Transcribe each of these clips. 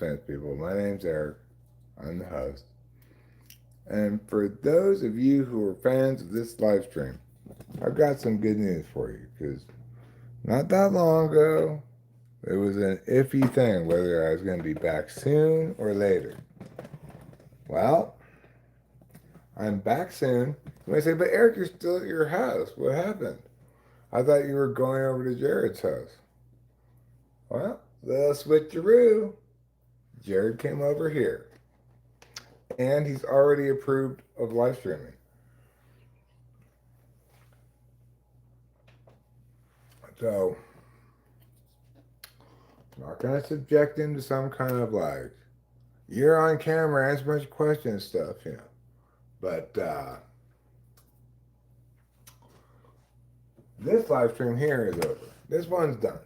offense, people. My name's Eric. I'm the host. And for those of you who are fans of this live stream, I've got some good news for you because not that long ago, it was an iffy thing whether I was going to be back soon or later. Well, I'm back soon. You might say, but Eric, you're still at your house. What happened? I thought you were going over to Jared's house. Well, the switcheroo. Jared came over here. And he's already approved of live streaming. So, I'm not going to subject him to some kind of like, you're on camera, answer a bunch of questions stuff, you know. But this live stream here is over. This one's done.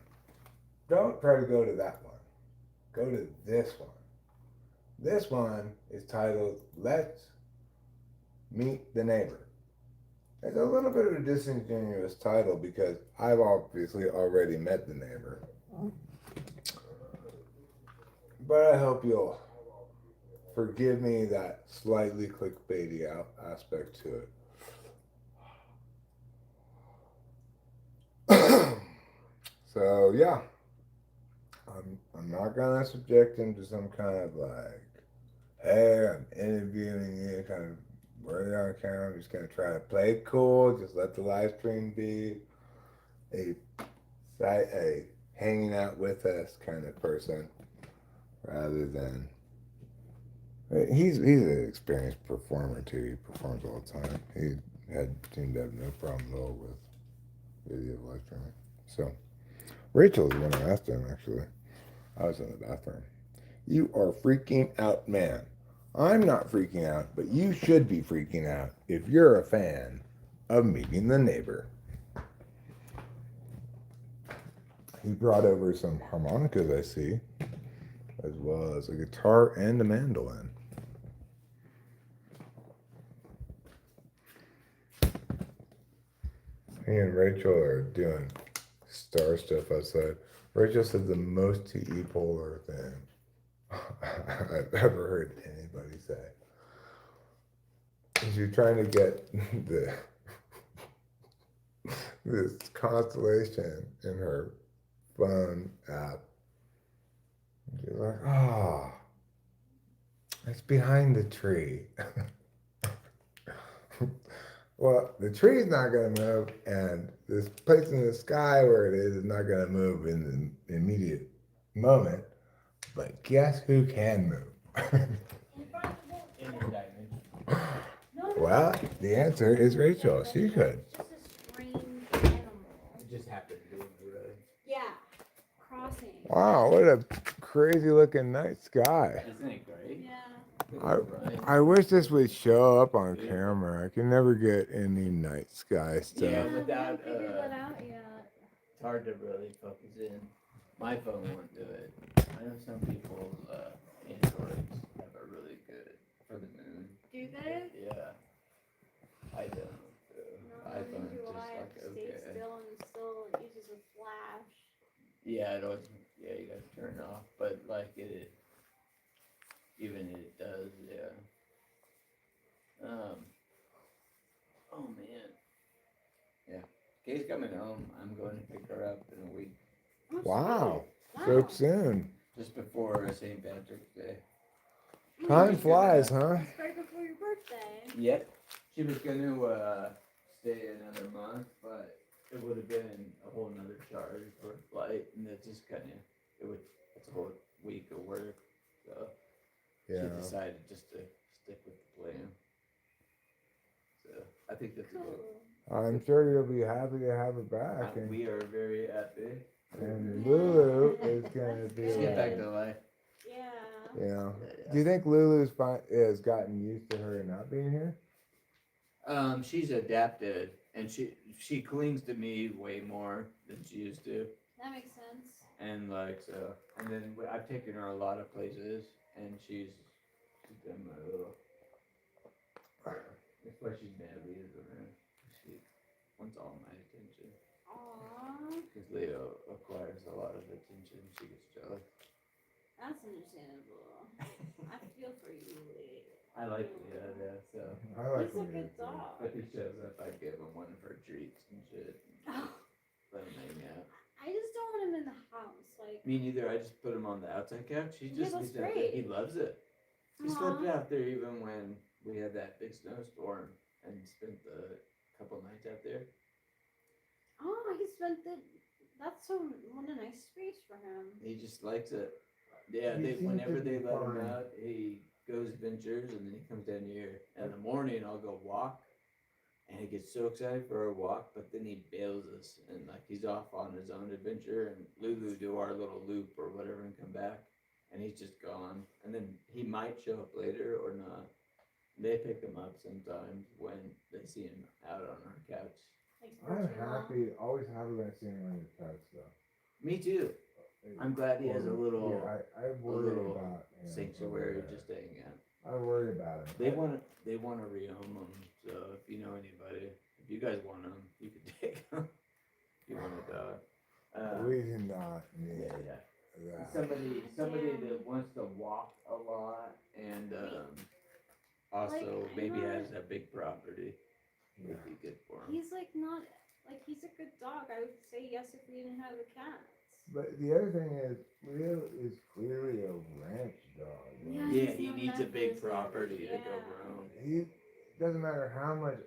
Don't try to go to that one. Go to this one. This one is titled, Let's Meet the Neighbor. It's a little bit of a disingenuous title because I've obviously already met the neighbor. But I hope you'll forgive me that slightly clickbaity aspect to it. So yeah, I'm not gonna subject him to some kind of like, hey, I'm interviewing you, kind of word on camera. I'm just gonna try to play it cool. Just let the live stream be a hanging out with us kind of person, rather than he's an experienced performer too. He performs all the time. He seemed to have no problem at all with video live streaming. So Rachel's the one I asked him actually. I was in the bathroom. You are freaking out, man. I'm not freaking out, but you should be freaking out if you're a fan of Meeting the Neighbor. He brought over some harmonicas, I see, as well as a guitar and a mandolin. He and Rachel are doing star stuff outside. Rachel said the most TE polar thing I've ever heard anybody say. She's trying to get this constellation in her phone app. She's like, oh, it's behind the tree. Well, the tree's not going to move, and this place in the sky where it is not going to move in the immediate moment. But guess who can move? Well, the answer is Rachel. She could. It's just a strange animal. It just happened to be in the road. Yeah, crossing. Wow, what a crazy looking night sky. Isn't it great? Yeah. I wish this would show up on camera. I can never get any night sky stuff. Yeah, We without, haven't figured that out yet. It's hard to really focus in. My phone won't do it. I know some people's Androids have a really good for the moon. Do they? Yeah. I don't. No, iPhone do just I have like to stay okay. still and still uses a flash. Yeah, it always. Yeah, you gotta turn it off. But like it even it does. Yeah. Oh man. Yeah. Kay's coming home. I'm going to pick her up in a week. Oh, Wow, sweet. so Wow. soon. Just before St. Patrick's Day. Time flies, huh? It's right before your birthday. Yep. She was gonna stay another month, but it would have been a whole nother charge for a flight, and it just kind of it's a whole week of work, so Yeah. she decided just to stick with the plan. So I think that's a good. Cool. I'm sure you'll be happy to have her back. And, We are very happy. and Lulu is going to be Just get back like, to life. Yeah. yeah. Do you think Lulu's has gotten used to her not being here? She's adapted, and she clings to me way more than she used to. That makes sense. And like so, and then I've taken her a lot of places, and she's been my little. That's why she's mad Leo's around. She wants all my attention. Aww. Because Leo acquires a lot of attention, she gets jealous. That's understandable. I feel for you, Lee. I like Leo, yeah, so I like He's a when good you're- dog. if he shows up, I give him one for treats and shit. Oh, Let him hang out. I just don't want him in the house. Like, Me neither. I just put him on the outside couch. He Yeah, just that's sleeps out there. great. He loves it. He Aw. slept out there even when we had that big snowstorm and spent the couple nights out there. Oh, he spent the. That's so what a nice space for him. He just likes it. Yeah, He they, seems to whenever be they let him fine. out, he goes ventures and then he comes down here. And in the morning, I'll go walk, and he gets so excited for a walk, but then he bails us and like he's off on his own adventure. And Lulu do our little loop or whatever and come back, and he's just gone. And then he might show up later or not. They pick him up sometimes when they see him out on our couch. Like, I'm virtual. happy, always happy when I see him on your couch, though. Me too. I'm glad he has a little Yeah, I worry little about him. sanctuary just hanging out. I worry about him. They want to rehome them. So if you know anybody, if you guys want them, you can take them. If you want a dog. We do not need Yeah. that. Somebody that wants to walk a lot and also Like, I maybe know- has a big property would be good for him. He's like not like he's a good dog. I would say yes if we didn't have the cats. But the other thing is, Leo is clearly a ranch dog. Yeah. Right? Yeah, he's he not needs a that big business. property to go Yeah. roam. He doesn't matter how much,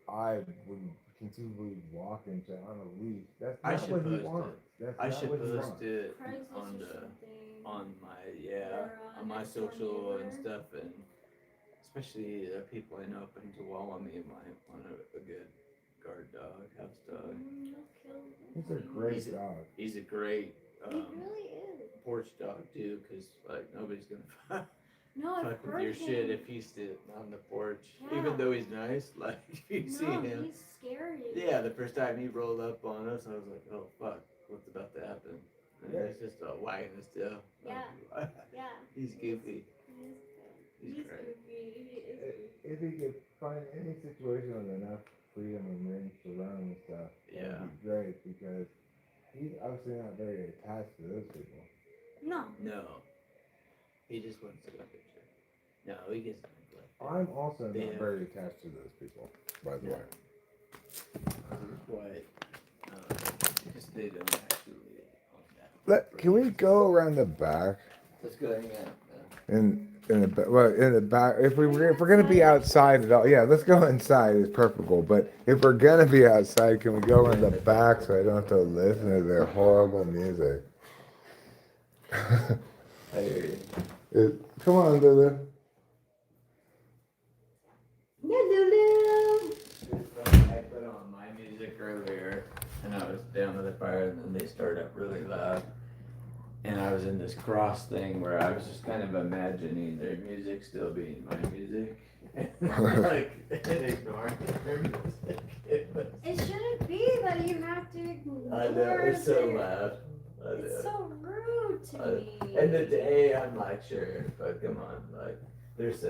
I would conceivably walk into on a leash. That's I not should what he post it. wants. That's I not should what he post wants. it Craigslist on or the something. on my Or, on my next door social and neighbor. stuff, and especially the people I know up in Chihuahua, me might want a good guard dog, house dog. He'll kill He's a him. great He's a- dog. He's a great He really is. porch dog too, cause like nobody's gonna No, I've fuck with heard your him. shit if he's sitting on the porch, Yeah. even though he's nice. Like if you see No, him, he's scary. yeah, the first time he rolled up on us, I was like, oh fuck, what's about to happen? And Yeah. he's just wagging his tail. Yeah. Yeah. He's goofy. He is good. He's He's great. goofy. He is goofy. If he could find any situation with enough freedom and range to run and stuff, Yeah. that'd be great because he's obviously not very attached to those people. No. No. He just wants to go picture. No, he gets neglected. I'm also not Yeah. very attached to those people, by the No. way. Quite. Because they don't actually own that. Can we go around the back? Let's go hang out. In the back. If we're gonna be outside at all, yeah, let's go inside. It's perfect. But if we're gonna be outside, can we go in the back so I don't have to listen to their horrible music? I hear you. Come on, Lulu. I put on my music earlier, and I was down by the fire, and then they started up really loud. And I was in this cross thing where I was just kind of imagining their music still being my music. Like, and ignoring their music. It shouldn't be that you have to ignore. I know, it's so their- loud. I It's know. so rude to me. And the day, I'm like, sure, but come on, like, he's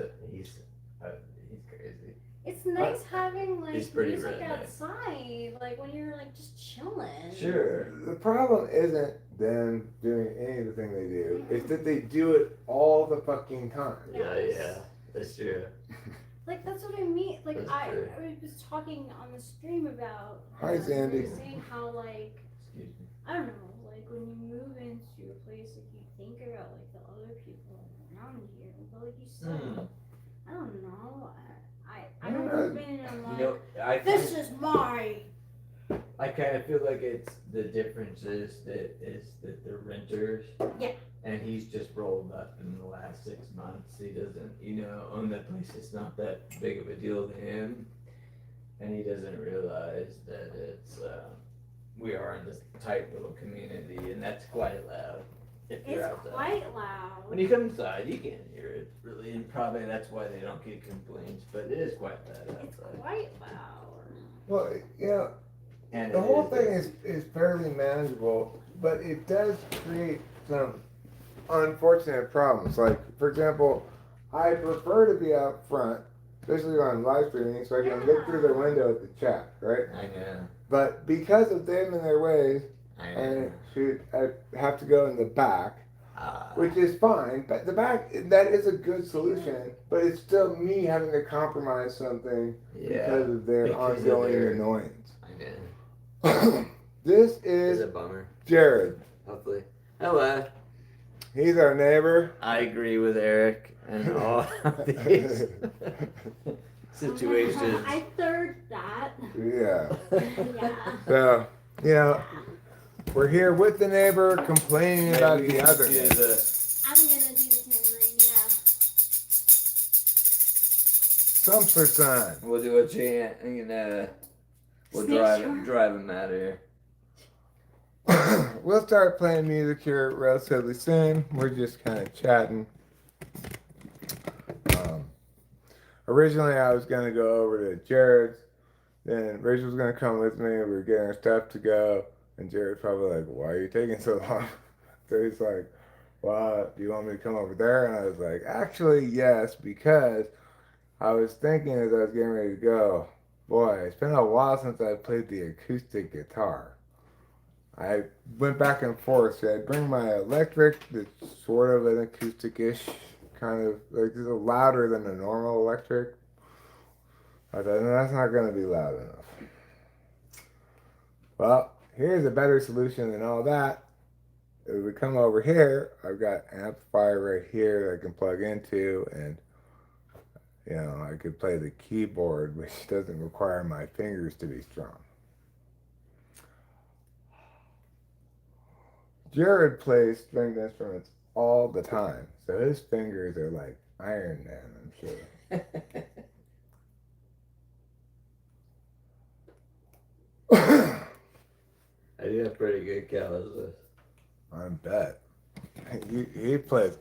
crazy. It's nice having like He's pretty music redneck. outside, like when you're like just chilling. Sure. The problem isn't them doing any of the thing they do. It's that they do it all the fucking time. Yeah, that's true. Like that's what I mean. Like That's I true. was talking on the stream about. Hi, Sandy. we were saying how like Excuse me. I don't know, like when you move into a place, like you think about like the other people around you, but like you said, I don't know. I don't move in and I'm like, You know, this is my. I kind of feel like it's the difference is that they're renters. Yeah. And he's just rolled up in the last 6 months. He doesn't, own that place. It's not that big of a deal to him, and he doesn't realize that it's we are in this tight little community, and that's quite loud. If you're It's outside. quite loud. When you come inside, you can't hear it really, and probably that's why they don't get complaints. But it is quite loud It's outside. quite loud. Well, And the it whole thing is fairly manageable, but it does create some unfortunate problems. Like, for example, I prefer to be out front, especially on live streaming, so I can look through the window at the chat, right? I know. But because of them and their ways, I and know. I have to go in the back. which is fine. But that is a good solution. But it's still me having to compromise something because of their ongoing annoyance. I know. This It's is a bummer. Jared. Hopefully. Hello. He's our neighbor. I agree with Eric and all of these situations. I third that. Yeah. Yeah. So, we're here with the neighbor complaining about the other neighbor. I'm gonna do the tambourine, yeah. Stumps for son. We'll do a chant and we'll drive him out of here. We'll start playing music here relatively soon. We're just kind of chatting. Originally, I was going to go over to Jared's. Then Rachel was going to come with me. We were getting our stuff to go. And Jared's probably like, why are you taking so long? So he's like, well, do you want me to come over there? And I was like, actually, yes, because I was thinking as I was getting ready to go, boy, it's been a while since I played the acoustic guitar. I went back and forth. So I'd bring my electric, that's sort of an acoustic-ish, kind of, like, it's louder than a normal electric. I thought, no, that's not going to be loud enough. Well, here's a better solution than all that. If we come over here, I've got an amplifier right here that I can plug into, and, I could play the keyboard, which doesn't require my fingers to be strong. Jared plays stringed instruments all the time, so his fingers are like Iron Man, I'm sure. I do have pretty good calluses. I bet. He plays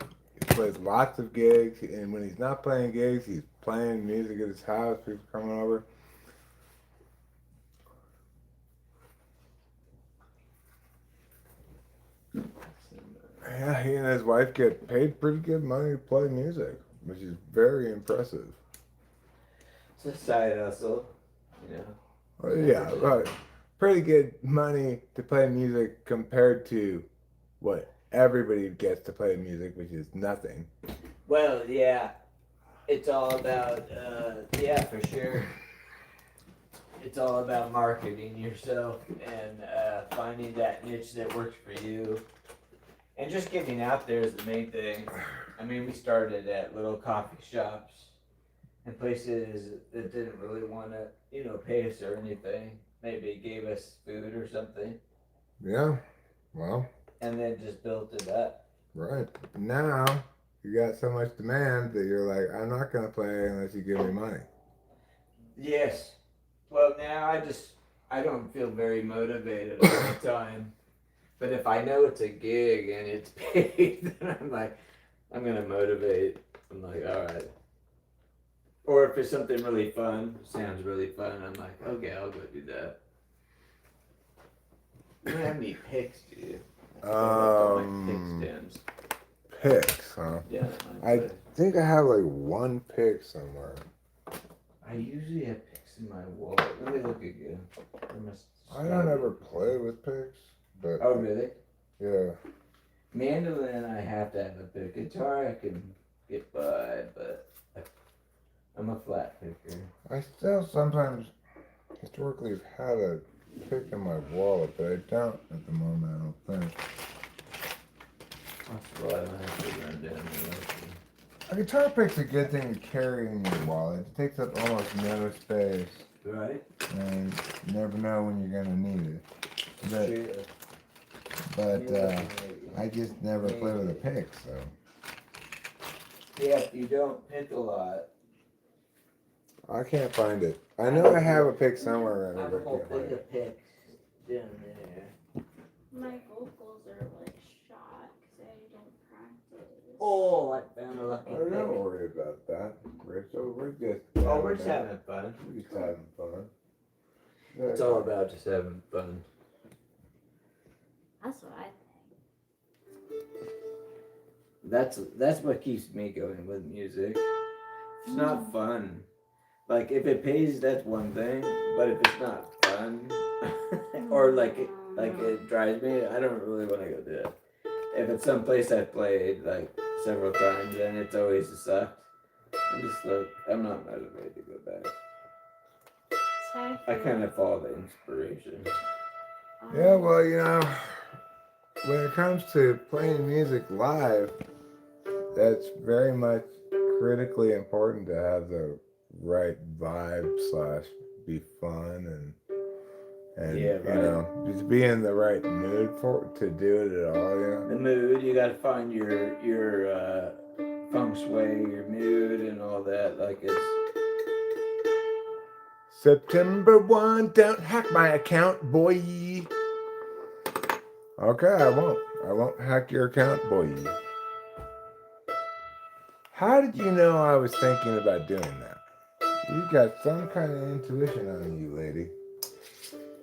lots of gigs, and when he's not playing gigs, he's playing music at his house, people coming over. Yeah, he and his wife get paid pretty good money to play music, which is very impressive. It's a side hustle, Well, yeah, right. Pretty good money to play music compared to what everybody gets to play music, which is nothing. Well, yeah. It's all about, for sure. It's all about marketing yourself and finding that niche that works for you. And just getting out there is the main thing. I mean, we started at little coffee shops and places that didn't really want to, pay us or anything. Maybe gave us food or something. Yeah, well. And then just built it up. Right. Now, you got so much demand that you're like, I'm not going to play unless you give me money. Yes. Well, now I don't feel very motivated all the time. But if I know it's a gig and it's paid, then I'm like, I'm going to motivate. I'm like, all right. Or if it's something really fun, sounds really fun, I'm like, okay, I'll go do that. You don't have any picks, do you? Picks, huh? Yeah. I think I have like one pick somewhere. I usually have picks in my wallet. Let me look again. I don't ever play with picks, but. Oh, really? Yeah. Mandolin, I have to have a pick. Guitar, I can get by, but I'm a flat picker. I still sometimes historically have had a pick in my wallet, but I don't at the moment, I don't think. That's why I have to run down the list. A guitar pick's a good thing to carry in your wallet. It takes up almost no space. Right? And you never know when you're going to need it. But I just never play with a pick, so. Yeah, you don't pick a lot. I can't find it. I know I have a pick somewhere around I have here, a but I whole can't find thing it. of picks down there. My vocals are like shot because I don't practice. Oh, I found a lucky Oh, don't pick. worry about that, Rachel. We're just We're just having fun. We're just having fun. It's all about just having fun. That's what I think. That's what keeps me going with music. It's not fun. Like if it pays, that's one thing. But if it's not fun, or like it drives me, I don't really want to go do it. if it's someplace I've played like several times, then it's always sucked. I'm just like, I'm not motivated to go back. I kind of follow the inspiration. Yeah, well, you know, when it comes to playing music live, that's very much critically important to have the right vibe / be fun and Yeah, you right. know, just be in the right mood to do it at all, you know. The mood, you gotta find your feng shui, your mood, and all that. Like it's September 1, don't hack my account, boy. Okay, I won't hack your account, boy. How did you know I was thinking about doing that? You got some kind of intuition on you, lady.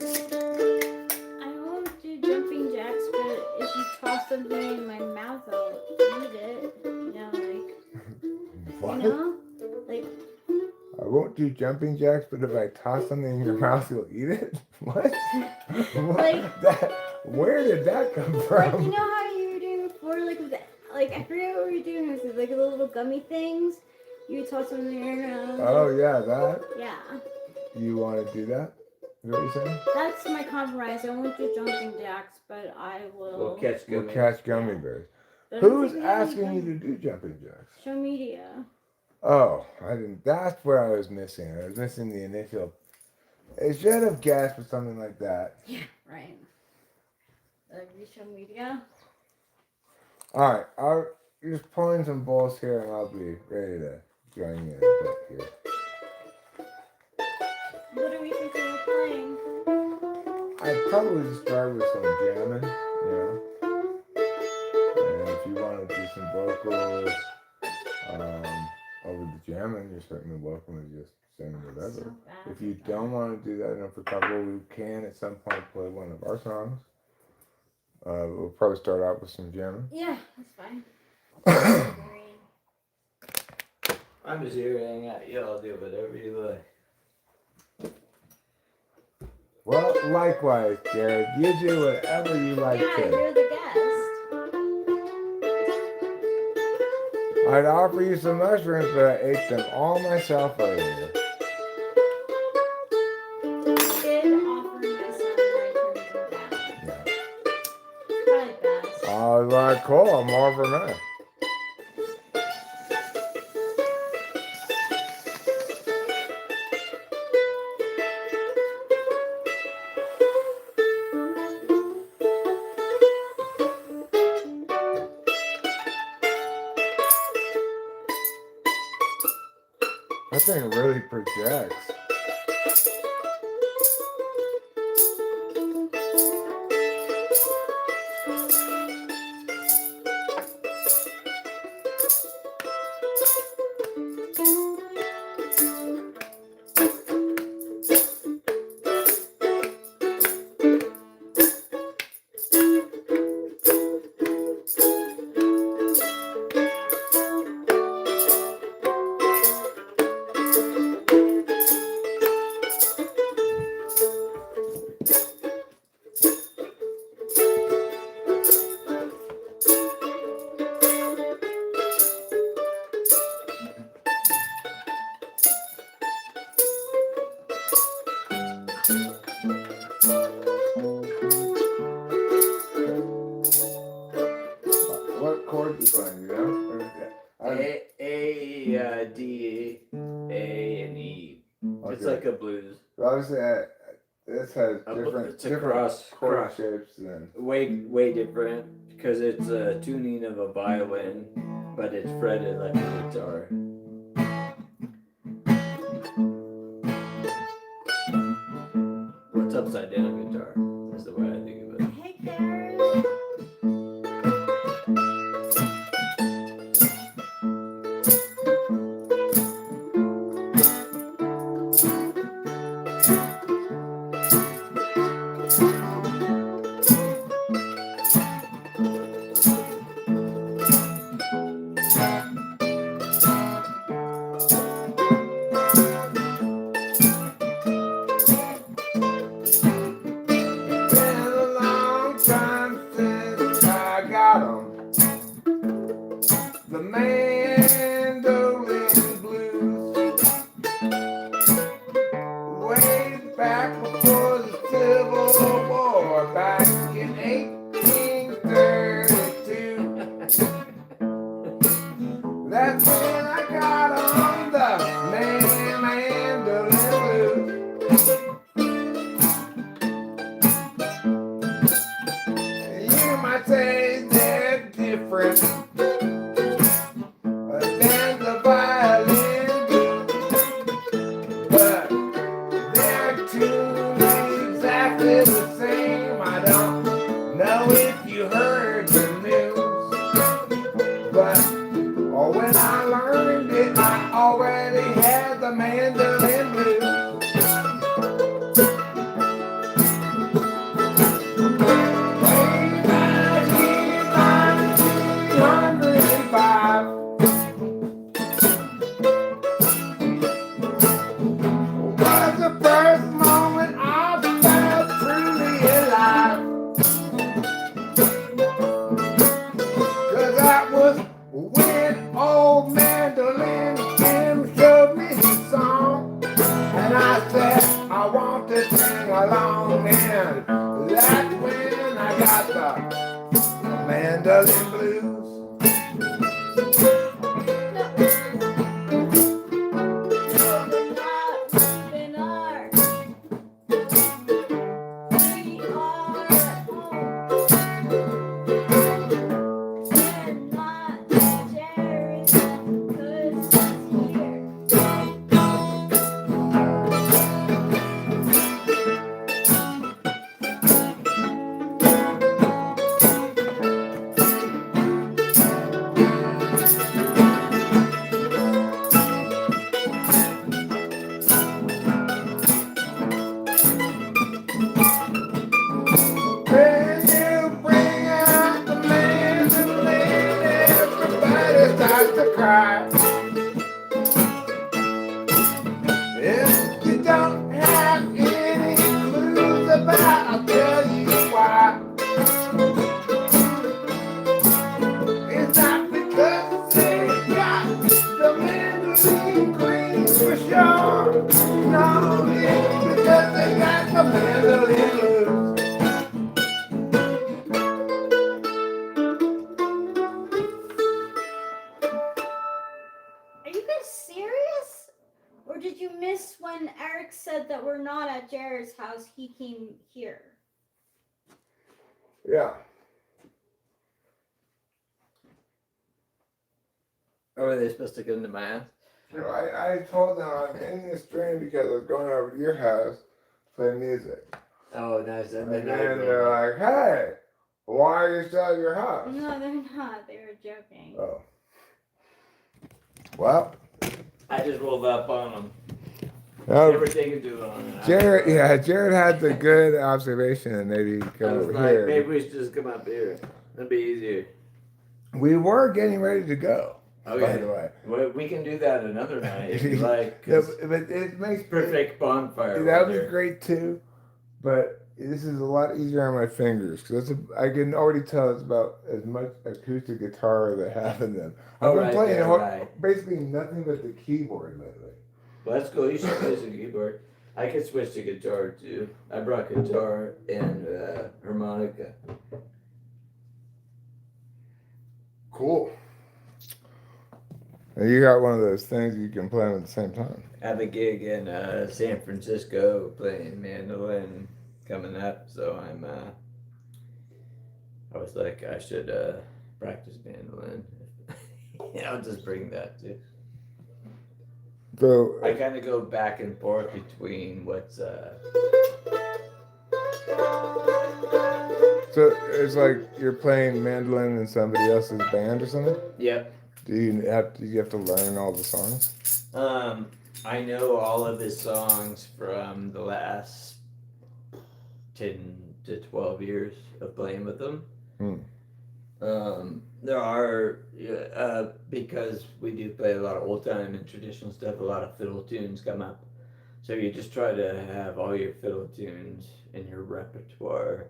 I won't do jumping jacks, but if you toss something in my mouth, I'll eat it. You know, like, What? you know? Like, I won't do jumping jacks, but if I toss something in your mouth, you'll eat it? What? Like- Where did that come like, from? you know how you were doing before, like, with the, like, I forget what we were doing, it was like the little gummy things. You would toss them in your mouth. Oh, yeah, that? Yeah. You want to do that? Is that what you're saying? That's my compromise. I won't do jumping jacks, but I will. we'll catch We'll gummies. catch gummy bears. But I don't Who's think we have any asking you gummy- to do jumping jacks? Show media. Oh, I didn't. That's where I was missing. I was missing the initial. It should have guessed with something like that. Yeah, right. Show media. All right, you're just pulling some balls here, and I'll be ready to join you in a bit here. What do we think we were playing? I'd probably just start with some jamming, you know. And if you want to do some vocals over the jamming, you're certainly welcome to just sing whatever. So bad. If you don't want to do that, and for couple, we can at some point play one of our songs. We'll probably start out with some jamming. Yeah, that's fine. I'm just here to hang out. Y'all do whatever you like. Well, likewise, Jared. You do whatever you like Yeah, to. you're the guest. I'd offer you some mushrooms, but I ate them all myself earlier. I did offer my son and I turned him down. Yeah. Probably best. I was like, cool, I'm more for me. That thing really projects. What chord you playing, you know? A, D, A, and E. It's Okay. like a blues. Obviously, this has It's a different cross chord shapes than. way different because it's a tuning of a violin, but it's fretted like a guitar. What's upside down guitar? That's the way I think of it. Hey, Karen. Been a long time since I got 'em. mandolin blues. Way back before the Civil War, back in 1832. That's when I got on the mandolin blues. You might say they're different than the violin blues, but they're tuned exactly the same. I don't know if you heard the news, but when I learned it, I already had the mandolin blues. Way back in 1905 was the first moment I felt truly alive. 'Cause that was when old mandolin Tim showed me his song, and I said I want to sing along, and that's when I got the mandolin blues. When you bring out the mandolin, everybody starts to cry. If you don't have any clues about, I'll tell you why. It's not because they got the mandolin green for sure. No, it's because they got the mandolin blues. Are you guys serious? Or did you miss when Eric said that we're not at Jared's house, he came here? Yeah. Or were they supposed to come to my house? So I told them I'm ending the stream because I was going over to your house to play music. Oh, nice. And then they're like, hey, why are you still at your house? No, they're not. They were joking. Oh. Well, I just rolled up on them. no, Never taken too long. Jared had the good observation and maybe I come was over like, here. maybe we should just come up here. That'd be easier. We were getting ready to go, by Okay. the way. Well, we can do that another night if you like. No, 'Cause but it makes perfect bonfire. that right would be there. great too, but this is a lot easier on my fingers because I can already tell it's about as much acoustic guitar as I have in them. I've been right playing there, right. basically nothing but the keyboard lately. Well, that's cool. You should play some keyboard. I could switch to guitar too. I brought guitar and harmonica. Cool. And you got one of those things you can play them at the same time. I have a gig in San Francisco playing mandolin coming up, so I was like, I should practice mandolin. Yeah, I'll just bring that too. So I kind of go back and forth between what's So it's like you're playing mandolin in somebody else's band or something? Yep. Do you have to learn all the songs? I know all of his songs from the last 10 to 12 years of playing with them. There are, because we do play a lot of old time and traditional stuff, a lot of fiddle tunes come up. So you just try to have all your fiddle tunes in your repertoire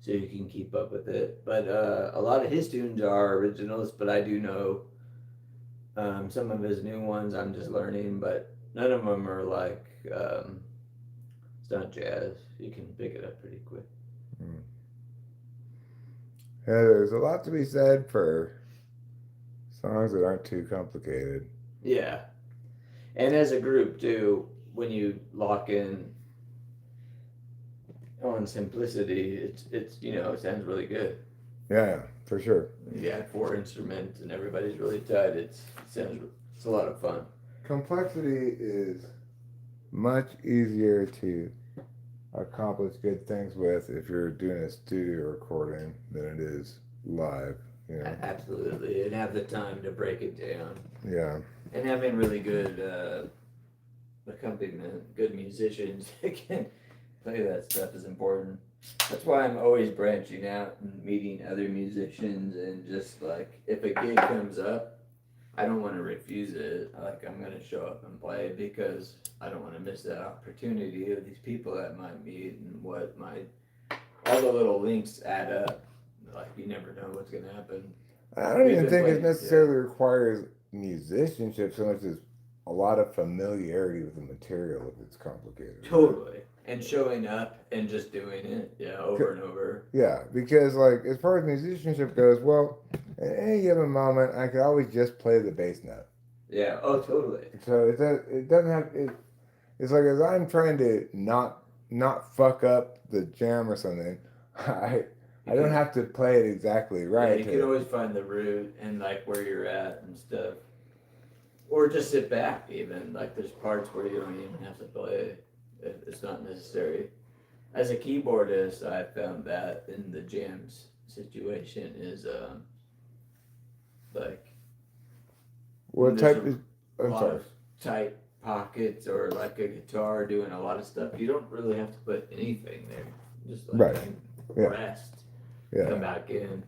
so you can keep up with it. But a lot of his tunes are originals, but I do know Some of his new ones I'm just learning, but none of them are like it's not jazz. You can pick it up pretty quick. Yeah, there's a lot to be said for songs that aren't too complicated. Yeah, and as a group too, when you lock in on simplicity, it's it sounds really good. Yeah, for sure. You got 4 instruments and everybody's really tight. It's a lot of fun. Complexity is much easier to accomplish good things with if you're doing a studio recording than it is live. You know? Absolutely, and have the time to break it down. Yeah. And having really good accompaniment, good musicians that can play that stuff is important. That's why I'm always branching out and meeting other musicians, and just like if a gig comes up, I don't want to refuse it. Like I'm gonna show up and play because I don't want to miss that opportunity of these people that might meet and all the little links add up. Like you never know what's gonna happen. I don't even think it playing- necessarily requires musicianship so much as a lot of familiarity with the material if it's complicated. Totally. And showing up and just doing it, over and over. Yeah, because like as far as musicianship goes, well, at any given moment, I could always just play the bass note. Yeah. Oh, totally. So it doesn't have it. It's like as I'm trying to not fuck up the jam or something, I don't have to play it exactly right. Yeah, you can always find the root and like where you're at and stuff, or just sit back. Even like there's parts where you don't even have to play. It's not necessary. As a keyboardist, I found that in the jams situation is like What there's type is? a I'm lot sorry. of tight pockets or like a guitar doing a lot of stuff. You don't really have to put anything there. Just like Right. Yeah. rest, Yeah. come back in.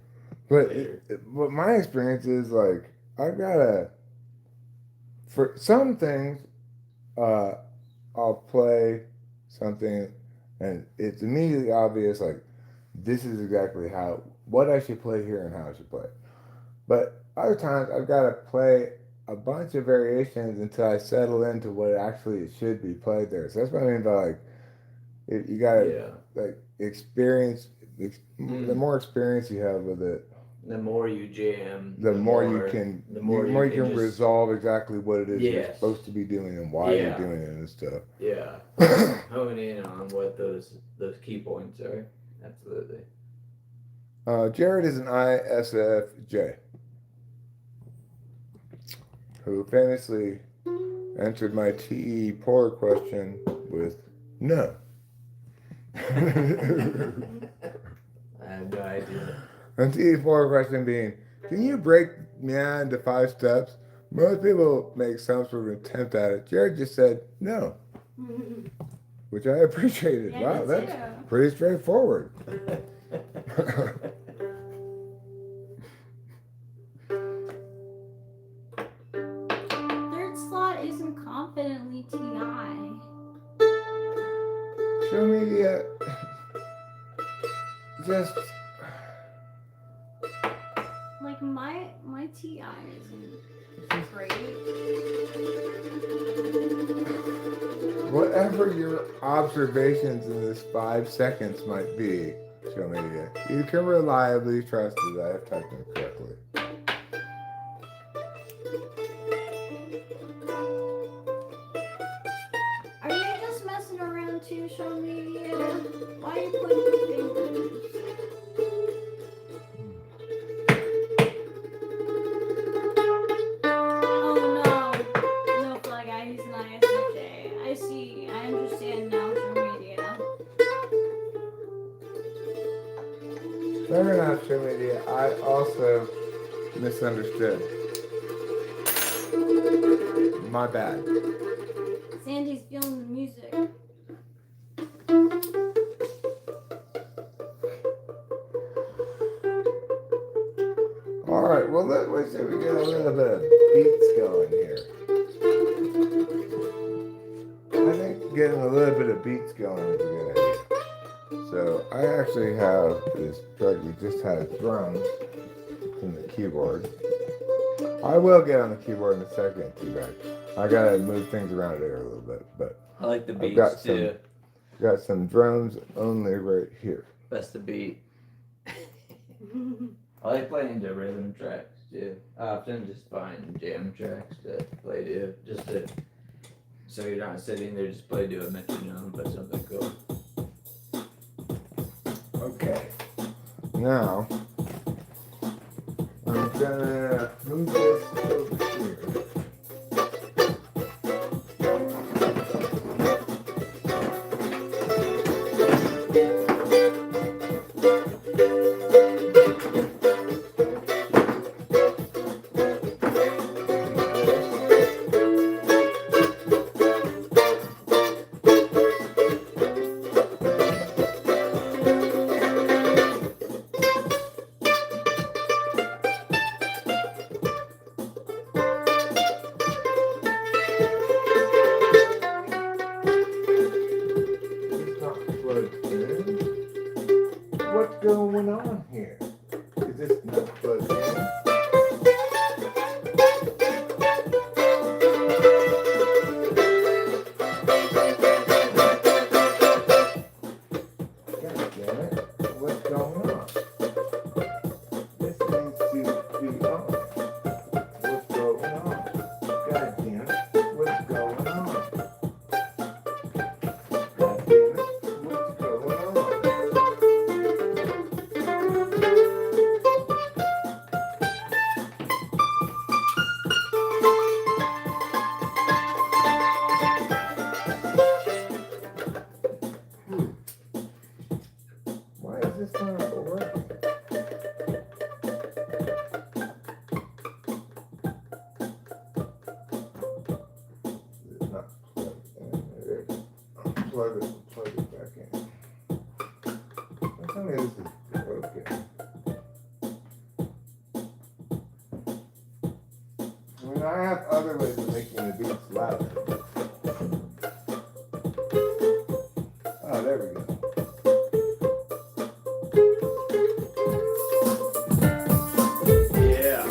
But later. but my experience is like I've gotta for some things, I'll play something and it's immediately obvious like this is exactly what I should play here and how I should play it. But other times I've got to play a bunch of variations until I settle into what actually should be played there. So that's what I mean by like you gotta like experience. The more experience you have with it, The more you jam, the more you can just- resolve exactly what it is you're Yes. supposed to be doing and why Yeah. you're doing it and stuff. Yeah, hone in on what those key points are. Absolutely. Jared is an ISFJ who famously answered my TE polar question with no. I have no idea. And TE polar question being, can you break me down into 5 steps? Most people make some sort of attempt at it. Jared just said no, which I appreciated. Yeah, Wow, me that's too. pretty straightforward. Third slot isn't confidently TI. Show me just Like my TI isn't great. whatever your observations in this 5 seconds might be, show me you can reliably trust that I have typed them correctly. Are you just messing around too, social media? Why are you putting your fingers? Oh no. No, Fly Guy, he's an ISFJ. I see. I understand now, social media. Fair enough, show media. I also misunderstood. My bad. Sandy's feeling the music. Alright, well let's see if we get a little bit of beats going here. I think getting a little bit of beats going is a good idea. So I actually have this track that just has drums from the keyboard. I will get on the keyboard in a second, too bad. I gotta move things around here a little bit, but I like the I've beats got too. got some drums only right here. That's the beat. I like playing the rhythm tracks too. I often just find jam tracks to play to, just to, so you're not sitting there just play to a metronome, but something cool. Okay. Now, I'm gonna move this over here. What's going on here? Is this not plugged in? God damn it. What's going on? This needs to be on. What's going on? God damn it. What's going on? God damn it. What's going on? Why is this not working? It's not plugged in. There it is. Plug it back in. Don't tell me this is broken. I mean, I have other ways of making the beats louder. Oh, there we go. Yeah.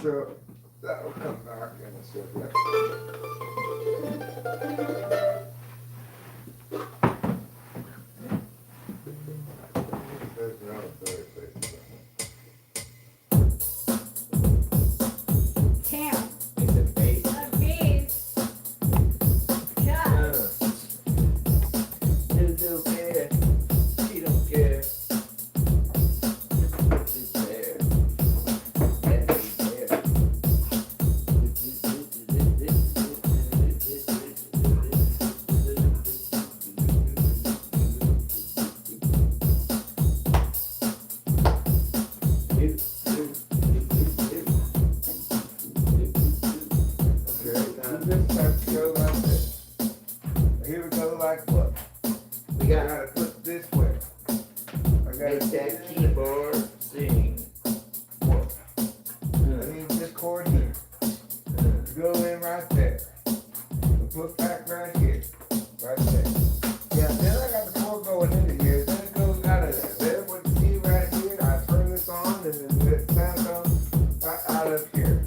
So that'll come back in a second. There's no other places. Damn. It's a bass. A bass. God. You don't care. She don't care. She's there. And he's there. Okay, now this has to go like this. Here we go like what? We I got gotta put this way. I gotta make put that it keyboard sing. I need this chord here to go in right there. And put back right here. Right there. Yeah, then I got the chord going into here. Then it goes out of there. Then what you see right here, I turn this on and then the sound comes out of here.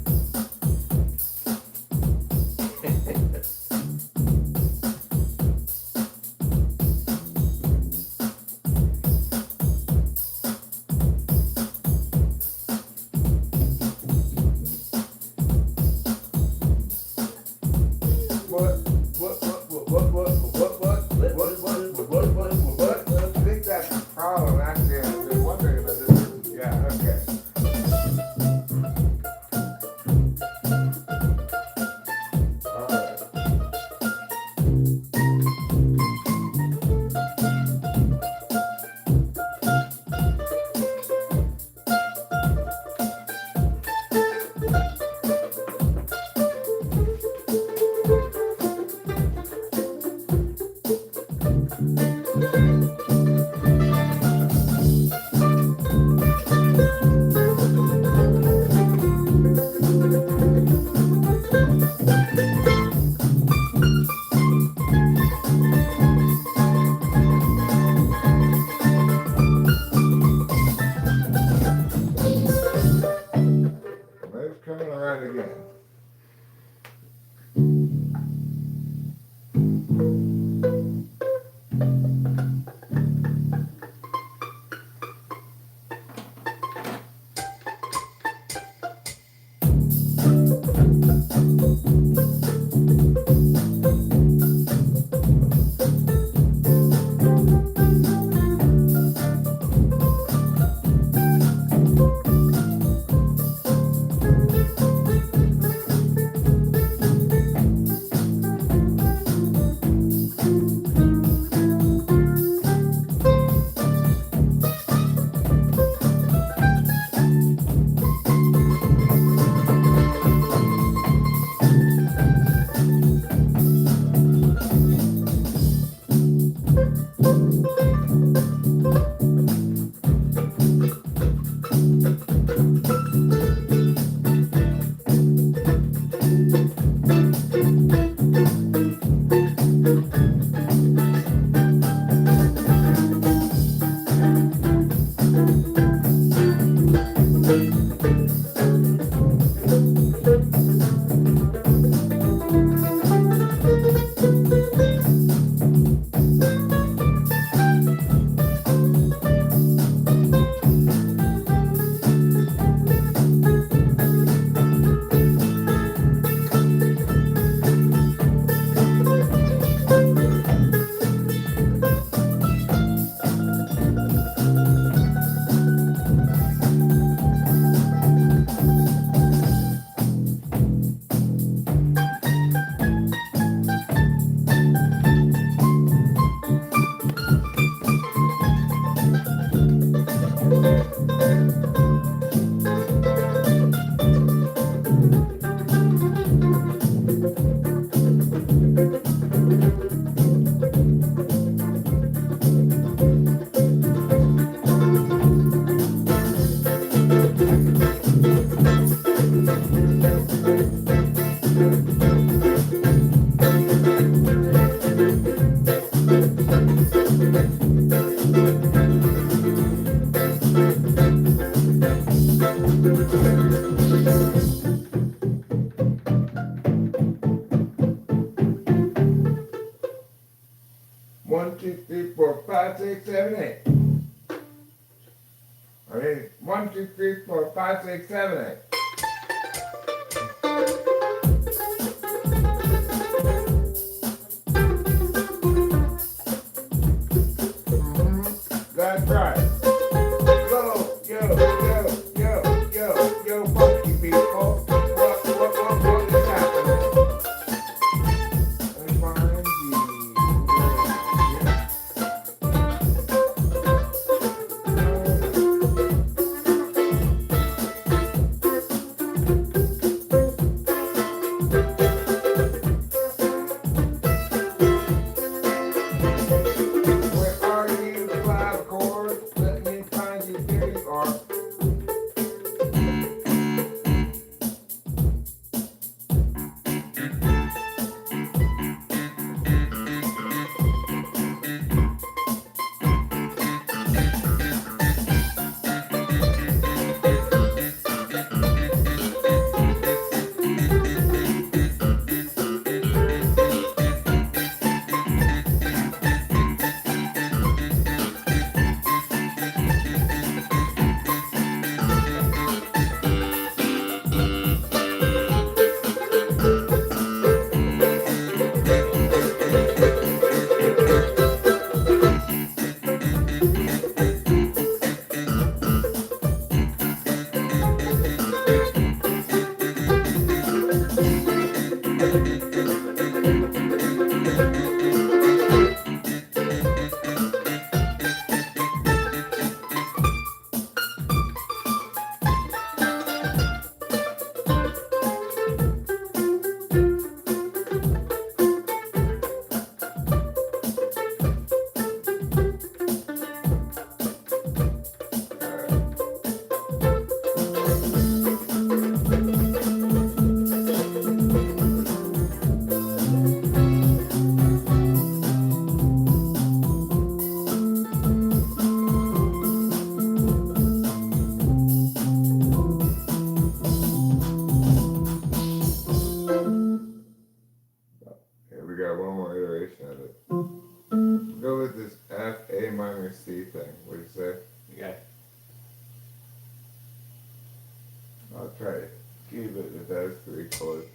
What? I think that's the problem. Actually, I've been wondering about this. Yeah, okay. Alright. One, two, three, four, five, six, seven, eight. I mean, 1, 2, 3, 4, 5, 6, 7, 8. That's right. Yo, funky people. What is happening? I find where are you, clavichord? Let me find you. There you are. Here we got one more iteration of it. Go with this F, A minor, C thing. What do you say? Okay. I'll try it. Keep it if that's 3 chords.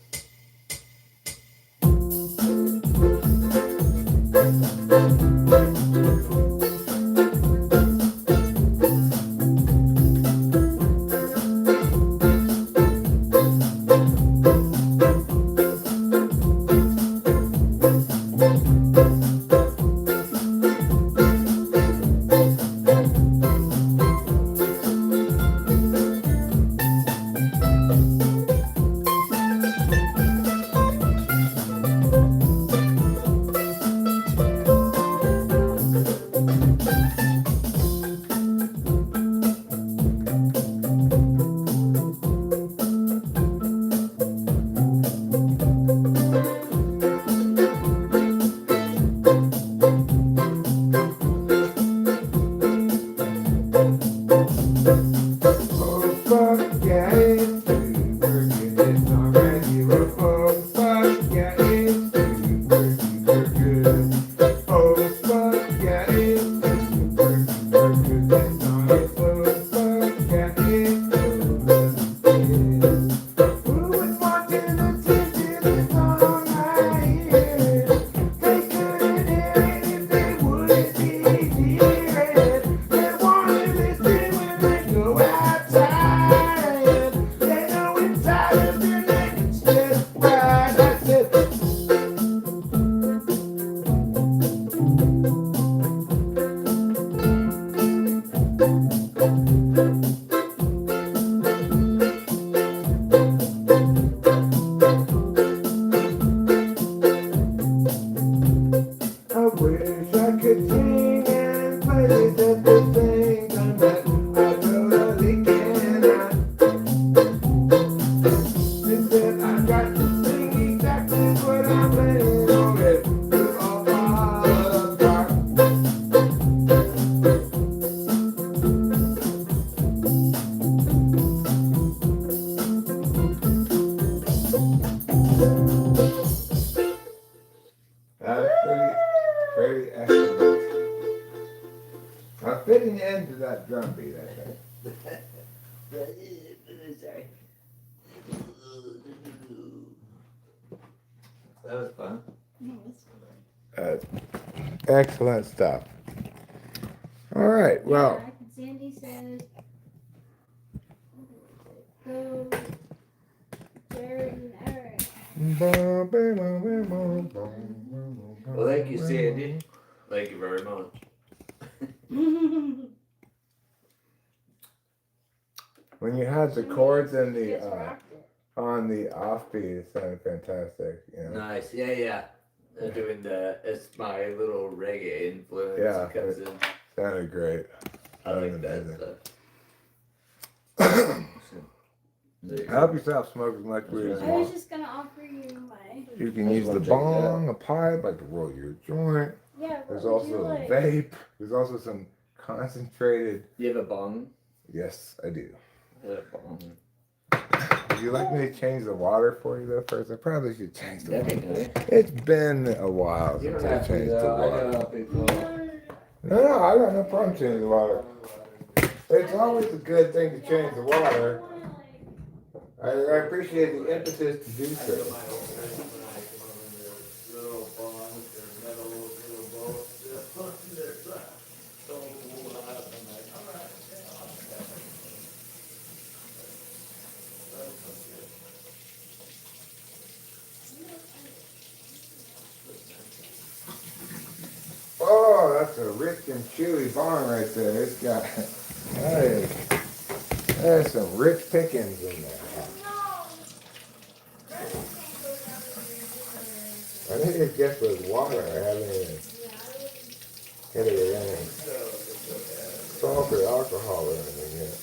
A fitting end to that drum beat, I think. Sorry. That was fun. Excellent stuff. All right, well. Yeah, Sandy says, go, Jared and Eric. Well, thank you, Sandy. Thank you very much. When you had the chords in the Just rocked it. on the offbeat, it sounded fantastic. You know? Nice. Yeah. They're doing it's my little reggae influence Yeah, comes in. Sounded great. I like Amazing. that stuff. Help yourself smoke as much weed as I you was want. just gonna offer you my. You can I use just the wanna check it bong, a pipe, like to roll your joint. Yeah, There's what would you also a like? vape. There's also some concentrated. You have a bong? Yes, I do. I have a bong. Would you like me to change the water for you though first? I probably should change the That'd be water. good. It's been a while You since don't I have to changed the though. I water. know people. No, I got no problem changing the water. It's always a good thing to change the water. I appreciate the impetus to do so. Oh, that's a rich and chewy bong right there. It's got, there's some rich pickings in there. I think it's just with water. I haven't even hit it with any salt or alcohol or anything yet.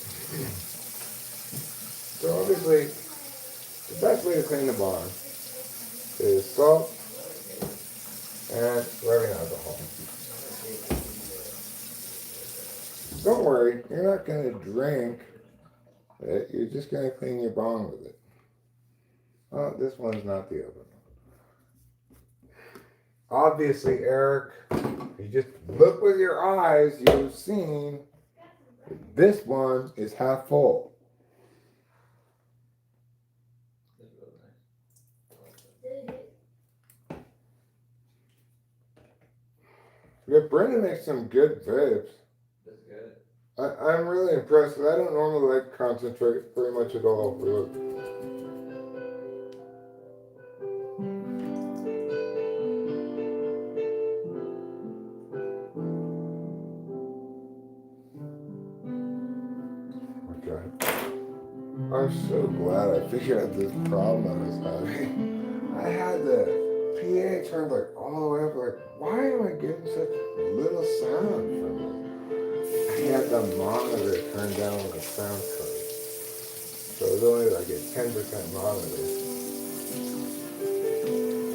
So obviously, the best way to clean the bong is salt and rubbing alcohol. Don't worry, you're not going to drink it. You're just going to clean your bong with it. Oh, this one's not the open one. Obviously, Eric, you just look with your eyes, you've seen this one is half full. Yeah, Brendan makes some good vapes. That's good. I'm really impressed. I don't normally like concentrate very much at all. Really. Okay. I'm so glad I figured out this problem I was having. I had the PA turned like all the way up. Like, why am I getting such little sound from it? I had the monitor turned down with a sound card. So it was only like a 10% monitor.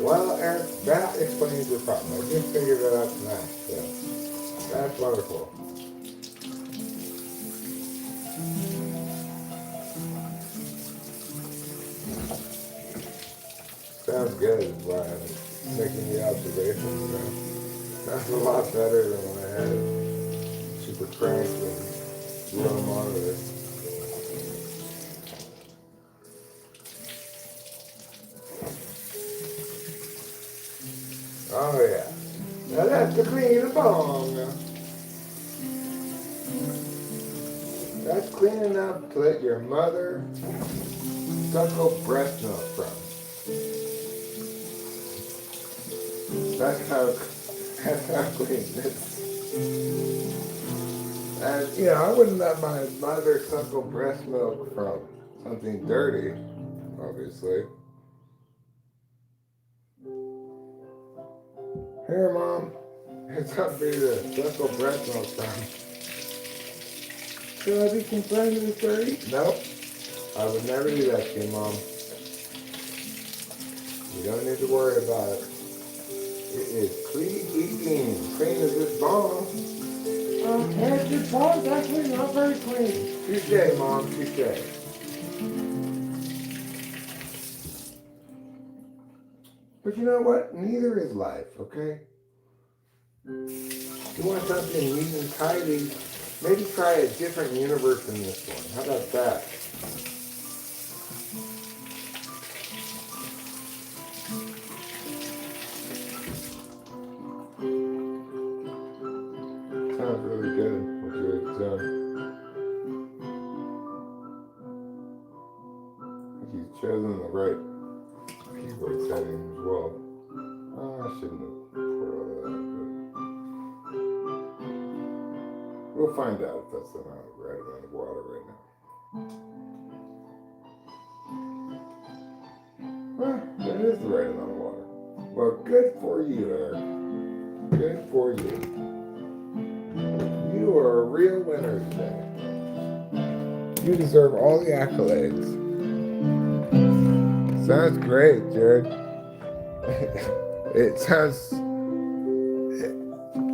Well, Eric, that explains the problem. I just figured it out tonight. So that's wonderful. Sounds good is why I'm making the observations. That's a lot better than when I had it super cranked and low monitor. Oh yeah. Now that's to clean the bong. That's clean enough to let your mother suckle breast milk from. That's how clean it is. And you know, I wouldn't let my mother suckle breast milk from something dirty, obviously. Here, Mom, it's up for you to suckle breast milk from. Should I be concerned with it's dirty? Nope. I would never do that to you, Mom. You don't need to worry about it. It is clean eating. Clean as this bong. And your bong's actually not very clean. Touche, Mom, touche. But you know what? Neither is life, okay? You want something neat and tidy? Maybe try a different universe than this one. How about that? Sounds really good with your he's chosen the right keyboard setting as well. Oh, I shouldn't have put all that, but we'll find out if that's the amount of right amount of water right now. Well, that is the right amount of water. Well, good for you, Eric. Good for you. You are a real winner today. You deserve all the accolades. Sounds great, Jared. It sounds.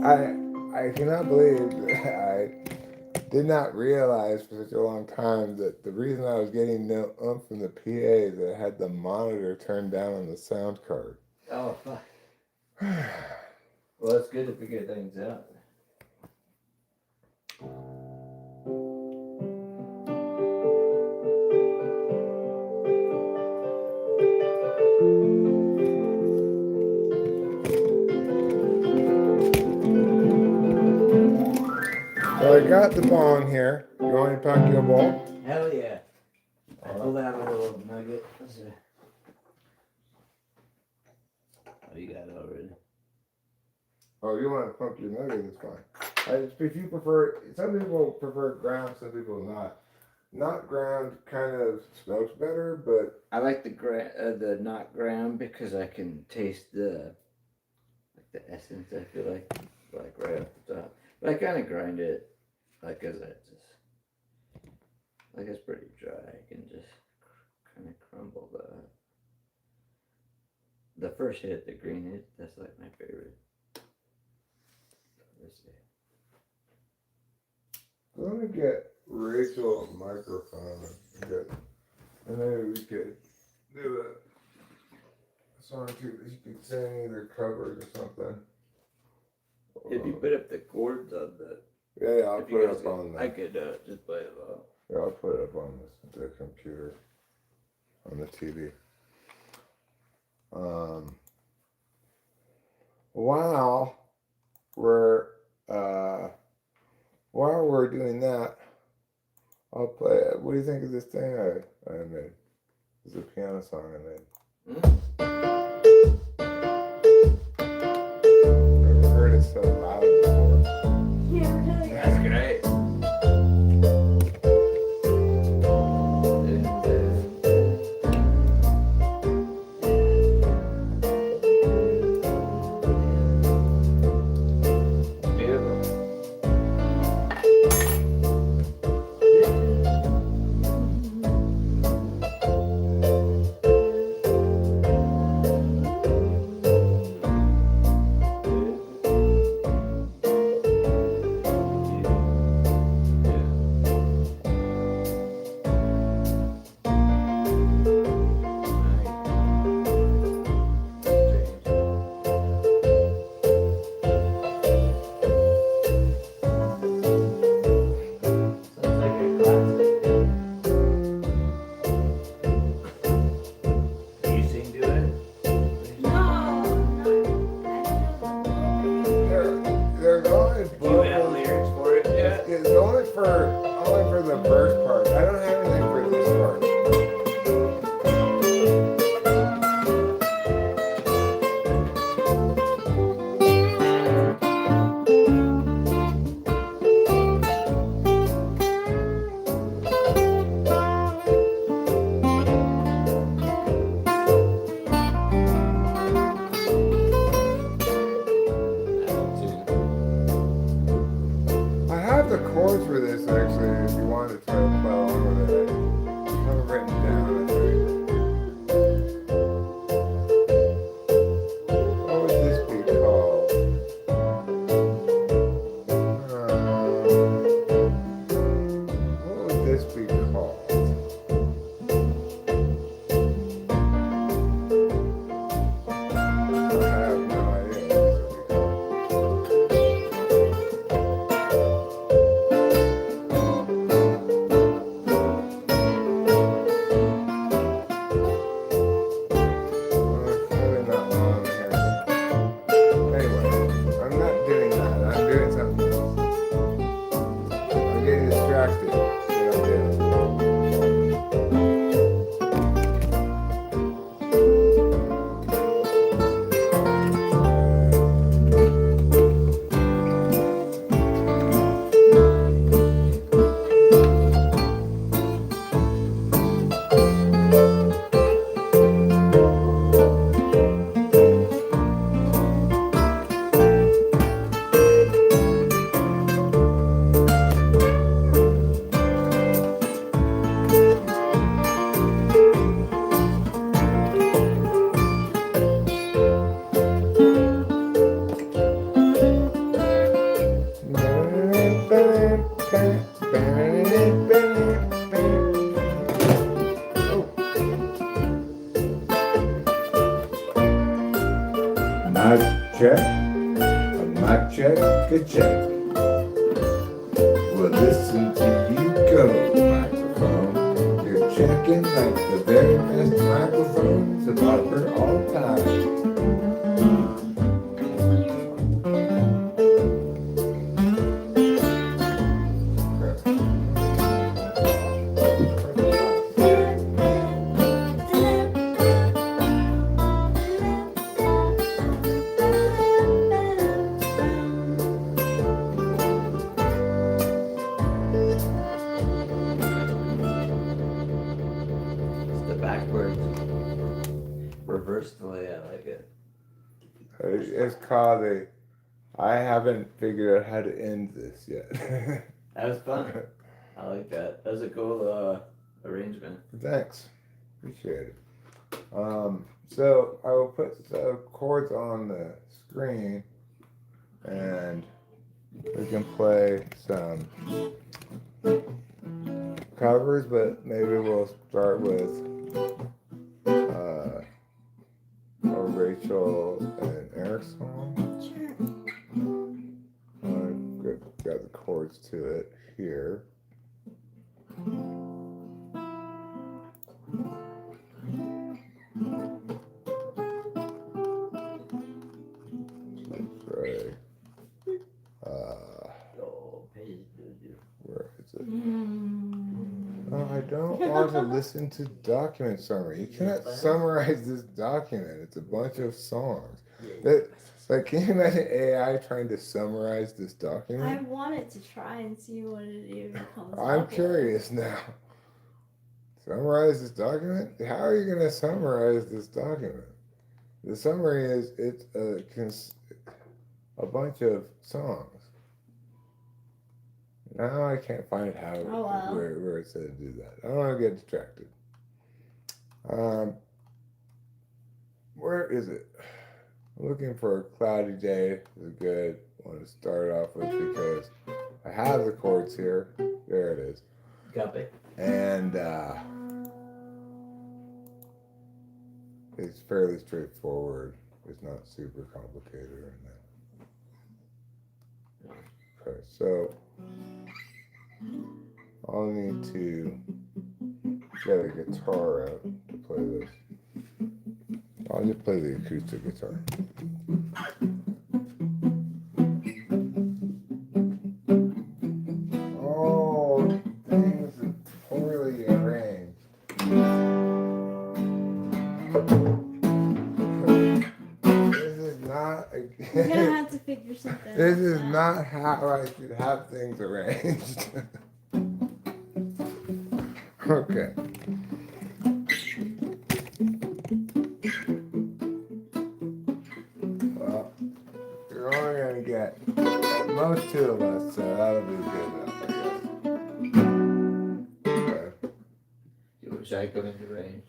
I cannot believe that I did not realize for such a long time that the reason I was getting no oomph from the PA is that I had the monitor turned down on the sound card. Oh, fuck. Well, it's good to figure things out. So I got the bong here. You want me to pack you a bowl? Hell yeah. I pulled out a little nugget. Oh, you got it already. Oh, you want to pump your nugget? It's fine. If you prefer, some people prefer ground, some people not. Not ground kind of smokes better, but I like the not ground because I can taste the essence. I feel like right off the top. But I kind of grind it because it's pretty dry. I can just kind of crumble the first hit, the green hit. That's like my favorite. Let's see. let me get Rachel a microphone and maybe we could do a song too. You could sing either covers or something. If you put up the chords on the... Yeah, I'll put it up on I could just play it off. Yeah, I'll put it up on the computer, on the TV. While we're doing that, I'll play it. What do you think of this thing I made? It's a piano song I made. Never heard it so loud before. Yeah, really. That's great. Only for the first part. I don't have anything for this part. I have the chords for this actually, if you want to try to play along with it. I have it written down, I think. What would this be called? What would this be called? I have no idea what this would be called. Mic check, a mic check, a check. Well, listen to you go, microphone. You're checking like the very best microphones have offered all time. It's the backwards reverse delay. I like it. It's called a. I haven't figured out how to end this yet. That was fun. I like that. That was a cool arrangement. Thanks. Appreciate it. So I will put the chords on the screen and we can play some covers, but maybe we'll start with a Rachel and Eric song. Sure. I've got the chords to it here. Right. Where is it? Oh, I don't want to listen to document summary. You can't summarize this document. It's a bunch of songs. Can you imagine AI trying to summarize this I document? wanted to try and see what it even comes up I'm with. curious now. Summarize this document? How are you going to summarize this document? The summary is it's a bunch of songs. Now I can't find how where it said to do that. I don't want to get distracted. Where is it? I'm looking for a cloudy day. Is a good one to start off with because I have the chords here. There it is. Copy. And it's fairly straightforward. It's not super complicated or anything. Okay, so I'll need to get a guitar out to play this. I'll just play the acoustic guitar. Oh, things are poorly arranged. This is not. You're gonna have to figure something This else is out. not how I should have things arranged. Okay. Well, you're only gonna get at most two of us, so that'll be good enough, I guess. Okay. Should I come into range?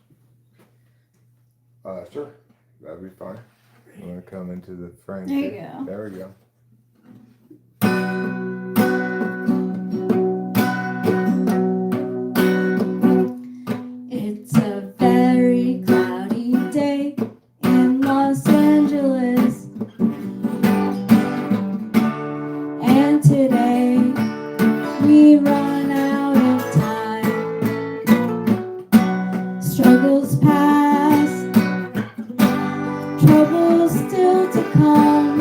Sure. That'd be fine. You wanna come into the frame? There you here? go. There we go. It's a very cloudy day in Los Angeles. And today we run out of time. Struggles past, troubles still to come.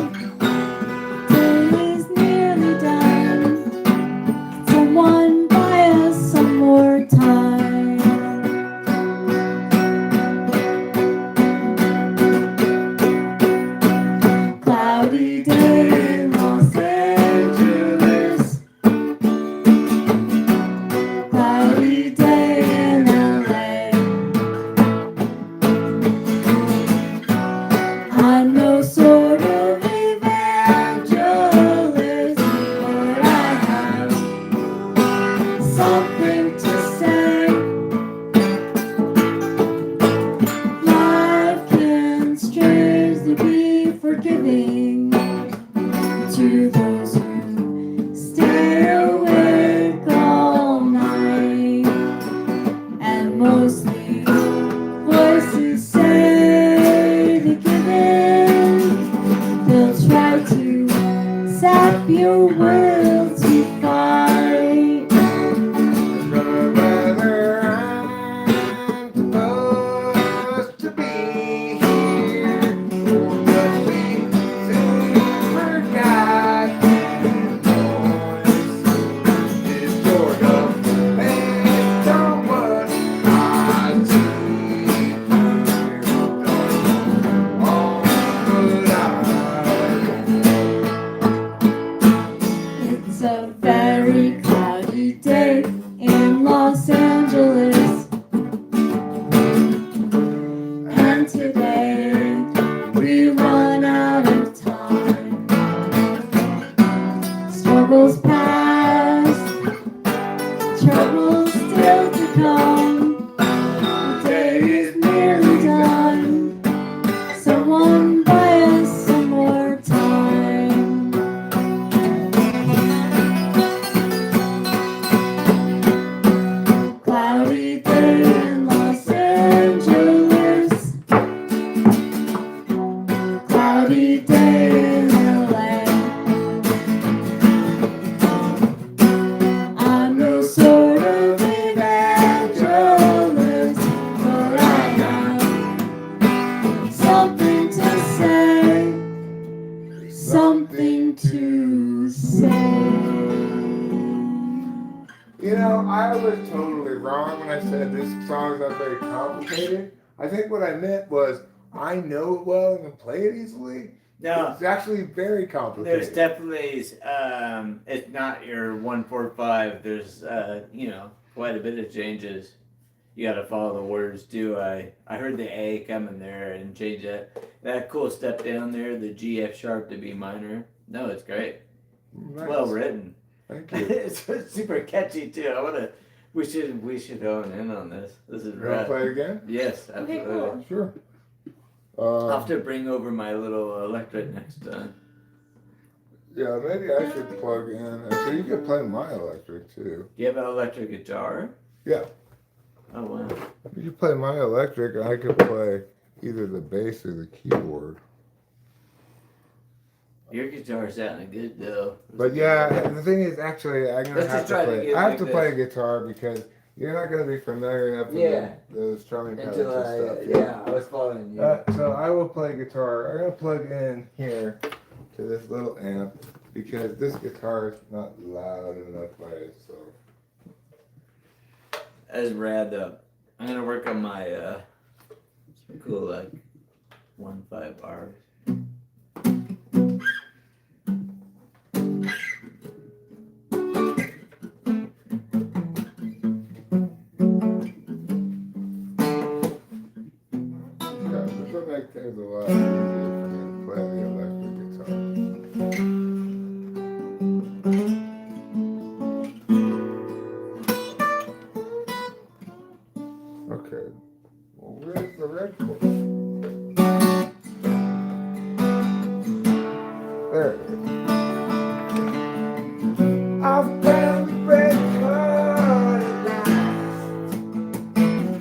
It's a very cloudy day in Los Angeles. And today we run out of time. Struggles past, troubles still to come. The day is nearly done. Someone buy us some more time. Cloudy day in Los Angeles. Cloudy day in LA. I'm no sort of evangelist, but I have something to say. Something to say. You know, I was totally wrong when I said this song's not very complicated. I think what I meant was I know it well and can play it easily. No, It's actually very complicated. there's definitely it's not your 145. There's quite a bit of changes. You got to follow the words too. I heard the A come in there and change that cool step down there, the G F sharp to B minor. No, it's great. Nice. Well written. Thank you. It's super catchy too. We should hone in on this. This is You want to rad. play it again? Yes, Okay, absolutely. cool. Sure. I'll have to bring over my little electric next time. Yeah, maybe I should plug in. So you can play my electric too. Do you have an electric guitar? Yeah. Oh wow. You can play my electric, and I could play either the bass or the keyboard. Your guitar sounding good though. But yeah, the thing is, actually, I'm gonna Let's have just to try to play. get I have like to this. play guitar because you're not gonna be familiar enough with Yeah. those strumming patterns Until and stuff. I was following you. So I will play guitar. I'm gonna plug in here to this little amp because this guitar is not loud enough by itself. That's rad though. I'm gonna work on my cool like 1.5 Rs. Yeah, this will make things a lot easier for me to play the electric guitar. Okay. Well, where's the red chord? There it is. I found the red chord at last.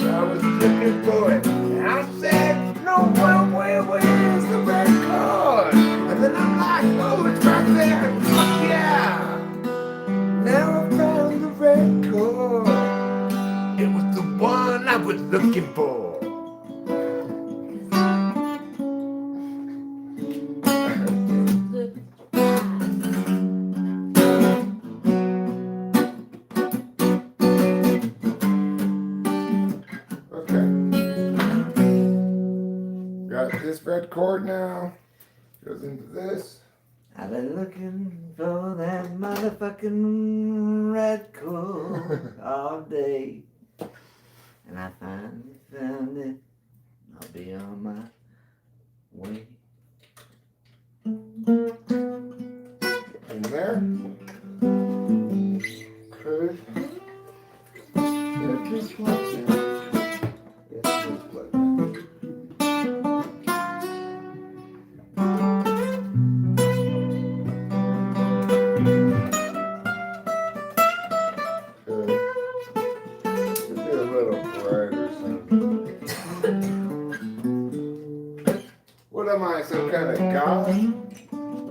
I was looking for it, and I said, "No, where's the red chord?" And then I'm like, "Oh, it's right there! Fuck yeah!" Now I found the red chord. It was the one I was looking for. Okay. Got this red chord now. Goes into this. I've been looking for that motherfucking red chord all day. And I finally found it. I'll be on my way. In there. Okay. Yeah, just like that. Yeah, just like that. Okay. Should be a little brighter sounding. What am I, some kind of god?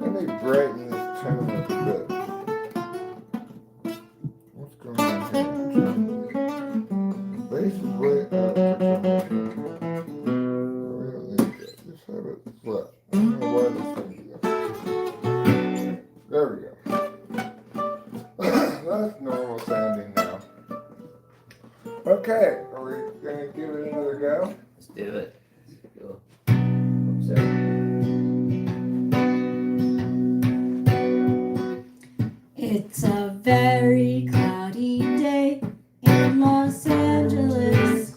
Let me brighten this tone up a bit. What's going on here? Bass is way up for some reason. We don't need that. Just have it flat. I don't know why this thing's up. There we go. That's normal sounding now. Okay, are we gonna give it another go? Let's do it. Cool. Oops, It's It's a very cloudy day in Los Angeles.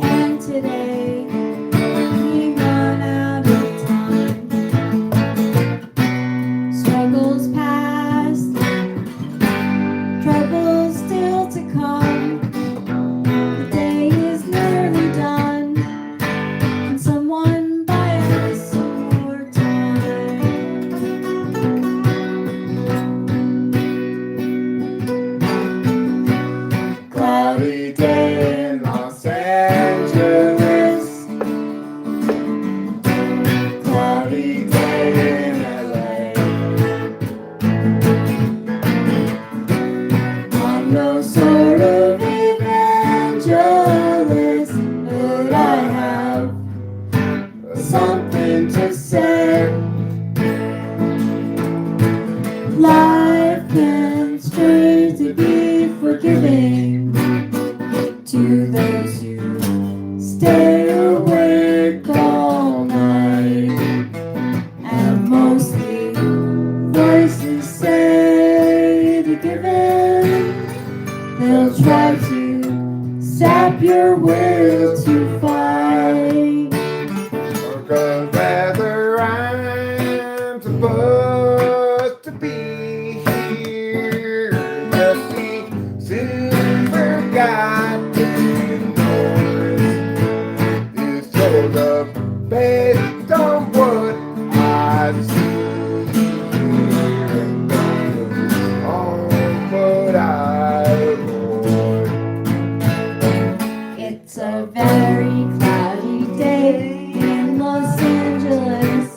And today we run out of time. Struggles past, troubles still to come. The day is nearly done. Can someone buy us some more time? Cloudy day in Los Angeles. Cloudy day in LA. I'm no sort of evangelist, but I have something to say. Life can stray to be forgiving to those who stay awake all night. And mostly voices say to give in. They'll try to sap your will to fight. Because whether I'm supposed to be here, just see soon forgotten noise is sort of based on what I see and on what I avoid. It's a very cloudy day in Los Angeles.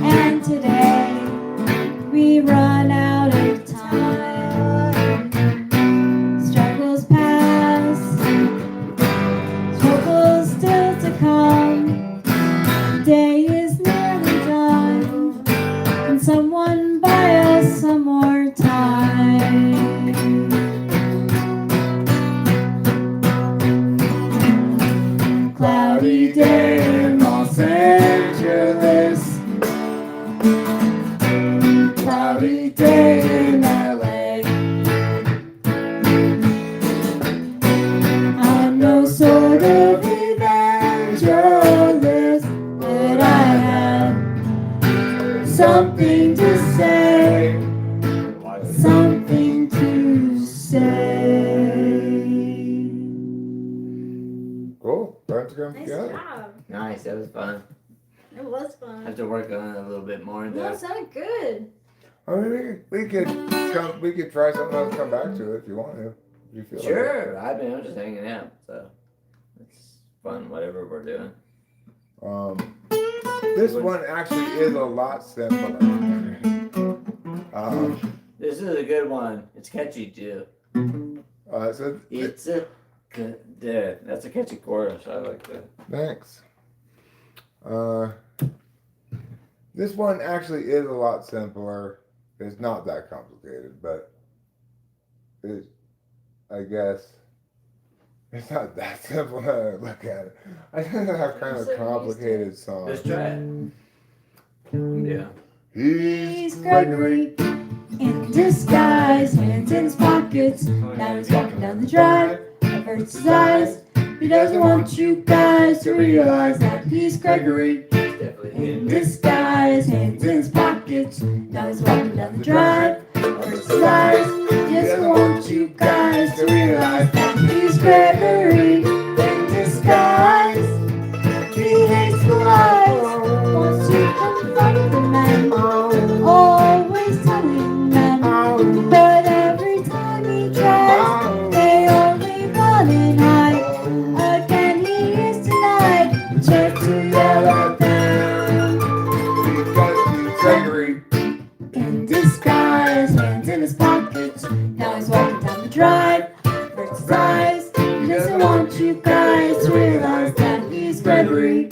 And today we run out of time. Struggles past, struggles still to come. Day is nearly done. Can someone buy us some more time? Cloudy day in Los Angeles. Cloudy day in LA. I'm no sort of evangelist, but I have something to say. Something to say. Cool. Thanks for coming Nice together. job. Nice, that was fun. It was I have fun. to work on it a little bit more No, though. it sounded good. I mean, we could try something else, come back to it if you want to. If you feel like it. Sure, I mean, I'm just hanging out, so it's fun, whatever we're doing. This one actually is a lot simpler. This is a good one. It's catchy too. So It's a good, that's a catchy chorus. I like that. thanks. This one actually is a lot simpler. It's not that complicated, but I guess it's not that simple when I look at it. I tend to have kind of complicated songs. Let's try it. Yeah. He's He's Gregory in disguise, hands in his pockets. Now he's walking down the drive. Averts his eyes. He doesn't want you guys to realize that he's Gregory Definitely in disguise, hands in his pockets. Now he's walking down the drive. Averts his eyes. He doesn't want you guys to realize that he's Gregory in disguise. He hates the lies, wants to confront the men, always telling men, but every time he tries, they only run and hide. Again he is denied the chance to yell at them. because he's Gregory. In disguise, hands in his pockets, now he's walking down the drive. Averts his eyes, he doesn't want you guys to realize that he's Gregory.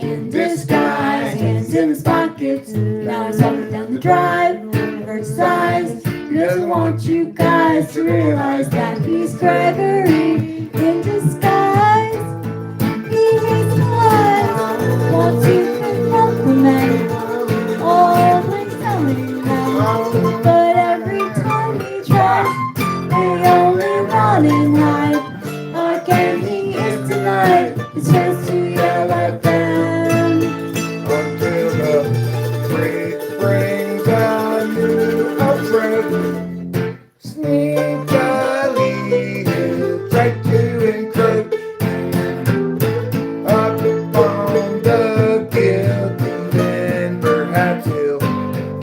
In disguise, hands in his pockets, now he's walking down the drive. Averts his eyes, he doesn't want you guys to realize that he's Gregory. In disguise, he hates the lies, wants to confront the men,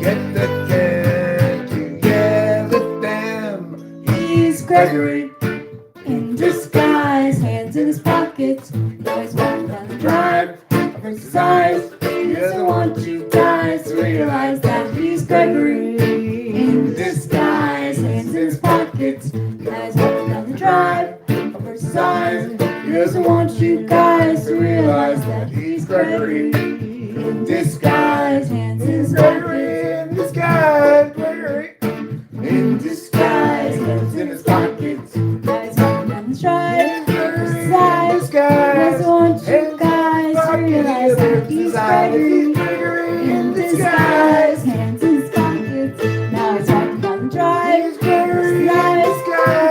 get the chance to yell at them. He's Gregory in disguise, hands in his pockets. Now he's walking down the drive. Covers his eyes. He doesn't want you guys to realize that he's Gregory in disguise, hands in his pockets. Now he's walking down the drive. Covers his eyes. He doesn't want you guys to realize that he's Gregory in disguise, hands in his pockets. In disguise, Gregory. In disguise, hands in his pockets. Now he's walking down the drive. Covers his eyes. He doesn't want you guys to realize that he's Gregory in disguise, hands in his pockets. Now he's walking down the drive. Covers his eyes. He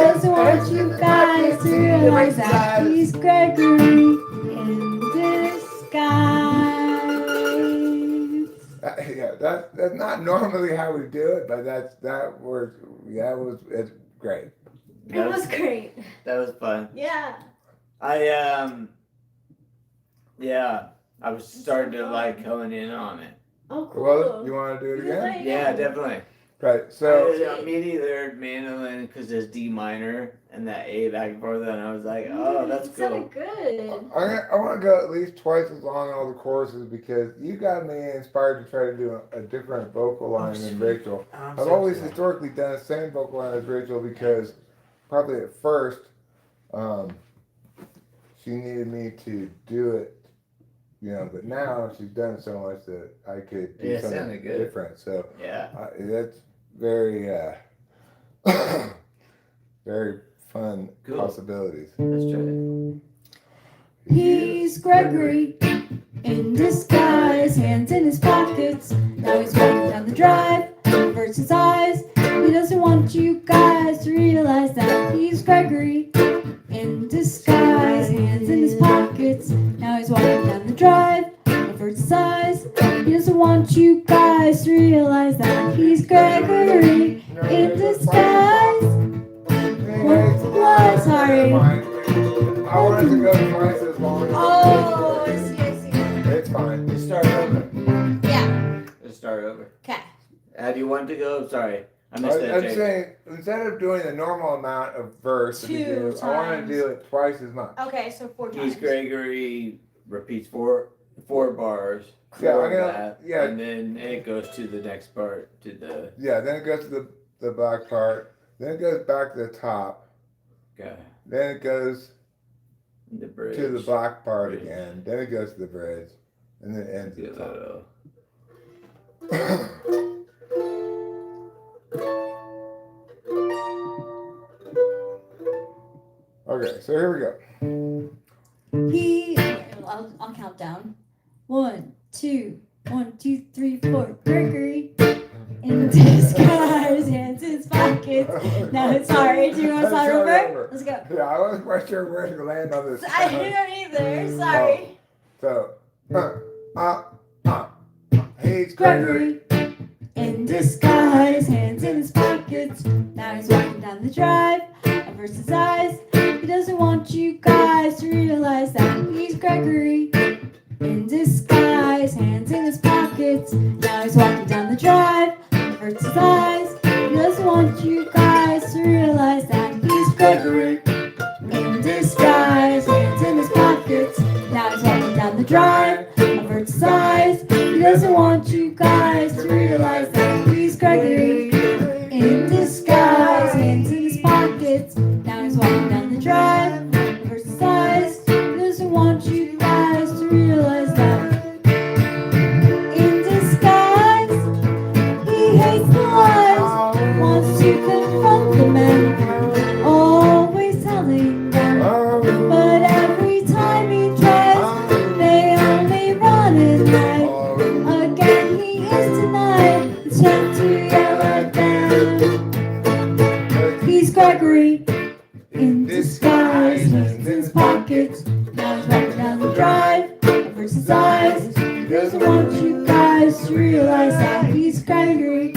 doesn't want you guys to realize that he's Gregory in disguise. Yeah, that's not normally how we do it, but it's great. It was great. That was fun. Yeah. I was starting to like going in on it. Oh, cool. Well, you want to do it again? Yeah, definitely. Right. So I immediately learned mandolin because it's D minor and that A back and forth, and I was like, oh, that's It sounded cool. good. I want to go at least twice as long on all the choruses because you got me inspired to try to do a different vocal line than Rachel. I've always historically done the same vocal line as Rachel because probably at first she needed me to do it, but now she's done it so much that I could do Yeah, it something sounded good. different. So Yeah. that's very, very fun Cool. possibilities. Let's try it. He's Gregory in disguise, hands in his pockets. Now he's walking down the drive, covers his eyes. He doesn't want you guys to realize that he's Gregory in disguise, hands in his pockets. Now he's walking down the drive, covers his eyes. He doesn't want you guys to realize that he's Gregory in disguise. What? Sorry. I wanted to go twice as long. Oh, I see. It's fine. Let's start over. Yeah. Let's start over. Okay. Do you want to go? Sorry. I missed that. I'm Jake. saying instead of doing the normal amount of verse that we Two do, I want times. to do it twice as much. Okay, so 4 times. He's Gregory repeats four bars. Yeah, four I'm gonna- of that, yeah. And then it goes to the next part, to the Yeah, then it goes to the back part. Then it goes back to the top. Then it goes the bridge. to the black part Bridge. again. Then it goes to the bridge. And then it ends The at the top. little- Okay, so here we go. I'll count down. 1, 2, 1, 2, 3, 4. Gregory in disguise, hands in his pockets. No, sorry. Do you want to start over? Let's go. Yeah, I wasn't quite sure where to land on this. I don't either. Sorry. So, he's Gregory. Gregory in disguise, hands in his pockets. Now he's walking down the drive, covers his eyes. He doesn't want you guys to realize that he's Gregory in disguise, hands in his pockets. Now he's walking down the drive, covers his eyes. He doesn't want you guys to realize that he's Gregory in disguise, hands in his pockets. Now he's walking down the drive, covers his eyes. He doesn't want you guys to realize that he's Gregory in disguise, hands in his pockets. Now he's walking down the drive, covers his eyes. He doesn't want you guys to realize that in disguise, he hates the lies, wants to confront the men, always telling them. But every time he tries, they only run and hide. Again, he is denied the chance to yell at them. He's Gregory in disguise, hands in his pockets. Now he's walking down the drive, covers his eyes. He doesn't want you guys to realize that he's Gregory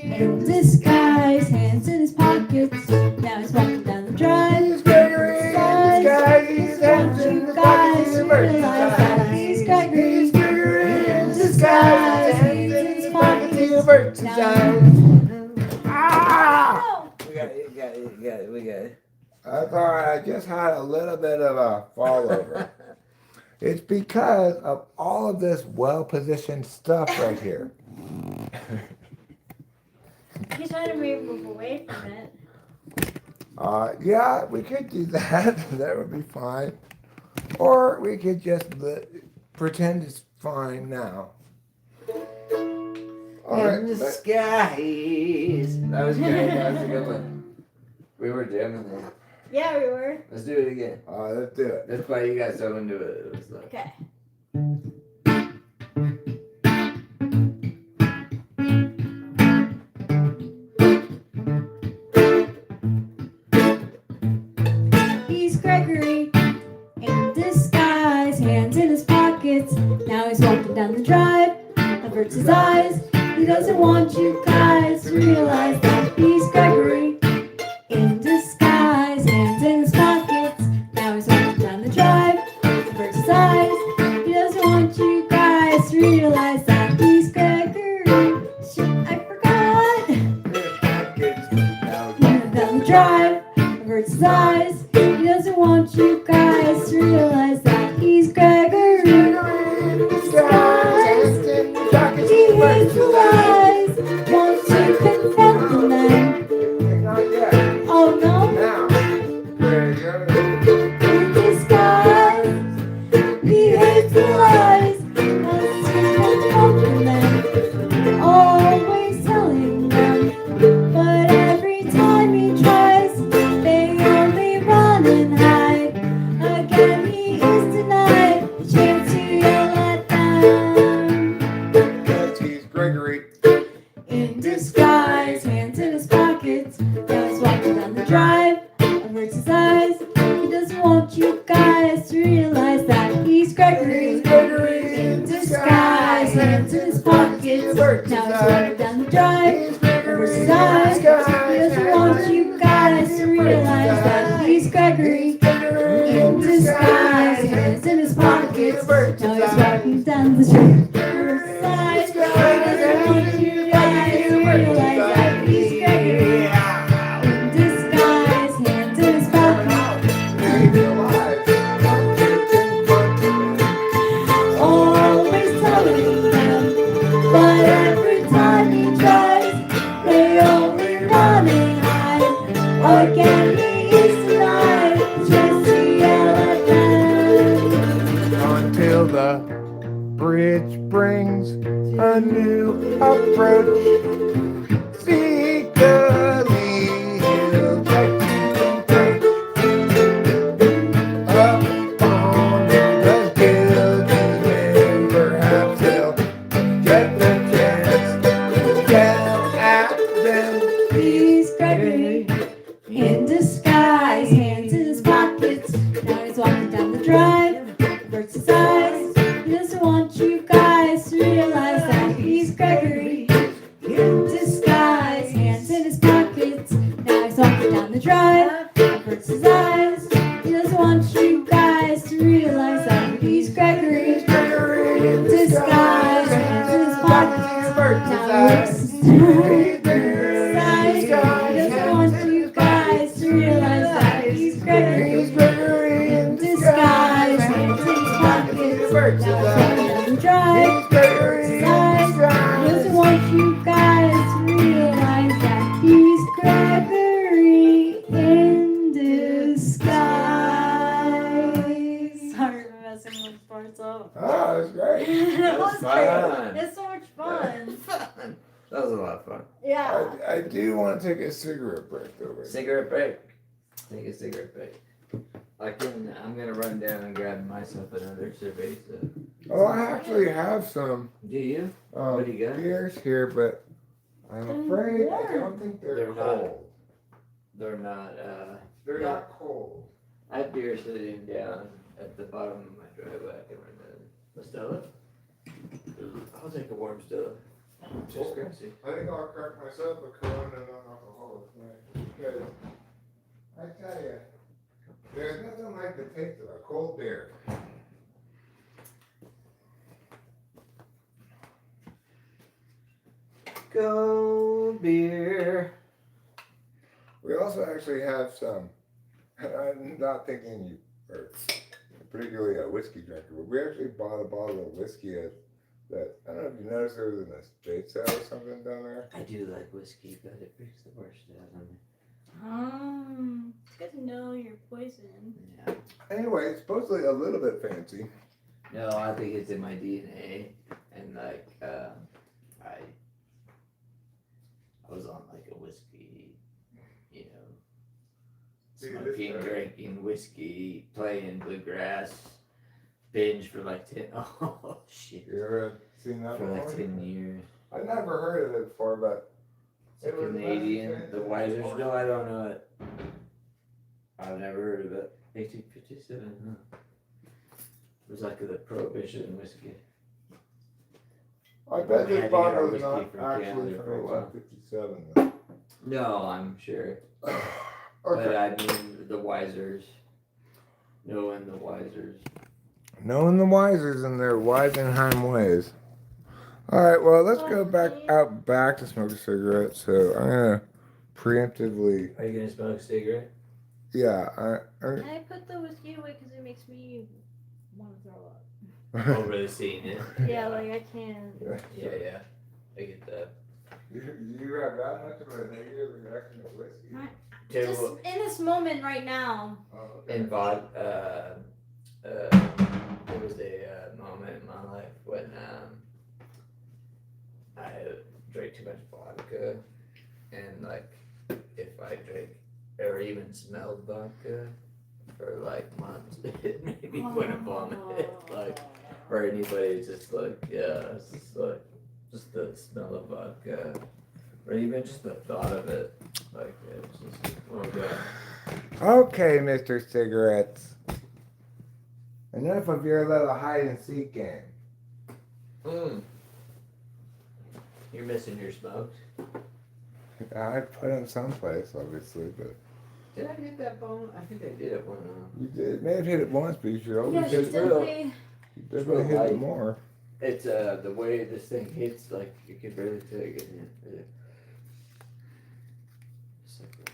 in disguise, hands in his pockets. Now he's walking down the drive. He's Gregory in disguise. He doesn't want you guys to realize that he's Gregory in disguise, hands in his pockets. Ah! We got it, we got it. That's all right. I just had a little bit of a fall over. It's because of all of this well-positioned stuff right here. He's trying to move away from it. Yeah, we could do that. That would be fine. Or we could just pretend it's fine now. All right, In the let- skies. That was good. That was a good one. We were jamming there. Yeah, we were. Let's do it again. let's do it. That's why you got so into it. It was like, Okay. He's Gregory in disguise, hands in his pockets. Now he's walking down the drive, averts his eyes. He doesn't want you guys to realize that he's Gregory in disguise, hands in his pockets. Now he's walking down the drive, averts his eyes. He doesn't want you guys to realize that he's Gregory. Shit, I forgot. Down the drive, averts his eyes. He doesn't want you guys to realize that he's Gregory. Disguise. He hates the lies. Wants to confront the men. Not yet. Oh no. Now. There you go. In disguise. He hates the lies. Wants to confront the men. Always telling them. But every time he tries, they only run and hide. Again, he is denied the chance to yell at them. Because he's Gregory. In disguise, hands in his pockets. Now he's walking down the drive, averts his eyes. He doesn't want you guys to realize that he's Gregory. In disguise, hands in his pockets. Now he's walking down the drive, averts his eyes. He doesn't want you guys to realize that he's Gregory. In disguise, hands in his pockets. Now he's walking down the street. He doesn't want you guys to realize that he's Gregory. In disguise, hands in his pockets. Always telling them, but every time he tries, they only run and hide. Again, he is denied, just to yell at them. Until the bridge brings a new approach. Secretly he'll take up on the building, and perhaps he'll get the chance to yell at them. He's Gregory in disguise, hands in his pockets. Now he's walking down the drive, averts his eyes. He doesn't want you guys to realize that he's Gregory in disguise, hands in his pockets. Now he's walking down the drive, averts his eyes. He doesn't want you guys to realize that he's Gregory in disguise, hands in his pockets. Now he's he doesn't want you guys to realize that he's Gregory in disguise, hands in his pockets. Now he's walking down the drive, averts his eyes. He doesn't want you guys to realize that he's Gregory in disguise. Sorry for messing with parts up. Oh, that's great. That was fun. great. It's so much fun. fun. That was a lot of fun. Yeah. I do want to take a cigarette break though. Right? Cigarette break. Take a cigarette break. I'm gonna run down and grab myself another cerveza. Oh, I actually have some Do you? What do you got? beers here, but I'm afraid I don't think they're They're not. cold. They're not, They're yeah. not cold. I have beer sitting down at the bottom of my driveway. I can run down. A Stella? I'll take a warm Stella. Just grassy. I think I'll crack myself a Corona non-alcoholic tonight because I tell you, there's nothing like the taste of a cold beer. cold beer. We also actually have some. I'm not thinking you are particularly a whiskey drinker, but we actually bought a bottle of whiskey that I don't know if you noticed there was an estate sale or something down there. I do like whiskey, but it brings the worst out of me. It's good to know your poison. Yeah. Anyway, it's supposedly a little bit fancy. No, I think it's in my DNA, and like I was on like a whiskey, you know, smoking, drinking whiskey, playing bluegrass binge for like 10. Oh shit! You ever seen that For like before? 10 years. I never heard of it before, but It's a Canadian. The Wisers. No, I don't know it. I've never heard of it. 1857. Huh? It was like the Prohibition whiskey. I bet We had this to get our bottle is whiskey not from actually Canada from for a while. 1857. No, I'm sure. But Okay. I mean the Wisers. Knowing the Wisers. Knowing the Wisers and their Weisenheim ways. Alright, well, let's go back to smoke a cigarette. So I'm going to preemptively. Are you gonna smoke a cigarette? Yeah. Can I put the whiskey away because it makes me want to throw up? Over the scene, yeah. Yeah, like I can't. Yeah. I get that. You have that much of a negative reaction to whiskey? Just Table in this moment right now. Oh, okay. in vodka. There was a moment in my life when I drank too much vodka, and like if I drank or even smelled vodka for like months, it made me want to vomit. Like, or anybody just like, yeah, it's just like just the smell of vodka, or even just the thought of it, like it's just oh god. Okay, Mr. Cigarettes. Enough of your little hide and seek game. You're missing your smokes. I put them someplace, obviously, but Did I hit that bone? I think I did it one. you did. May have hit it once, but you should always Yeah, she hit it. definitely. You definitely hit it more. It's the way this thing hits, like you can barely take it. Yeah. It's like right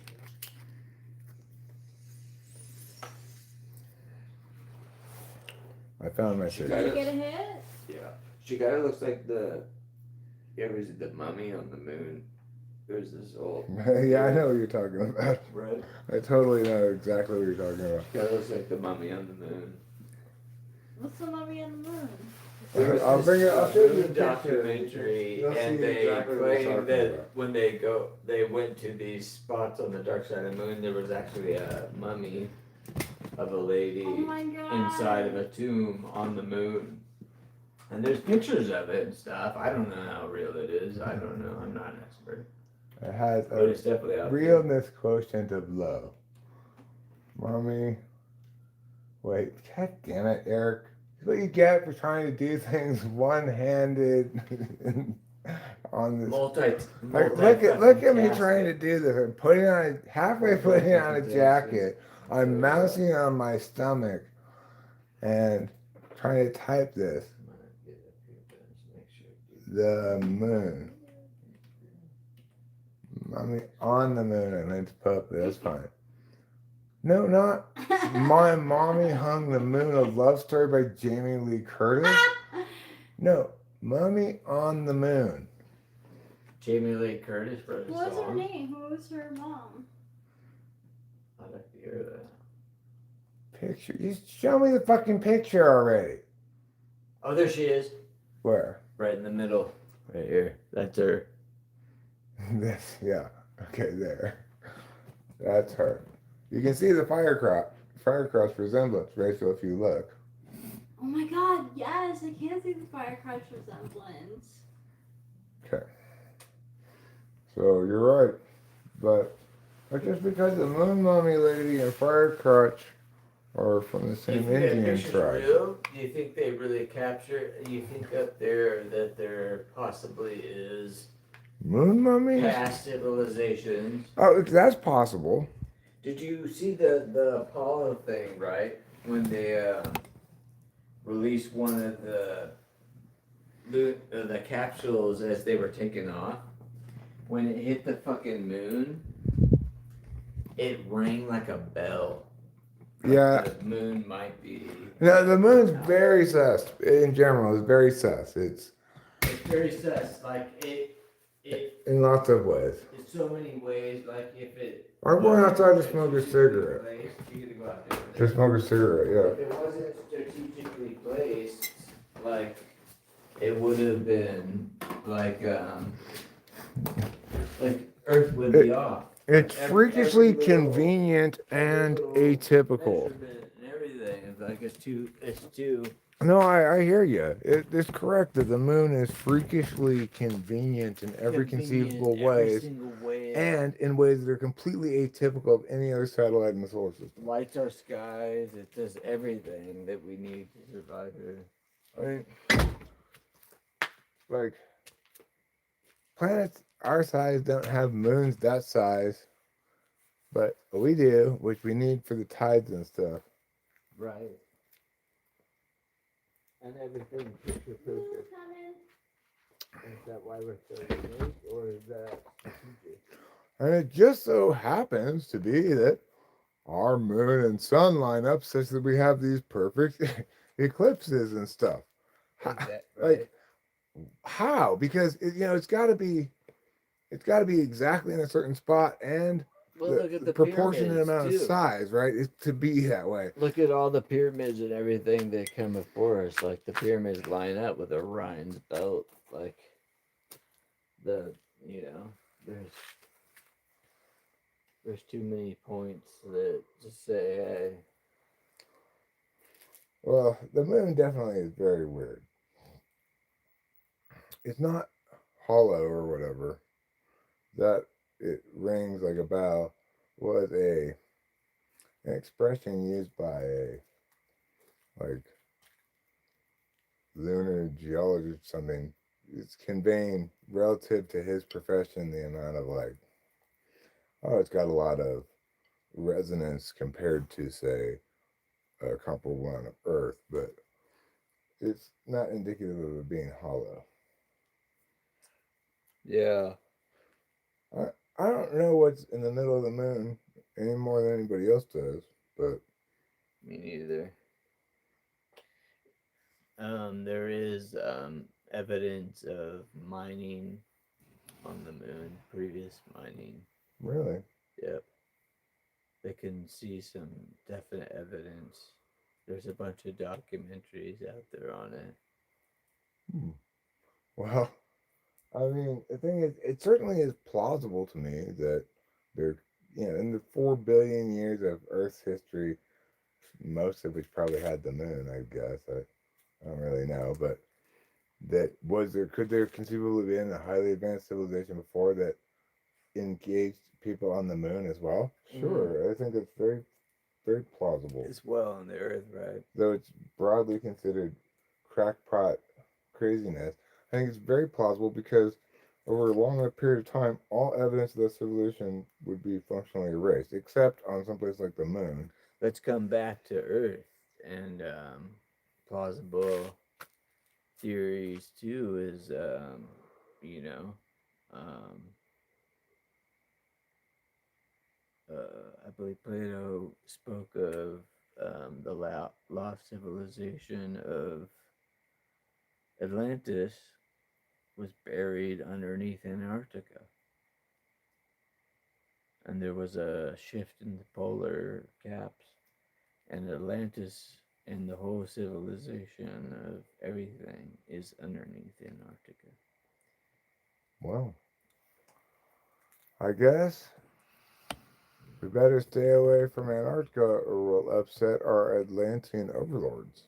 I found my Did cigarette. you get a hit? there. Yeah. Chicago looks like the. You ever see the Mummy on the moon? There's this old. Yeah, I know what you're talking about. Right. I totally know exactly what you're talking about. Chicago looks like the Mummy on the moon. What's the mummy on the moon? There was I'll this, bring it. I'll show you moon a picture. documentary, You'll see and they exactly what we're claim talking that about. when they went to these spots on the dark side of the moon, there was actually a mummy of a lady Oh my god. inside of a tomb on the moon. And there's pictures of it and stuff. I don't know how real it is. I don't know. I'm not an expert. It has But a it's definitely out there. realness quotient of low. Mommy. Wait, god damn it, Eric. That's what you get for trying to do things one-handed on this. Look at me trying to do this. I'm putting on halfway putting on a jacket. I'm mousing on my stomach and trying to type this. The moon. I mean, on the moon. I meant to put, but that's fine. No, not My Mommy Hung the Moon, a love story by Jamie Lee Curtis. No, Mommy on the Moon. Jamie Lee Curtis wrote a What was her song. name? Who was her mom? I'd like to hear that. Picture. You show me the fucking picture already. Oh, there she is. Where? Right in the middle. Right here. That's her. This, yeah. Okay, there. That's her. You can see the firecross resemblance, Rachel, if you look. Oh my god, yes, I can see the firecracker resemblance. Okay. So you're right. But just because the Moon Mummy Lady and Firecrotch are from the Do you same think that Indian picture's tribe. real? Do you think they really capture? Do you think up there that there possibly is Moon Mummy? past civilizations? Oh, that's possible. Did you see the Apollo thing, right? When they released one of the capsules as they were taking off, when it hit the fucking moon, it rang like a bell. Like Yeah. the moon might be. No, the moon's very sus. In general, it's very sus. It's very sus. Like it in lots of ways. in so many ways. Like if it. I'm going outside to wasn't smoke a strategically cigarette. placed- You get to go out there. To smoke a cigarette, If it wasn't strategically placed, like it would have been like Earth would be off. yeah. It's Every freakishly little- convenient and atypical. Measurement and everything. It's like it's too. No, I hear you. It's correct that the moon is freakishly convenient in every conceivable Every way, single way. and in ways that are completely atypical of any other satellite in the solar system. Lights our skies. It does everything that we need to survive here. I mean, like, planets our size don't have moons that size, but we do, which we need for the tides and stuff. Right. And everything picture perfect. Is that why we're so unique, or is that strategic? And it just so happens to be that our moon and sun line up such that we have these perfect eclipses and stuff. Right. Like, how? Because it's got to be exactly in a certain spot, and well, look at the proportionate pyramids, amount of too. size, right? Is to be that way. Look at all the pyramids and everything that come before us. Like the pyramids line up with Orion's belt. Like there's too many points that just say, hey, Well, the moon definitely is very weird. It's not hollow or whatever. That it rings like a bell was an expression used by a lunar geologist or something. It's conveying relative to his profession the amount of it's got a lot of resonance compared to say a comparable one of Earth, but it's not indicative of it being hollow. yeah. I don't know what's in the middle of the moon any more than anybody else does, but Me neither. There is evidence of mining on the moon, previous mining. really, Yep. They can see some definite evidence. There's a bunch of documentaries out there on it. well, I mean, the thing is, it certainly is plausible to me that there, in the 4 billion years of Earth's history, most of which probably had the moon, I guess. I don't really know, but could there conceivably been a highly advanced civilization before that engaged people on the moon as well? Sure, I think that's very, very plausible. As well on the Earth, right? Though it's broadly considered crackpot craziness, I think it's very plausible because over a long enough period of time, all evidence of the civilization would be functionally erased, except on someplace like the moon. Let's come back to Earth and plausible theories too is I believe Plato spoke of the lost civilization of Atlantis was buried underneath Antarctica. And there was a shift in the polar caps, and Atlantis and the whole civilization of everything is underneath Antarctica. Well, I guess we better stay away from Antarctica or we'll upset our Atlantean overlords.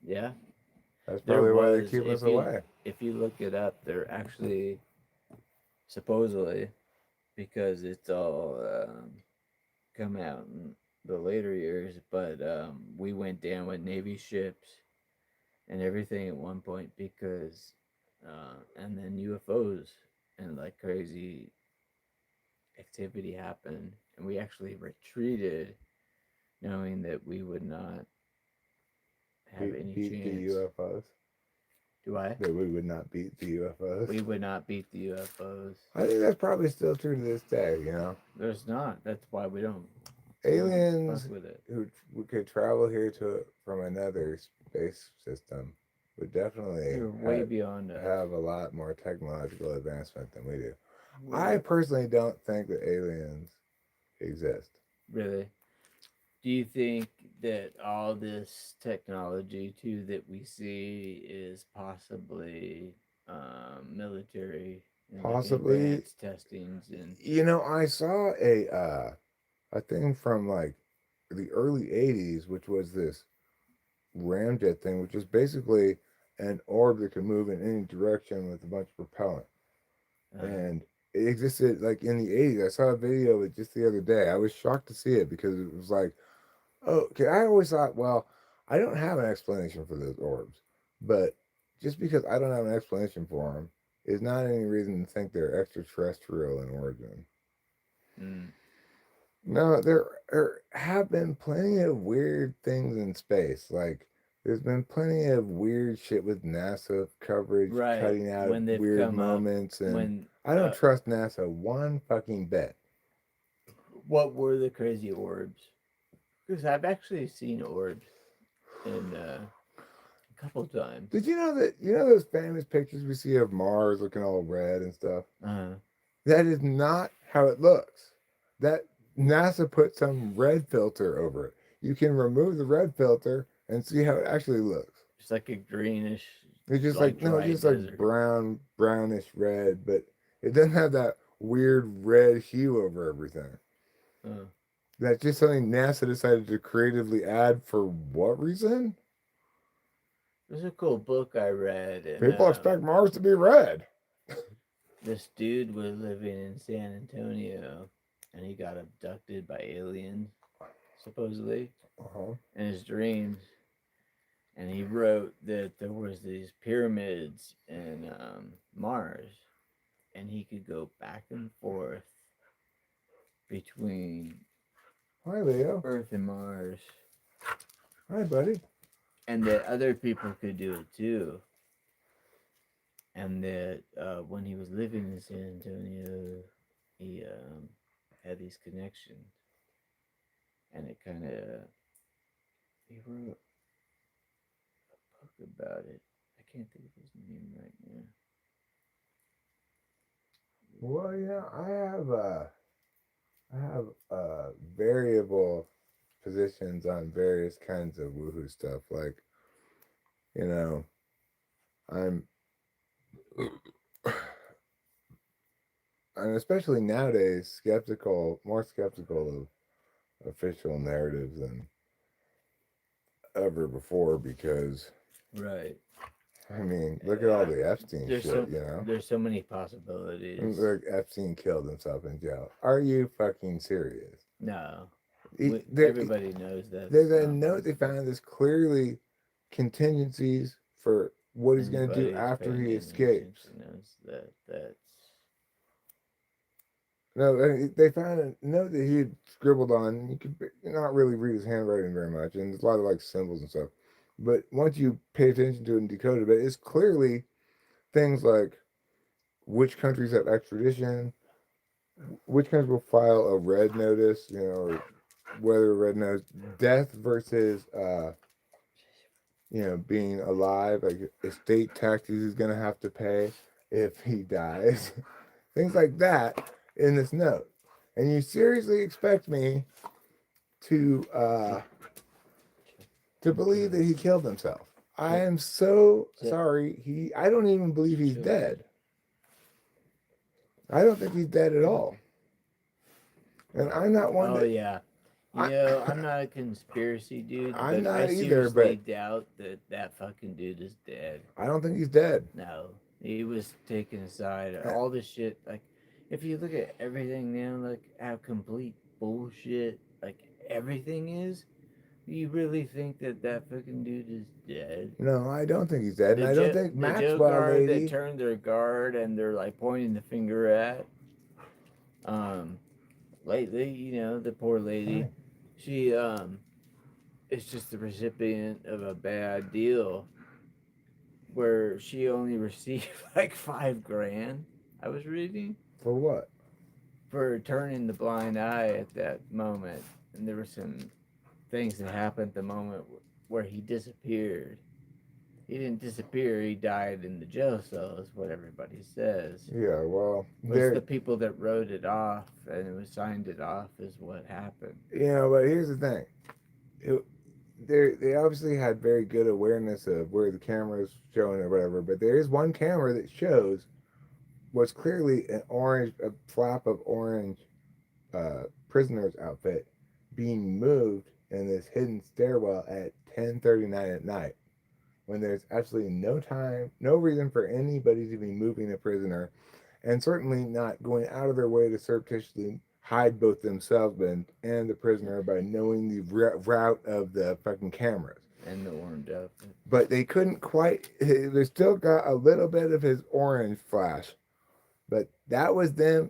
Yeah. That's probably why they keep us if you, away. If you look it up, they're actually supposedly, because it's all come out in the later years, but we went down with Navy ships and everything at one point because, and then UFOs and like crazy activity happened, and we actually retreated knowing that we would not have any Beat chance. the UFOs. Do I? That we would not beat the UFOs. We would not beat the UFOs. I think that's probably still true to this day, you know? There's not. That's why we don't Aliens fuck with it. who could travel here from another space system would definitely You're way beyond us. have a lot more technological advancement than we do. I personally don't think that aliens exist. Really? Do you think that all this technology too that we see is possibly military and like Possibly. advanced testings and You know, I saw a thing from like the early 80s, which was this ramjet thing, which is basically an orb that can move in any direction with a bunch of propellant. And it existed like in the 80s. I saw a video of it just the other day. I was shocked to see it because it was like, oh, okay. I always thought, well, I don't have an explanation for those orbs, but just because I don't have an explanation for them is not any reason to think they're extraterrestrial in origin. No, there have been plenty of weird things in space. Like, there's been plenty of weird shit with NASA coverage, Right, cutting out when they've weird come up, moments, and when I don't trust NASA one fucking bit. what were the crazy orbs? Because I've actually seen orbs in a couple times. Did you know that those famous pictures we see of Mars looking all red and stuff? That is not how it looks. That NASA put some red filter over it. You can remove the red filter and see how it actually looks. It's like a greenish. It's just like like no, dry it's just desert. like brownish red, but it doesn't have that weird red hue over everything. That's just something NASA decided to creatively add for what reason? There's a cool book I read. And, People expect Mars to be red. This dude was living in San Antonio, and he got abducted by aliens, supposedly, in his dreams. And he wrote that there was these pyramids in Mars, and he could go back and forth between Hi, Leo. Earth and Mars, Hi, buddy. and that other people could do it too. And that when he was living in San Antonio, he had these connections, and it kind of he wrote a book about it. I can't think of his name right now. Well, yeah, I have variable positions on various kinds of woohoo stuff. Like, you know, I'm especially nowadays more skeptical of official narratives than ever before because, Right. I mean, look at all the Epstein shit, There's so many possibilities. Like Epstein killed himself in jail. Are you fucking serious? No. Everybody knows that. There's a note they found there's clearly contingencies for what he's going to do Anybody's after paying he attention escapes. knows that's No, they found a note that he had scribbled on. You could not really read his handwriting very much, and there's a lot of like symbols and stuff. But once you pay attention to it and decode it, it's clearly things like which countries have extradition, which countries will file a red notice, or whether a red notice, death versus, being alive, like estate taxes he's going to have to pay if he dies, things like that in this note. And you seriously expect me to believe that he killed himself? I am so sorry. I don't even believe he's dead. I don't think he's dead at all. And I'm not one that... yeah. I'm not a conspiracy dude. I'm not I either, seriously but... doubt that fucking dude is dead. I don't think he's dead. No. He was taken aside. All this shit, like, if you look at everything now, like, how complete bullshit, like, everything is, you really think that fucking dude is dead? No, I don't think he's dead. And I don't think Maxwell lady... that turned their guard and they're, like, pointing the finger at, lately, the poor lady, she, is just the recipient of a bad deal. where she only received like 5 grand. I was reading For what? for turning the blind eye at that moment, and there were some things that happened at the moment where he disappeared. He didn't disappear. He died in the jail cell, is what everybody says. Yeah, well, But it's the there. people that wrote it off and it was signed it off is what happened. But here's the thing. It, they obviously had very good awareness of where the camera's showing or whatever, but there is one camera that shows what's clearly a flap of orange prisoner's outfit being moved in this hidden stairwell at 10:39 at night, when there's absolutely no time, no reason for anybody to be moving a prisoner, and certainly not going out of their way to surreptitiously hide both themselves and the prisoner by knowing the route of the fucking cameras. And the orange outfit. But they couldn't quite. They still got a little bit of his orange flash, but that was them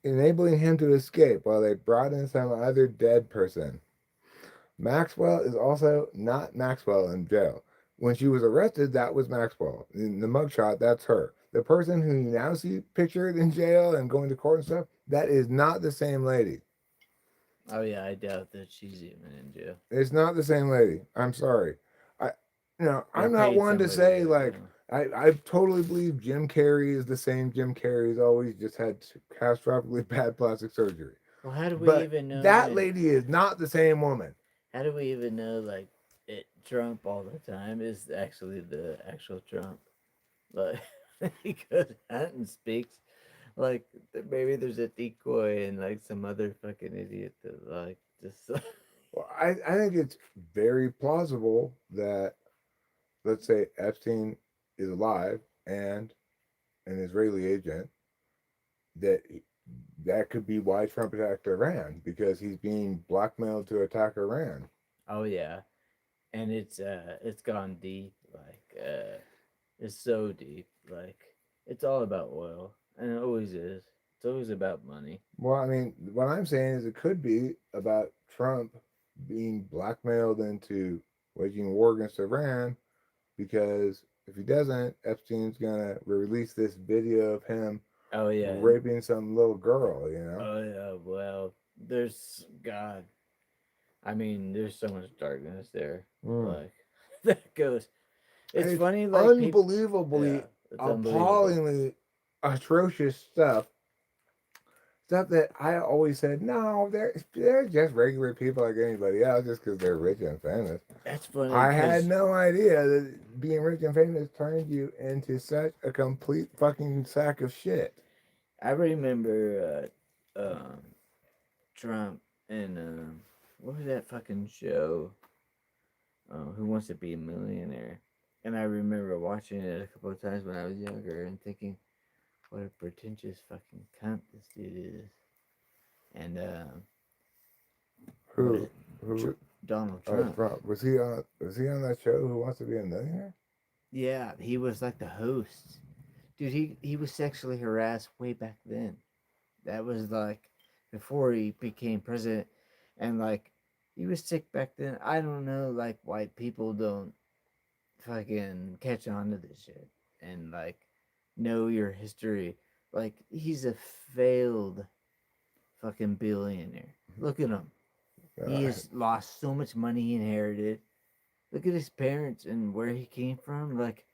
enabling him to escape while they brought in some other dead person. Maxwell is also not Maxwell in jail. When she was arrested, that was Maxwell. In the mugshot, that's her. The person who you now see pictured in jail and going to court and stuff, that is not the same lady. Oh yeah, I doubt that she's even in jail. It's not the same lady. I'm sorry. I'm not paid one to somebody say to, like I totally believe Jim Carrey is the same Jim Carrey as always, just had catastrophically bad plastic surgery. Well, how do we But even know that lady is not the same woman. How do we even know like Trump all the time is actually the actual Trump? Like he goes out and speaks like maybe there's a decoy and like some other fucking idiot that like just Well, I think it's very plausible that, let's say, Epstein is alive and an Israeli agent, that that could be why Trump attacked Iran, because he's being blackmailed to attack Iran. oh yeah, and it's gone deep it's so deep like it's all about oil and it always is. It's always about money. Well, I mean, what I'm saying is it could be about Trump being blackmailed into waging war against Iran, because if he doesn't, Epstein's gonna release this video of him Oh yeah. raping some little girl, you know? Oh yeah. Well, there's God. I mean, there's so much darkness there. Like that goes. It's funny, like unbelievably, yeah, it's unbelievable. appallingly atrocious stuff. Stuff that I always said, no, they're just regular people like anybody else, just because they're rich and famous. That's funny. I had no idea that being rich and famous turned you into such a complete fucking sack of shit. I remember Trump and what was that fucking show? Who Wants to Be a Millionaire? And I remember watching it a couple of times when I was younger and thinking, what a pretentious fucking cunt this dude is. And Who Donald Trump. was he on that show, Who Wants to Be a Millionaire? Yeah, he was like the host. Dude, he was sexually harassed way back then. That was like before he became president. And like he was sick back then. I don't know like why people don't fucking catch on to this shit and like know your history. Like he's a failed fucking billionaire. Look at him. He has lost so much money he inherited. Look at his parents and where he came from. Like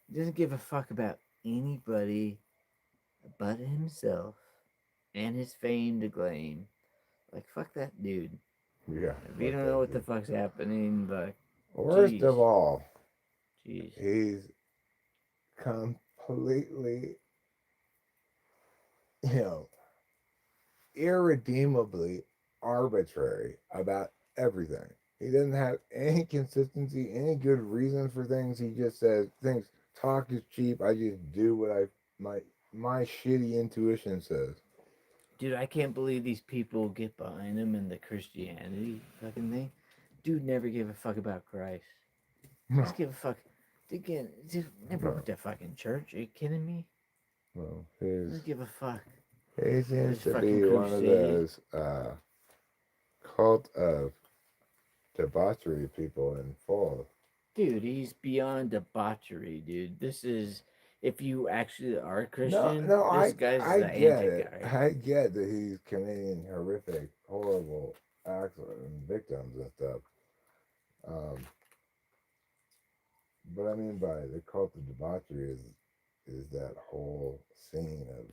he doesn't give a fuck about anybody but himself and his fame to claim. Like fuck that dude. Yeah. If you don't know what the fuck's happening, like Worst jeez. of all, Jeez. he's completely, irredeemably arbitrary about everything. He doesn't have any consistency, any good reason for things. He just says things. Talk is cheap. I just do what my shitty intuition says. Dude, I can't believe these people get behind him in the Christianity fucking thing. Dude never gave a fuck about Christ. No. Just give a fuck. Dude, just never went to fucking church. Are you kidding me? Well, Just give a fuck. he seems This to fucking be one of crusade. those cult of debauchery people in full. Dude, he's beyond debauchery, dude. This is if you actually are a No, Christian, no, this guy's I the get anti it. guy. I get that he's committing horrific, horrible acts and victims and stuff. Um, but I mean by the cult of debauchery is that whole scene of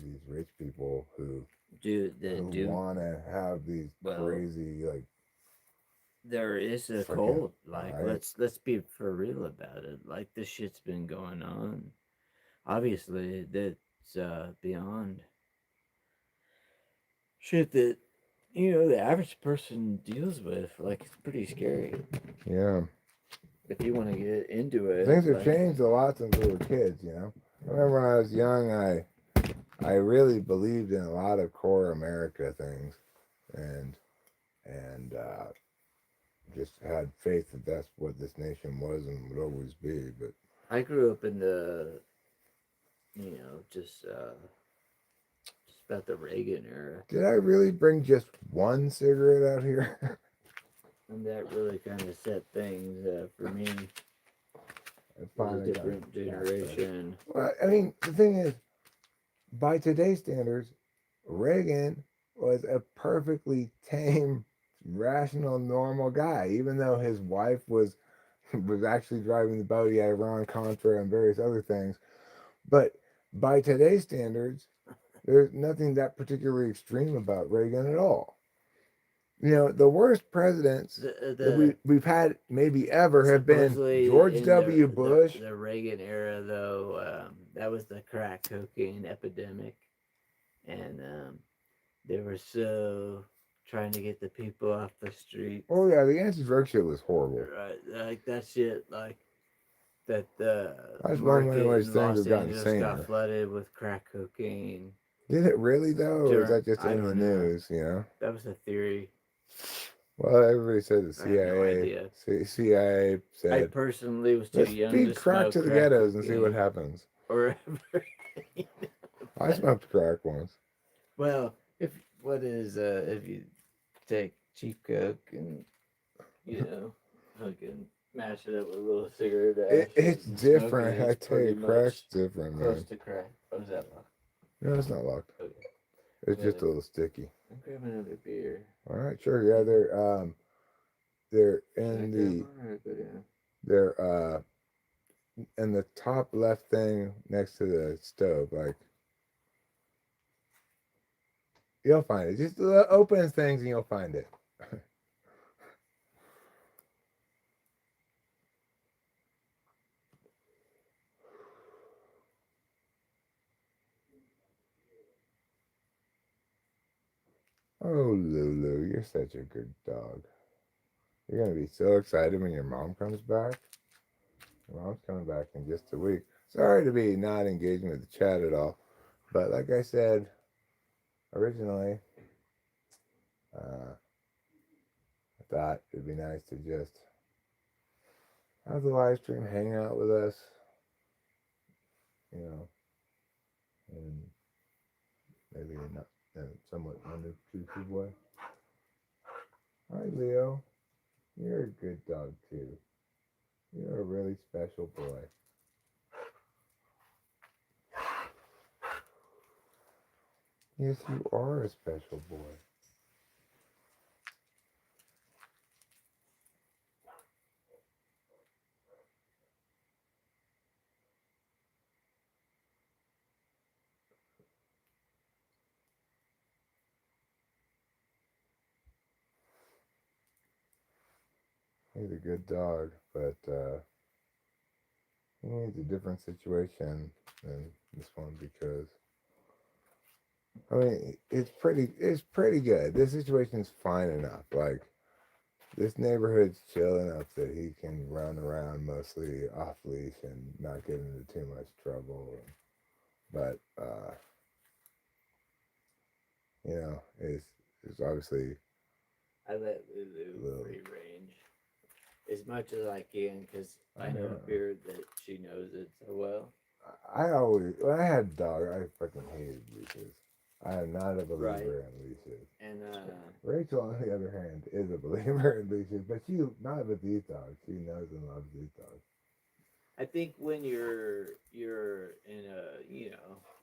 these rich people Dude, who want to have these crazy like there is a freaking cult. Like right. let's be for real about it. Like this shit's been going on. Obviously, that's beyond shit that the average person deals with. Like it's pretty scary. Yeah, If you want to get into it, things have like changed a lot since we were kids. I remember when I was young, I really believed in a lot of core America things, and and just had faith that that's what this nation was and would always be. But I grew up in the just about the Reagan era, did I really bring just one cigarette out here? and that really kind of set things for me. I It was a finally got different back, generation. well, I mean, the thing is, by today's standards, Reagan was a perfectly tame, rational, normal guy, even though his wife was actually driving the boat. He had Iran Contra and various other things. But by today's standards, there's nothing that particularly extreme about Reagan at all. The worst presidents that we've had maybe ever have been Supposedly George in W. Bush. the Reagan era, though, that was the crack cocaine epidemic, and they were so trying to get the people off the streets. Oh yeah, the anti-drug shit was horrible. Right, like that shit, like that That's one way in market which in things Los have gotten Angeles got saner. flooded with crack cocaine. Did it really though, or is that just I in the don't know. news? That was a theory. Well, everybody said the I have no idea. CIA I said, personally was too let's young to feed crack smoke to the crack ghettos and see what cocaine happens. or I smoked crack once. well, if you take cheap coke and fucking mash it up with a little cigarette ash, It's and smoke different. I it's tell you, pretty crack's much different, close man. to crack. What was that lock? No, it's not locked. Okay, It's just a little sticky. I'm grabbing another beer. All right, sure. Yeah, they're Should I in grab the one or go down? they're in the top left thing next to the stove. Like you'll find it. Just open things and you'll find it. Oh, Lulu, you're such a good dog. You're gonna be so excited when your mom comes back. Your mom's coming back in just a week. Sorry to be not engaging with the chat at all, but like I said originally, I thought it'd be nice to just have the live stream, hang out with us, and maybe in a somewhat unobtrusive way. Hi, Leo. You're a good dog too. You're a really special boy. Yes, you are a special boy. He's a good dog, but he needs a different situation than this one because I mean it's pretty good. This situation's fine enough. Like this neighborhood's chill enough that he can run around mostly off leash and not get into too much trouble. But it's obviously I let Lulu free range as much as I can because I know a beard that she knows it so well. when I had a dog, I fucking hated leashes. I am not a believer Right. in leashes. And Rachel, on the other hand, is a believer in leashes, but she not with these dogs. She knows and loves these dogs. I think when you're in a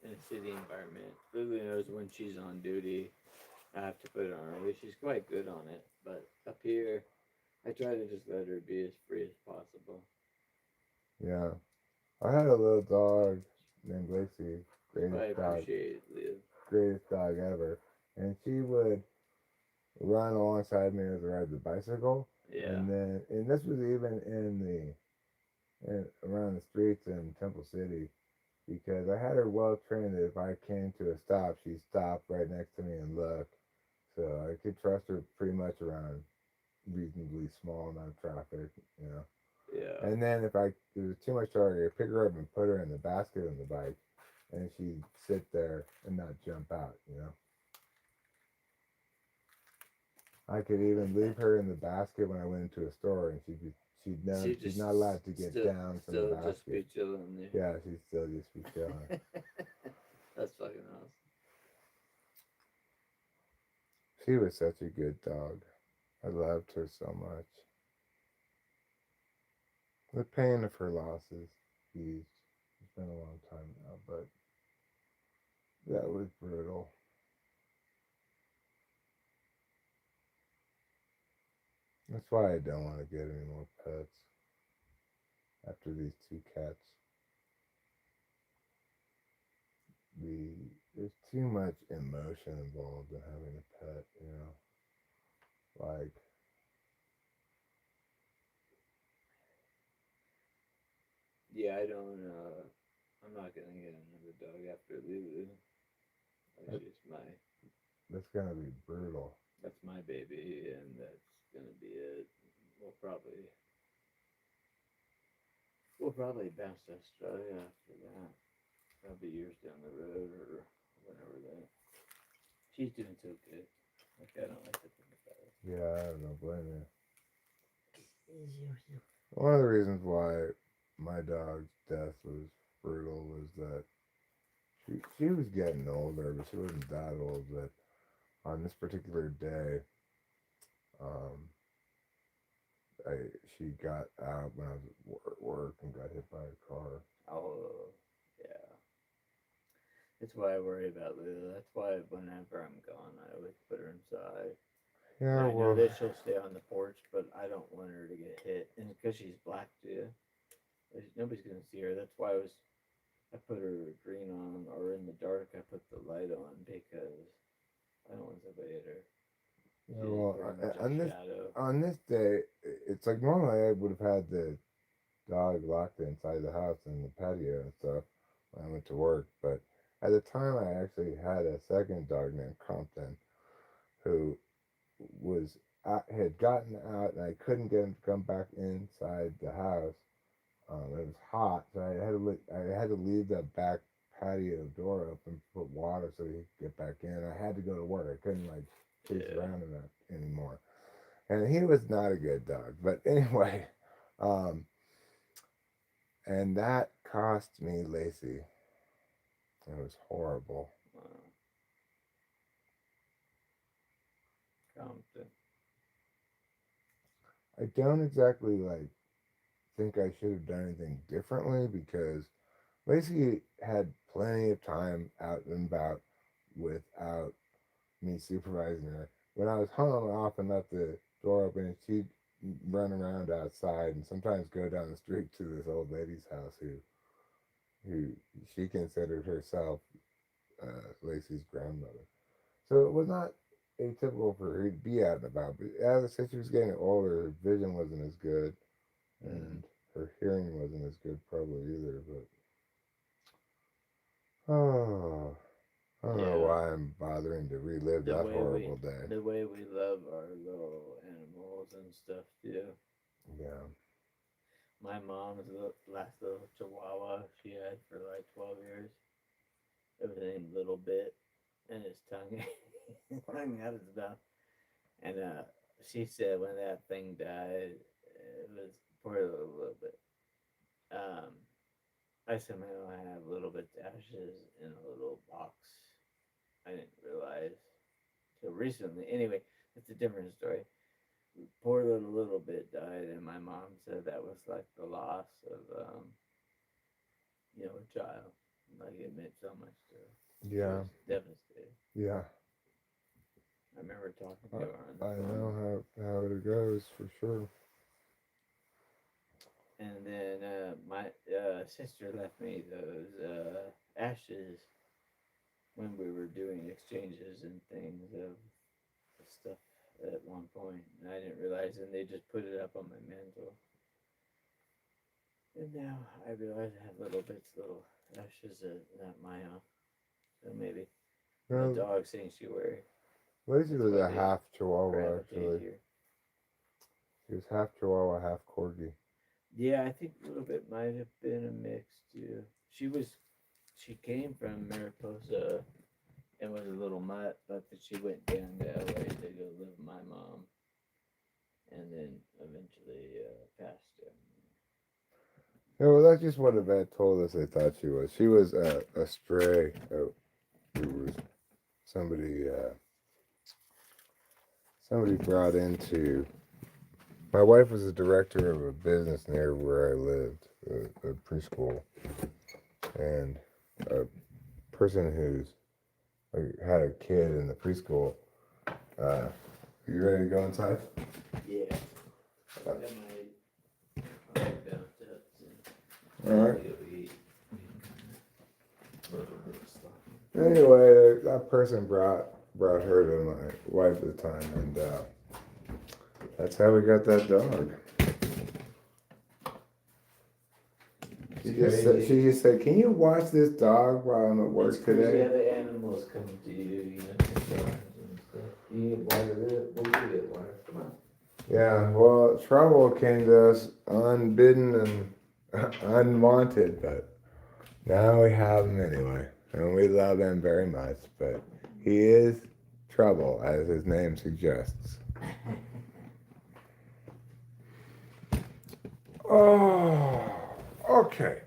in a city environment, Lulu knows when she's on duty. I have to put it on her leash. She's quite good on it, but up here, I try to just let her be as free as possible. Yeah, I had a little dog named Lacey, I greatest dog, appreciate Lou. greatest dog ever, and she would run alongside me as I ride the bicycle, Yeah, and this was even around the streets in Temple City, because I had her well trained that if I came to a stop, she'd stop right next to me and look. So I could trust her pretty much around reasonably small amount of traffic, you know. yeah, And then if there was too much traffic, I'd pick her up and put her in the basket on the bike, and she'd sit there and not jump out, you know. I could even leave her in the basket when I went into a store, and she'd know she she's just not allowed to get down from the still just be basket. chilling there. Yeah, she'd still just be chilling. That's fucking awesome. She was such a good dog. I loved her so much. The pain of her losses eased. It's been a long time now, but that was brutal. That's why I don't want to get any more pets after these two cats. There's too much emotion involved in having a pet, you know. Like, Yeah, I don't. I'm not gonna get another dog after Lulu. that, She's my that's gonna be brutal. that's my baby, and that's gonna be it. We'll probably we'll probably bounce to Australia after that. That'll be years down the road or whenever that. She's doing so good. Like I don't like to think about it. Yeah, I don't blame you. One of the reasons why my dog's death was brutal was that she was getting older, but she wasn't that old. But on this particular day, um, I she got out when I was at work and got hit by a car. Oh, yeah. That's why I worry about Lulu. That's why whenever I'm gone, I always put her inside. And Yeah, I know well, that she'll stay on the porch, but I don't want her to get hit. And because she's black too, nobody's gonna see her. That's why I put her green on, or in the dark I put the light on because I don't want somebody to hit her. yeah, She's well, pretty much a on this shadow. day, it's like normally I would have had the dog locked inside the house in the patio and stuff when I went to work, but at the time I actually had a second dog named Compton who was had gotten out and I couldn't get him to come back inside the house. It was hot, so I had to leave the back patio door open, put water so he could get back in. I had to go to work. I couldn't like chase Yeah. around him anymore. And he was not a good dog. But anyway, um, and that cost me Lacey. It was horrible. Compton. I don't exactly like think I should have done anything differently because Lacey had plenty of time out and about without me supervising her. When I was home, I often left the door open and she'd run around outside and sometimes go down the street to this old lady's house who she considered herself Lacey's grandmother. So it was not atypical for her to be out and about. But as since she was getting older, her vision wasn't as good, and her hearing wasn't as good probably either. But oh, I don't know Yeah. why I'm bothering to relive that horrible day. The way we love our little animals and stuff too. Yeah. My mom's last little chihuahua she had for like 12 years. It was named Little Bit, and his tongue hung out his mouth. And she said when that thing died, it was poor little bit. I somehow have Little Bit's ashes in a little box I didn't realize till recently. Anyway, it's a different story. Poor little bit died, and my mom said that was like the loss of a child. Like it meant so much to her. She Yeah. was devastated. Yeah. I remember talking to her on the I phone. know how it goes for sure. And then my sister left me those ashes when we were doing exchanges and things of stuff at one point, and I didn't realize, and they just put it up on my mantle. And now I realize I have little ashes at my house. So maybe the No, dog sanctuary. Lacey was why a they half Chihuahua gravitate actually. here. She was half Chihuahua, half Corgi. Yeah, I think a little bit might have been a mix too. She came from Mariposa and was a little mutt, but then she went down to LA to go live with my mom, and then eventually passed him. Yeah, well, that's just what the vet told us they thought she was. She was a stray. Who was somebody somebody brought into. My wife was the director of a business near where I lived, a preschool, and a person who's had a kid in the preschool. You ready to go inside? Yeah. That might downstairs. All right. Anyway, that person brought her to my wife at the time, and that's how we got that dog. She just said, "Can you watch this dog while I'm at work The today?" other animals come to you, dogs and stuff. You need water there? Well, you get water. Come on. Yeah, well, trouble came to us unbidden and unwanted, but now we have him anyway, and we love him very much. But he is trouble, as his name suggests. Oh, okay.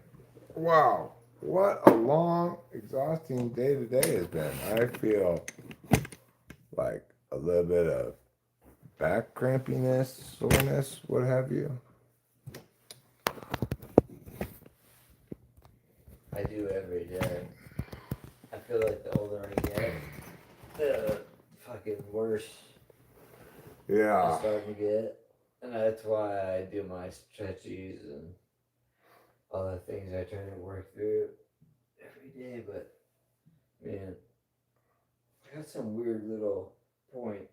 Wow, what a long, exhausting day today has been. I feel like a little bit of back crampiness, soreness, what have you. I do every day. I feel like the older I get, the fucking worse Yeah. I'm starting to get. And that's why I do my stretchies and all the things I try to work through every day. But man, I got some weird little point.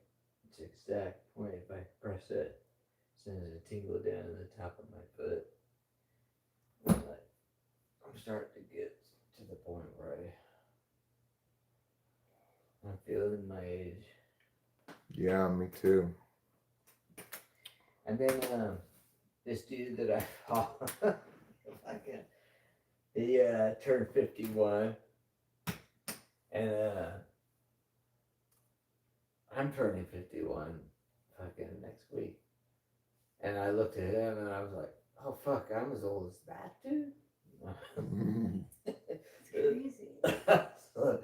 It's exact point. If I press it, it sends a tingle down to the top of my foot. I'm starting to get to the point where I'm feeling my age. Yeah, me too. And then this dude that I follow, he turned 51, and I'm turning 51 fucking next week. And I looked at him and I was like, oh fuck, I'm as old as that dude? It's crazy. So,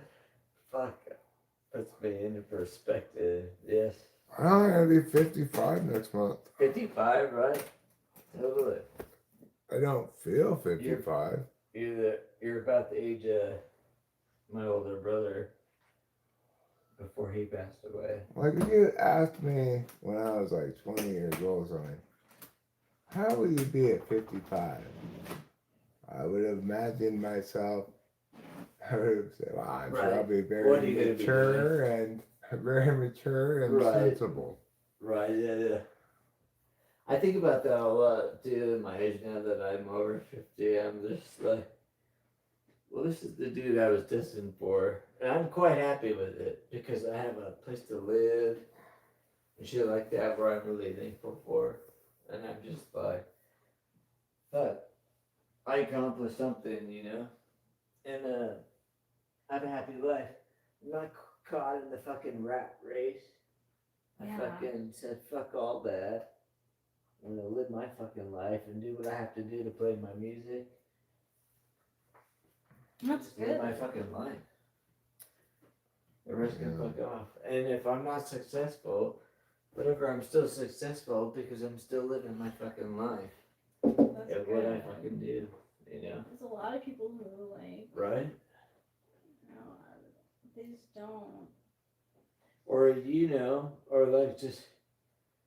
fuck, puts me into perspective. Yes. I'm gonna be 55 next month. 55, right? Totally. I don't feel 55. You're about the age of my older brother before he passed away. Like if you asked me when I was like 20 years old, something, how would you be at 55? I would have imagined myself. I would have said, well, I'm Right. probably What very are you gonna be mature and Right. sensible. Right, yeah. I think about that a lot too at my age now that I'm over 50. I'm just like, well, this is the dude I was destined for. And I'm quite happy with it because I have a place to live and shit like that where I'm really thankful for. And I'm just like, fuck, I accomplished something, And I have a happy life. I'm not caught in the fucking rat race. I Yeah. fucking said, fuck all that. I'm gonna live my fucking life and do what I have to do to play my music. That's Just live good. my fucking life. Everyone's gonna fuck off. And if I'm not successful, whatever, I'm still successful because I'm still living my fucking life. That's At what I fucking do, you know? There's a lot of people who like, Right? they just don't. Or, you know, or like just,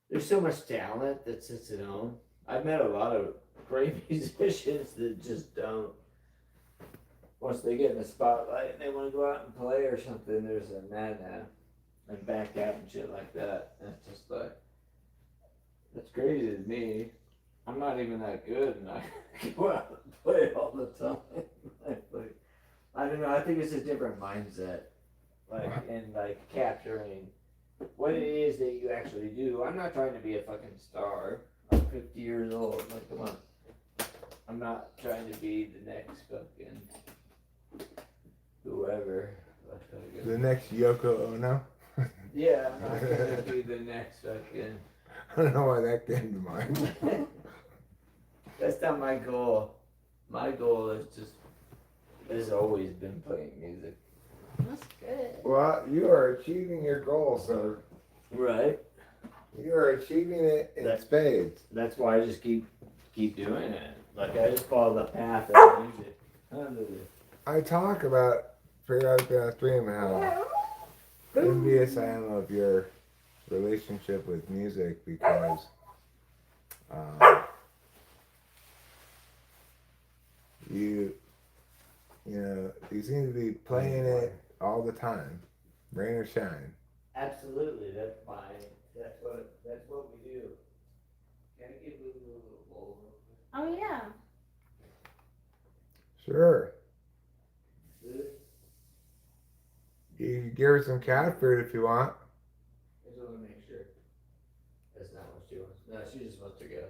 there's so much talent that sits at home. I've met a lot of great musicians that just don't. Once they get in the spotlight and they want to go out and play or something, there's a nah and back out and shit like that. That's just like, that's crazy to me. I'm not even that good and I go out and play all the time. Like, I don't know, I think it's a different mindset. Like, in like capturing what it is that you actually do. I'm not trying to be a fucking star. I'm 50 years old. Like, come on. I'm not trying to be the next fucking whoever. The next Yoko Ono. Yeah, I'm not gonna be the next fucking. I don't know why that came to mind. That's not my goal. My goal is just has always been playing music. That's good. Well, you are achieving your goal, sir. Right. You are achieving it in spades. That's why I just keep doing it. Like I just follow the path of music. I talk about periodically on stream how envious I am of your relationship with music because you know, you seem to be playing it all the time, rain or shine. Absolutely, that's what we do. Can I give you a little bowl? Oh yeah. Sure. Good. You can give her some cat food if you want. I just want to make sure. That's not what she wants. No, she just wants to go.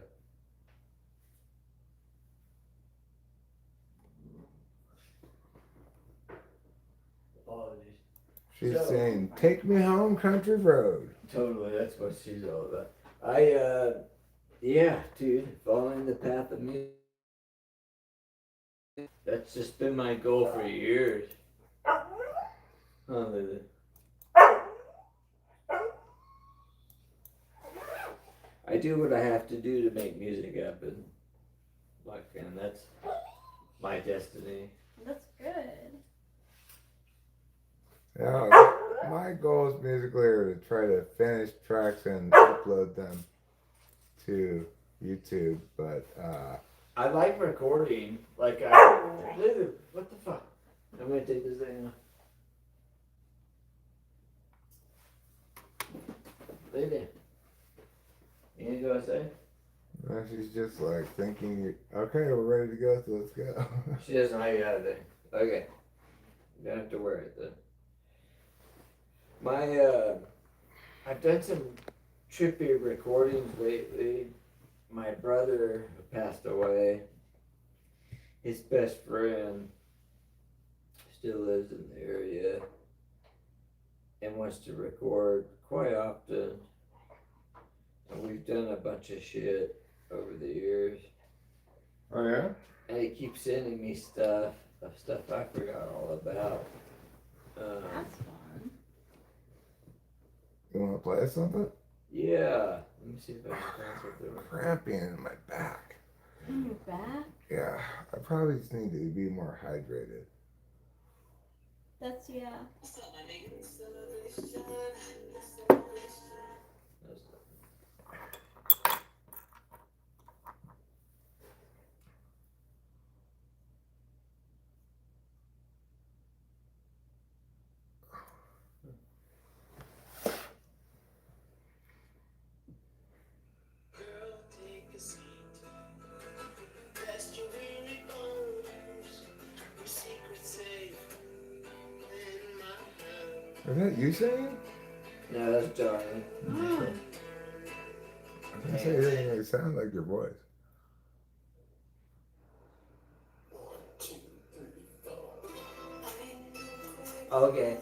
Apologies. She's saying, "Take me home, country road." Totally, that's what she's all about. Yeah, dude, following the path of music. That's just been my goal for years. Lily. I do what I have to do to make music happen. Like, and that's my destiny. That's good. Yeah, my goals musically are to try to finish tracks and upload them to YouTube, but I like recording. Like, Lulu, what the fuck? I'm gonna take this thing off. Lulu, you gonna go outside? she's just like thinking, okay, we're ready to go, so let's go. She doesn't like you out of there. Okay. You don't have to wear it then. I've done some trippy recordings lately. My brother passed away. His best friend still lives in the area and wants to record quite often. And we've done a bunch of shit over the years. Oh yeah? And he keeps sending me stuff I forgot all about. That's fun. You want to play something? Yeah. Let me see if I can find something. Cramping in my back. In your back? Yeah, I probably just need to be more hydrated. That's yeah. Is that you singing? No, that's Johnny. Oh. I didn't say it doesn't really sound like your voice. Okay.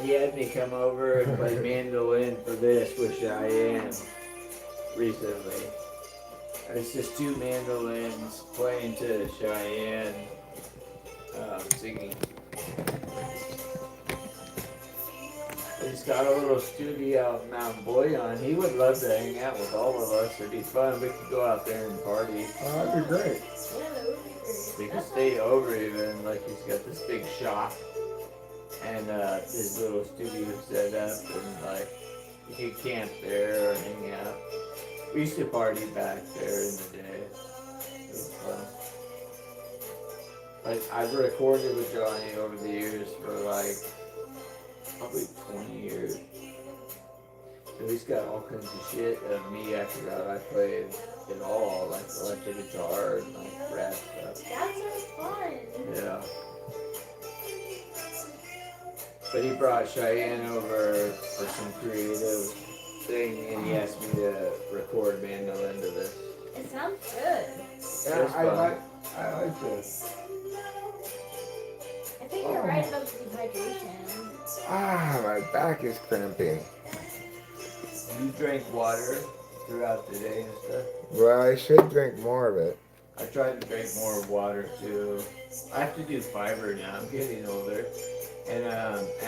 He had me come over and play mandolin for this with Cheyenne recently. It's just two mandolins playing to Cheyenne, singing. he's got a little studio out in Mount Boyon. He would love to hang out with all of us. It'd be fun. We could go out there and party. Oh, that'd be great. Yeah, that would be great. We could That's stay over even. Like he's got this big shop and his little studio set up, and like you could camp there or hang out. We used to party back there in the day. It was fun. Like I've recorded with Johnny over the years for like probably 20 years. So he's got all kinds of shit of me after that. I played it all, like electric guitar and like rap stuff. That sounds fun. Yeah. But he brought Cheyenne over for some creative thing, and he asked me to record mandolin to this. It sounds good. Yeah, It's I fun. like this. I think you're right about the dehydration. Ah, my back is cramping. You drank water throughout the day and stuff. Well, I should drink more of it. I tried to drink more water too. I have to do fiber now. I'm getting older, and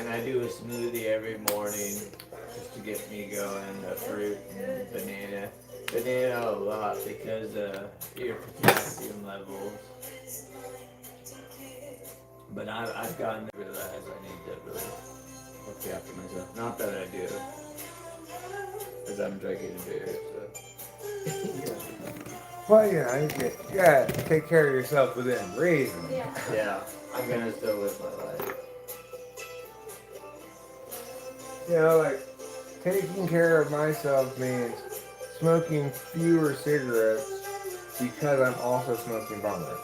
I do a smoothie every morning just to get me going. Fruit and banana a lot because your potassium levels. But I've gotten to realize I need to really look after myself. Not that I do, because I'm drinking beer. So. Well, you gotta take care of yourself within reason. Yeah. Yeah, I'm gonna still live my life. You know, like, taking care of myself means smoking fewer cigarettes because I'm also smoking bongos.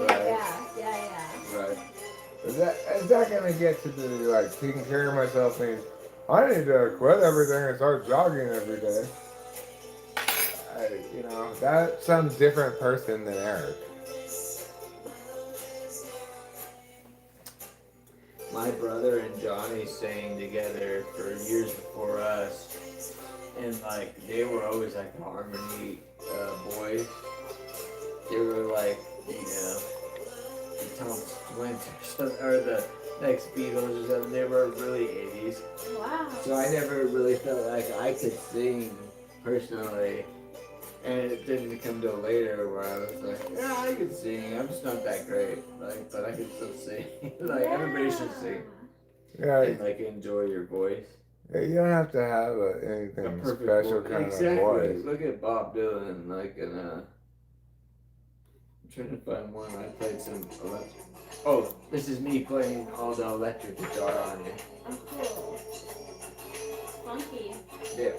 Right. Yeah. Right. Is that gonna get to the, like, taking care of myself means I need to quit everything and start jogging every day? You know, that's some different person than Eric. My brother and Johnny sang together for years before us, and like they were always like harmony boys. They were like, you know, the Thomas Twins or something, or the next Beatles or something. They were really 80s. Wow. So I never really felt like I could sing personally. And it didn't come till later where I was like, yeah, I could sing. I'm just not that great. Like, but I could still sing. Like, everybody should sing. Yeah, And, like, enjoy your voice. you don't have to have anything special voice. kind Exactly. of voice. Look at Bob Dylan, like, in I'm trying to find one. I played some electric. Oh, this is me playing all the electric guitar on it. Oh, cool. Funky. Yeah.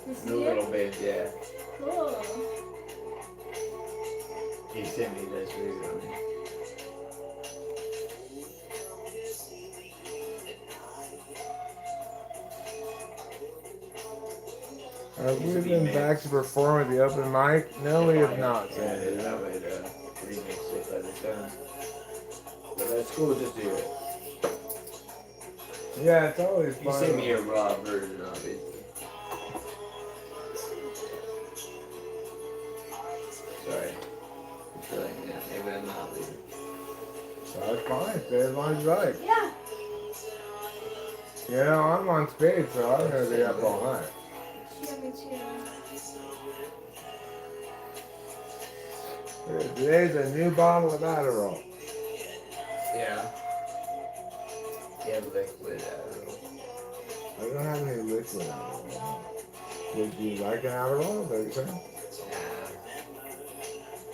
This In a year? little bit, yeah. Cool. He sent me this recently. Have we been back to perform at the open mic? No, we have not. Yeah, there's no way to remix it by the time. But that's cool just to hear it. Yeah, it's always You fun. sent me a raw version of it. Sorry. I feel like, yeah, maybe I'm not leaving. That's fine. Stay as long as you like. Yeah. You know, I'm on speed, so I'm gonna be up all night. Yeah, me too. Today's a new bottle of Adderall. Yeah. Yeah, liquid Adderall. I don't have any liquid Adderall. Would you like an Adderall? Is that what you're saying?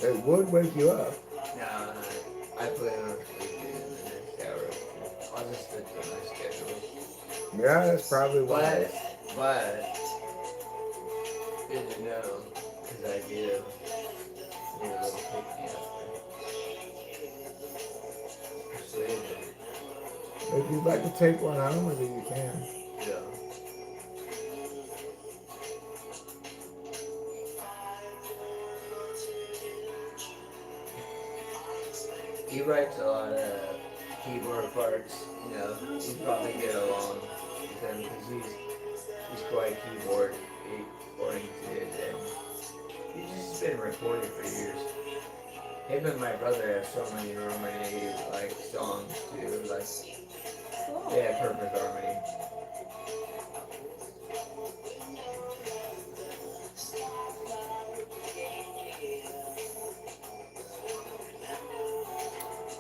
Nah. It would wake you up. Nah, I plan on sleeping in the next hour. I'll just stick to my schedule. Yeah, that's probably why. But, good to know, because I do need a little pick me up. Sleeping. If you'd like to take one home with you, you can. Yeah. He writes a lot of keyboard parts, you know, you probably get along with him because he's quite keyboard oriented and he's just been recording for years. Him and my brother have so many harmony like songs too, like Cool. Yeah, perfect harmony.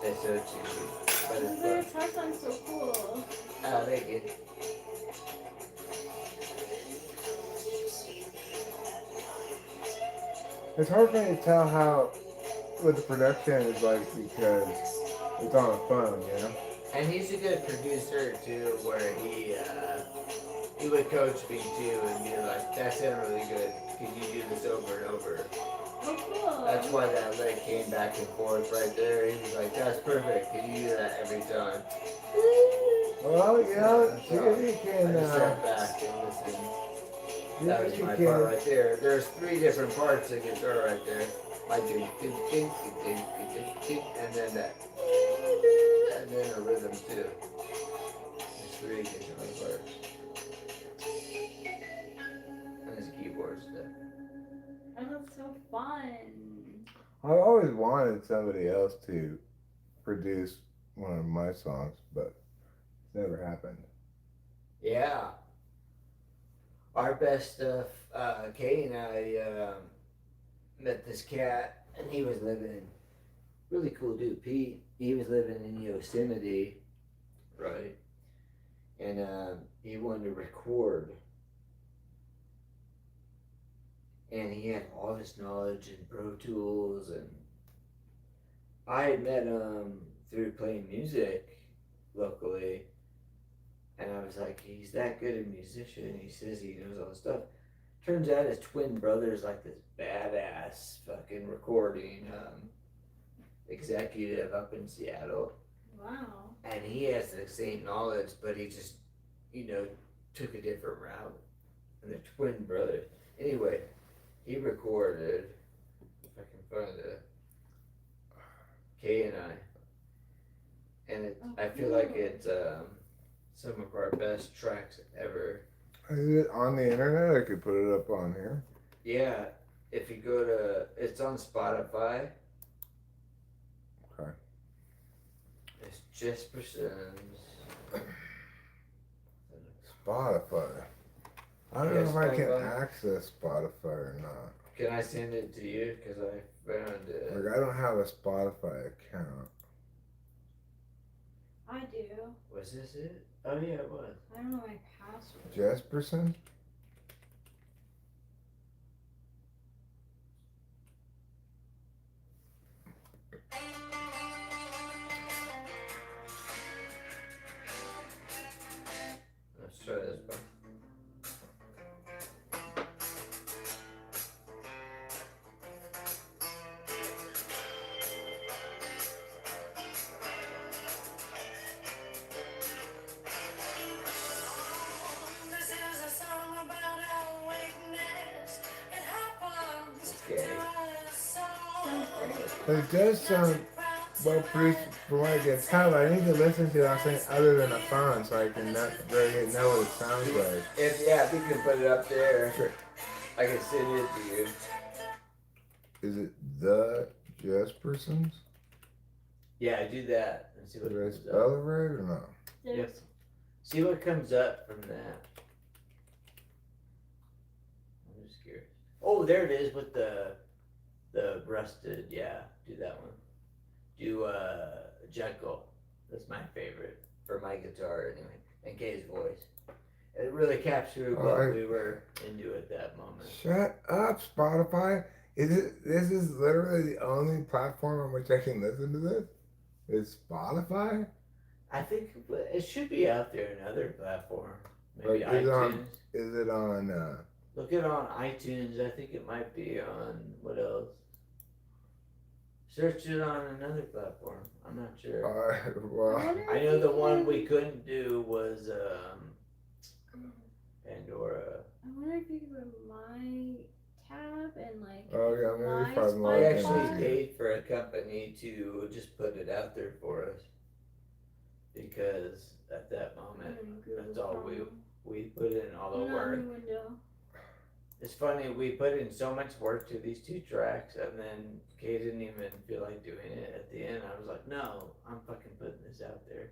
It's so cheesy, but it's Their fun. guitar sounds so cool. Oh, thank you. It's hard for me to tell how what the production is like because it's on a phone, you know. And he's a good producer too, where he would coach me too and be like, "That sounded really good. Can you do this over and over?" Oh, cool. That's why that lick came back and forth right there. He was like, "That's perfect. Can you do that every time?" Well, you know, So, see if you I can. just sat back and listened. See That if was you my can. part right there. There's 3 different parts of guitar right there. My ding, ding, ding, ding, ding, ding, ding, and then that, and then a rhythm too. There's 3 guitar parts. And there's keyboard stuff. Oh, that's so fun. I've always wanted somebody else to produce one of my songs, but it's never happened. Yeah. Our best stuff, Kay and I met this cat, and he was living, really cool dude, Pete. He was living in Yosemite, right? And he wanted to record. And he had all this knowledge in Pro Tools, and I had met him through playing music locally, and I was like, he's that good a musician. He says he knows all this stuff. Turns out his twin brother's like this badass fucking recording executive up in Seattle, Wow. and he has the same knowledge, but he just, took a different route. And they're twin brothers. Anyway, he recorded, if I can find it, Kay and I. And I feel like it's some of our best tracks ever. Is it on the internet? I could put it up on here. Yeah, if you go to, it's on Spotify. Okay. It's Jesperson's. Spotify. I don't Yeah, know if I can Spotify. access Spotify or not. Can I send it to you? Because I found it. Like, I don't have a Spotify account. I do. Was this it? Oh yeah, it was. I don't know my password. Jesperson? Let's try this one. Okay. Sounds great. It does sound well produced from what I can tell. I need to listen to something other than a phone so I can know what it sounds like. If you can put it up there, Sure. I can send it to you. Is it the Jespersons? Yeah, do that and see what Did I comes up. spell it right or no? There's See what comes up from that. I'm just curious. Oh, there it is with the rusted. Yeah, do that one. Do Jekyll. That's my favorite for my guitar anyway. And Kay's voice. It really captured what we were into at that moment. Shut up, Spotify. This is literally the only platform on which I can listen to this? Is Spotify? I think it should be out there in other platforms. Maybe Like, iTunes. Is it on Look it on iTunes. I think it might be on what else? Search it on another platform. I'm not sure. well, I know the one we couldn't do was Pandora. I wonder if you could put my tab and like. oh yeah, maybe my if I'm We logged in. Spotify? actually paid for a company to just put it out there for us because at that moment that's all we put in all the work. Window. It's funny, we put in so much work to these 2 tracks, and then Kay didn't even feel like doing it at the end. I was like, no, I'm fucking putting this out there.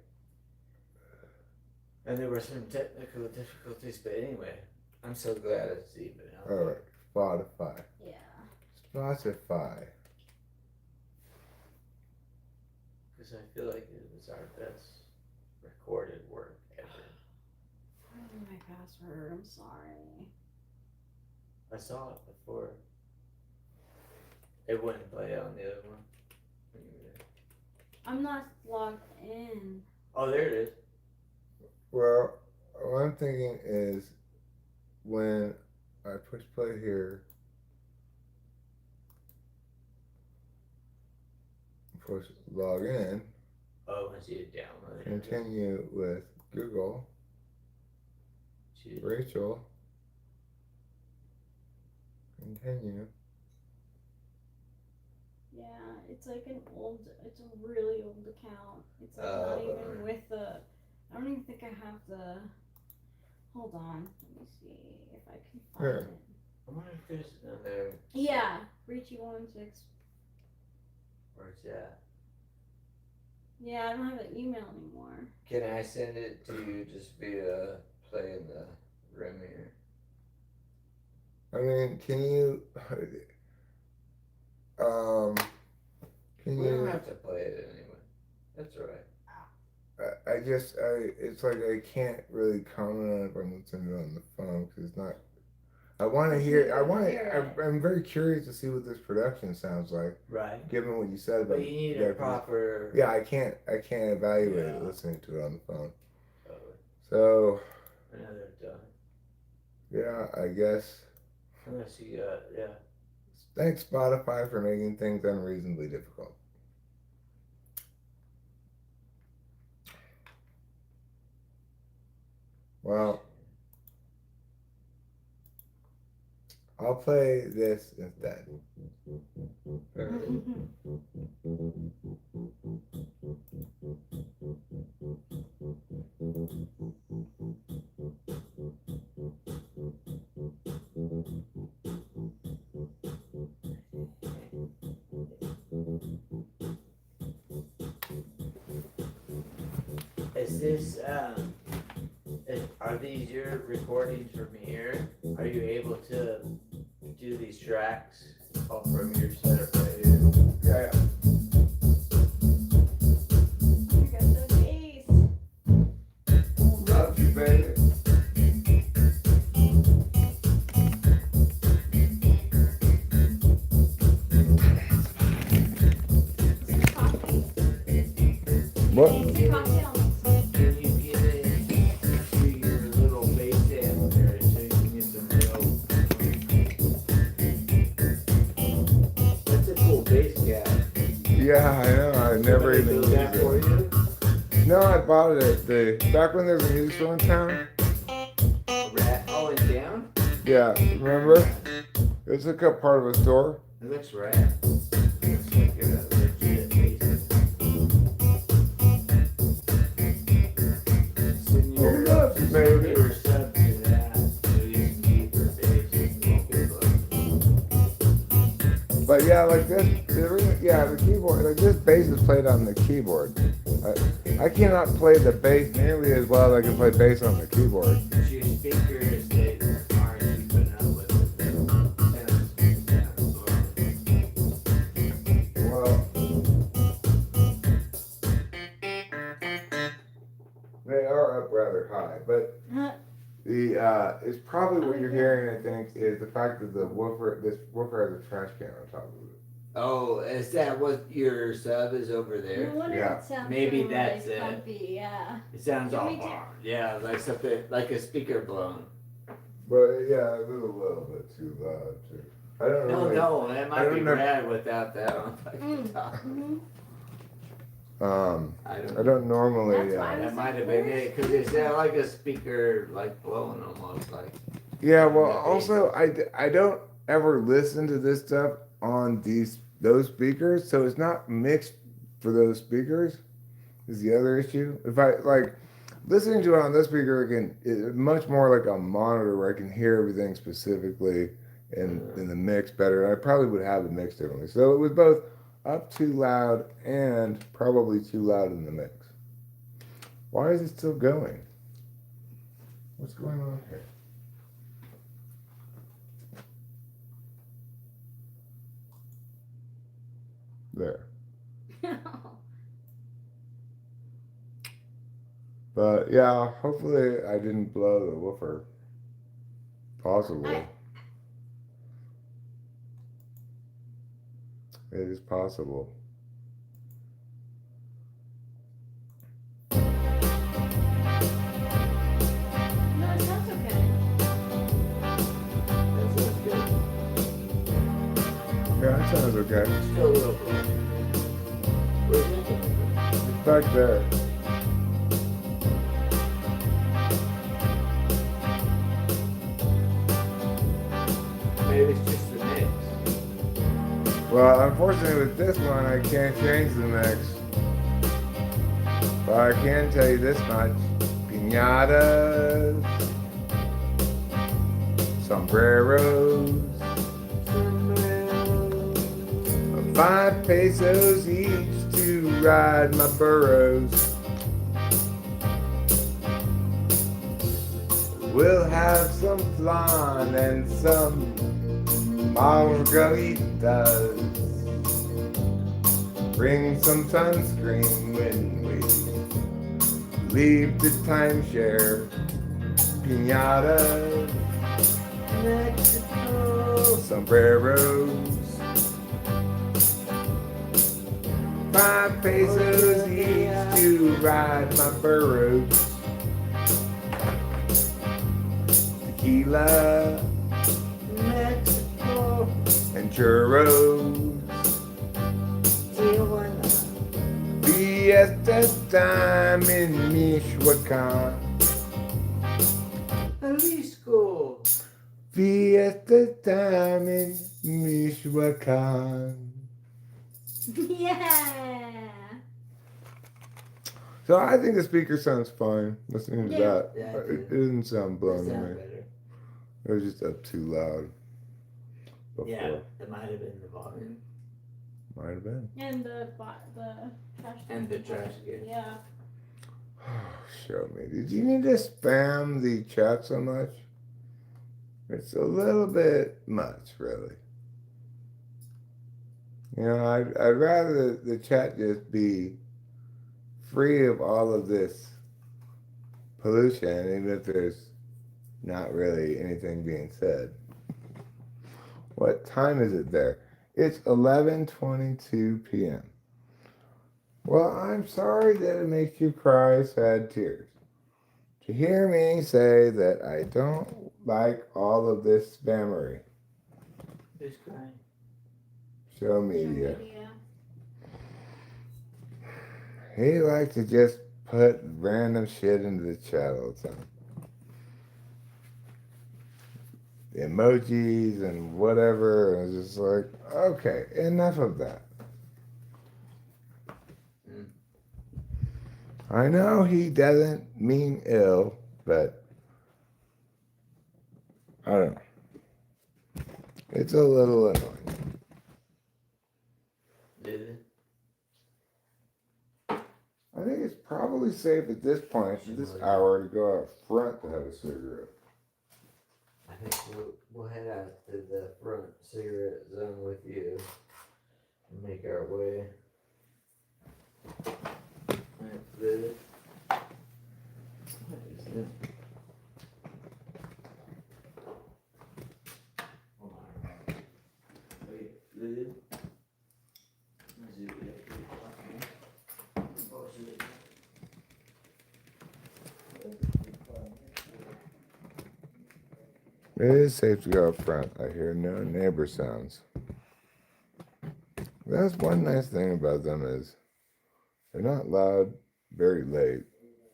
And there were some technical difficulties, but anyway, I'm so glad it's even out. Alright, Spotify. Yeah. Spotify. Because I feel like it was our best recorded work ever. Where's my password? I'm sorry. I saw it before. It wouldn't play on the other one. When you were there. I'm not logged in. Oh, there it is. Well, what I'm thinking is when I push play here, push log in, Oh, once you download it. continue with Google, Choose. Rachel, continue. Yeah, it's like it's a really old account. It's like Oh, not even bummer. with the, I don't even think I have the, hold on, let me see if I can find Here. it. I wonder if there's another. Yeah, Richie16. Where's that? Yeah, I don't have an email anymore. Can I send it to you just via play in the room here? I mean, can you, can We don't you, have to play it anyway. That's alright. it's like I can't really comment on it if I'm listening to it on the phone because it's not. I want to hear. I'm very curious to see what this production sounds like, Right. given what you said about. But you need yeah, a proper. Yeah, I can't evaluate it Yeah. listening to it on the phone. Oh, So another done. yeah, I guess. Unless you got, yeah. Thanks Spotify for making things unreasonably difficult. Well, I'll play this instead. Is this, are these your recordings from here? Are you able to do these tracks all from your setup right here? Yeah. I got the bass. Love you, baby. Coffee. What? Cocktail. Can you get it to your little bass amp there so you can get some real. That's a cool bass cab. Yeah, I know. I never Somebody even build that used for it. you? No, I bought it at the back when there was a music store in town. Rat. Oh, it's down? Yeah, remember? It took up part of a store. It looks rad. Looks like a legit bass. Send your, Oh, look, send baby. your sub to that so you can keep your bass and But yeah, like this, the keyboard, like this bass is played on the keyboard. I cannot play the bass nearly as well as I can play bass on the keyboard. your speakers, they aren't keeping up with it. Well, they are up rather high, but it's probably what you're hearing. I think is the fact that this woofer has a trash can on top of it. Oh, is that what your sub is over No there? wonder Yeah. it sounds Maybe so that's really it. comfy, yeah. It sounds Give all me two. yeah, like something like a speaker blown. But yeah, it was a little bit too loud too. I don't know. No, that I might don't be know. rad without that on fucking top. Mm-hmm. I I don't normally. That's why I That was might like, have been where's it, because it sounded like a speaker, like blowing almost, like. Yeah, well, that bass. also I don't ever listen to this stuff on those speakers, so it's not mixed for those speakers. Is the other issue. If I like listening to it on this speaker, it's much more like a monitor where I can hear everything specifically in the mix better. I probably would have it mixed differently. So it was both up too loud and probably too loud in the mix. Why is it still going? What's going on here? There. But yeah, hopefully I didn't blow the woofer. Possibly. It is possible. No, it sounds okay. That sounds good. Yeah, that sounds okay. Still a little cool. Where's it coming from? It's back there. Maybe it's just the mix. Well, unfortunately with this one, I can't change the mix. But I can tell you this much. Piñatas, sombreros, 5 pesos each to ride my burros. We'll have some flan and some margaritas. Bring some sunscreen when we leave the timeshare. Piñatas, Mexico, sombreros, 5 pesos each to ride my burros. Tequila, Mexico, and churros. Fiesta time in Michoacan. Jalisco. Fiesta time in Michoacan. Yeah. So I think the speaker sounds fine. Listening to Yeah. that, Yeah, it didn't sound blown to Sound me. better. It was just up too loud. Before. Yeah, it might have been the volume. Might have been. And the trash can. And the trash can. Yeah. Show me. Did you need to spam the chat so much? It's a little bit much, really. You know, I'd rather the chat just be free of all of this pollution, even if there's not really anything being said. What time is it there? It's 11:22 p.m. Well, I'm sorry that it makes you cry sad tears. To hear me say that I don't like all of this spammery. Who's crying? Show media. Yeah. He likes to just put random shit into the chat all the time. The emojis and whatever, and it's just like, okay, enough of that. I know he doesn't mean ill, but I don't know. It's a little annoying. Did it? I think it's probably safe at this point, at this hour, to go out front to have a cigarette. I think we'll head out to the front cigarette zone with you and make our way. What is it? Hold on. Wait, Lid? Is it It is safe to go up front. I hear no neighbor sounds. That's one nice thing about them is they're not loud very late,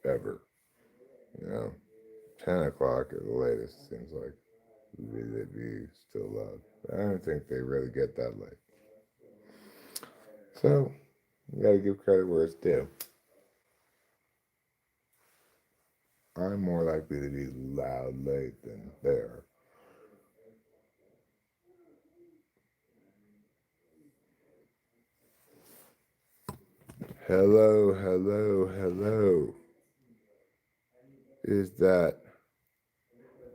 ever. You know, 10 o'clock at the latest seems like they'd be still loud. I don't think they really get that late. So, you gotta give credit where it's due. I'm more likely to be loud late than they are. Hello, hello, hello. Is that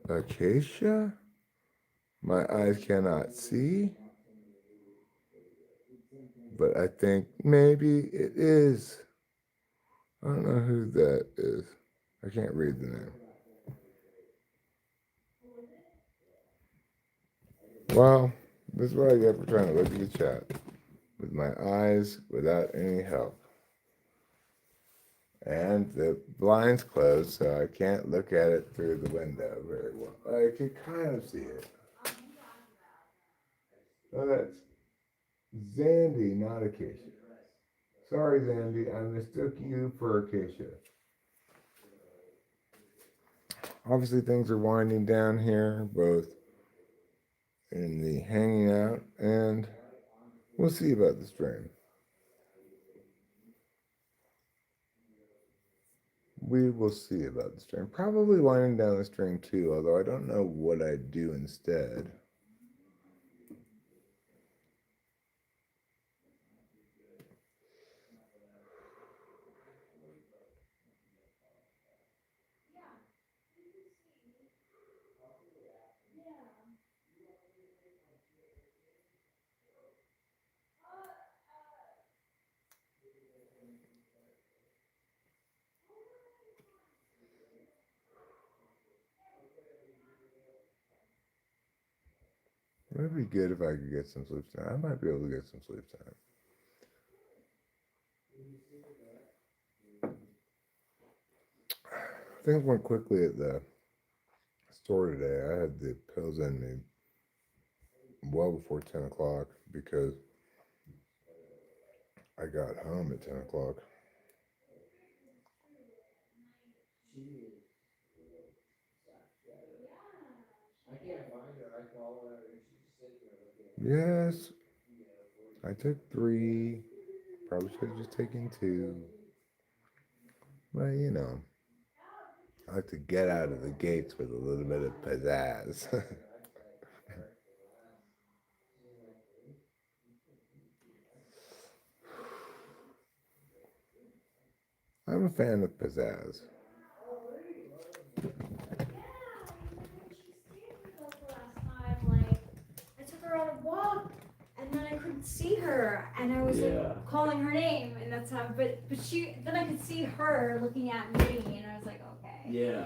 Acacia? My eyes cannot see, but I think maybe it is. I don't know who that is. I can't read the name. Well, this is what I get for trying to look at the chat with my eyes without any help. And the blind's closed, so I can't look at it through the window very well. I can kind of see it. Oh, that's Zandy, not Acacia. Sorry, Zandy, I mistook you for Acacia. Obviously, things are winding down here, both in the hanging out, and we'll see about the stream. We will see about the stream. Probably winding down the stream too, although I don't know what I'd do instead. It would be good if I could get some sleep tonight. I might be able to get some sleep tonight. Things went quickly at the store today. I had the pills in me well before 10 o'clock because I got home at 10 o'clock. Yes, I took 3. Probably should have just taken 2. But you know, I like to get out of the gates with a little bit of pizzazz. I'm a fan of pizzazz. I took her on a walk, and then I couldn't see her, and I was like calling her name, and that's how. But then I could see her looking at me, and I was like, okay. Yeah.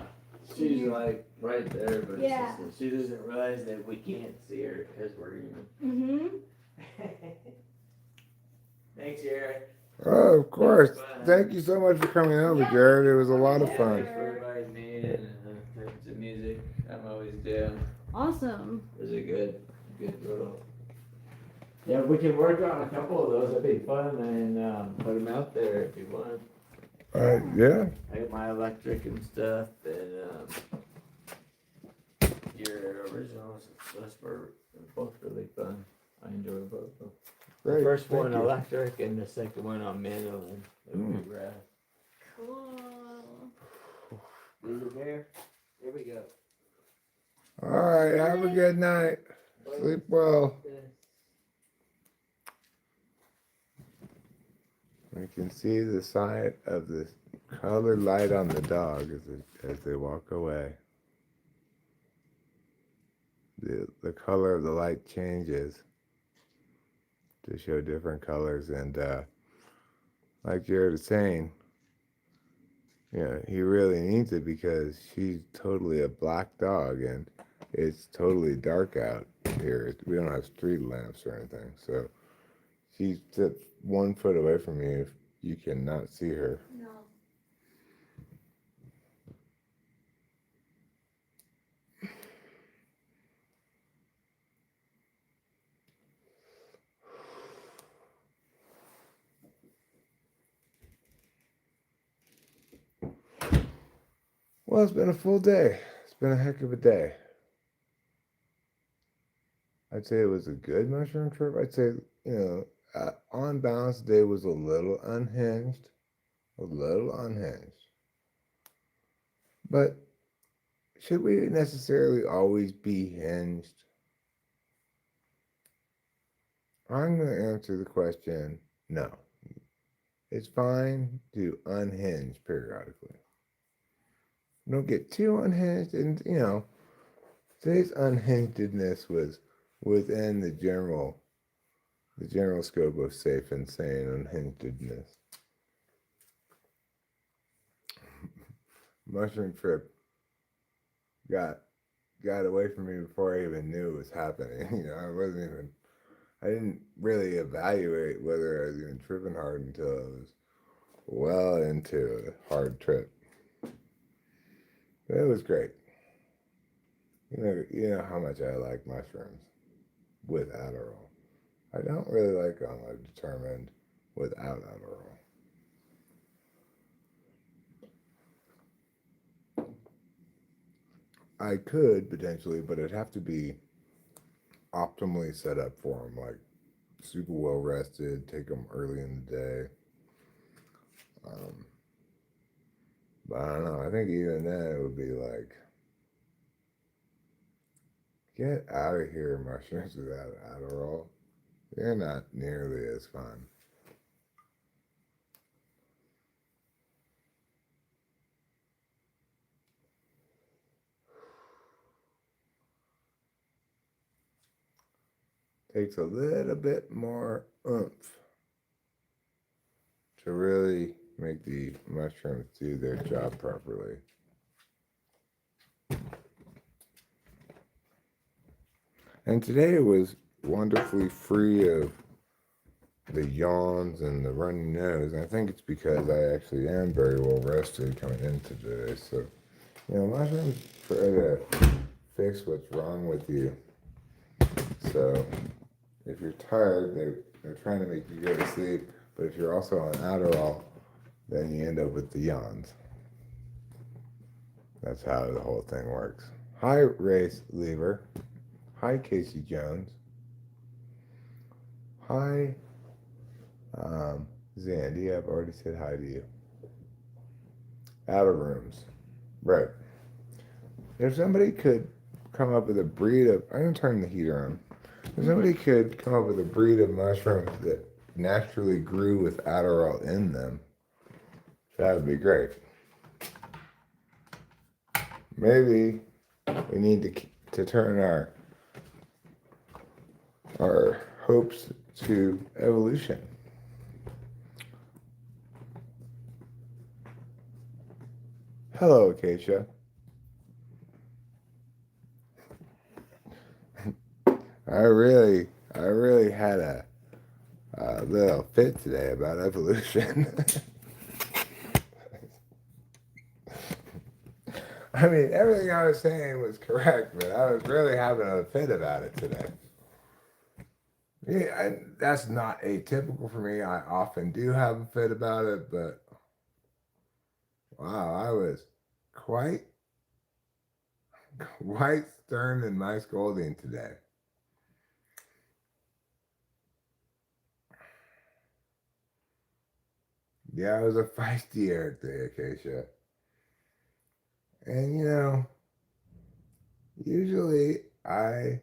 She's like right there, but Yeah. it's just, she doesn't realize that we can't see her because we're human. Mm-hmm. Thanks, Jared. Oh, of course. Thank you so much for coming over, Jared. It was a lot of fun. Thanks for inviting me and types of music. I'm always down. Awesome. It was a good little. Yeah, we can work on a couple of those. That'd be fun, and put them out there if you want. Yeah. I got my electric and stuff, and your originals. Those were both really fun. I enjoy both of them. Great. The first Thank one you. electric, and the second one on mandolin. It would be rad. Cool. Is it there? Here we go. All right. Have a good night. Sleep well. You can see the side of the colored light on the dog as they walk away. The color of the light changes to show different colors, and like Jared was saying, he really needs it because she's totally a black dog, and it's totally dark out here. We don't have street lamps or anything, so she sits 1 foot away from you. You cannot see her. No. Well, it's been a full day. It's been a heck of a day. I'd say it was a good mushroom trip. I'd say, on balance, the day was a little unhinged. But should we necessarily always be hinged? I'm going to answer the question, no. It's fine to unhinge periodically. Don't get too unhinged, and Today's unhingedness was within the general scope of safe and sane unhingedness. Mushroom trip got away from me before I even knew it was happening. I didn't really evaluate whether I was even tripping hard until I was well into a hard trip. But it was great. You know how much I like mushrooms with Adderall. I don't really like them. I'm determined without Adderall. I could potentially, but it'd have to be optimally set up for them, like super well rested, take them early in the day. But I don't know. I think even then it would be like, get out of here, mushrooms without Adderall. They're not nearly as fun. Takes a little bit more oomph to really make the mushrooms do their job properly. And today it was wonderfully free of the yawns and the runny nose. And I think it's because I actually am very well rested coming into today. So, mushrooms try to fix what's wrong with you. So, if you're tired, they're trying to make you go to sleep. But if you're also on Adderall, then you end up with the yawns. That's how the whole thing works. Hi, Race Lever. Hi, Casey Jones. Hi, Zandy. I've already said hi to you. Outer rooms. Right. If somebody could come up with a breed of... I'm going to turn the heater on. If somebody could come up with a breed of mushrooms that naturally grew with Adderall in them, that would be great. Maybe we need to turn our hopes to evolution. Hello, Acacia. I really had a little fit today about evolution. I mean, everything I was saying was correct, but I was really having a fit about it today. Yeah, that's not atypical for me. I often do have a fit about it, but wow, I was quite stern in my scolding today. Yeah, I was a feisty Eric the Acacia. And usually I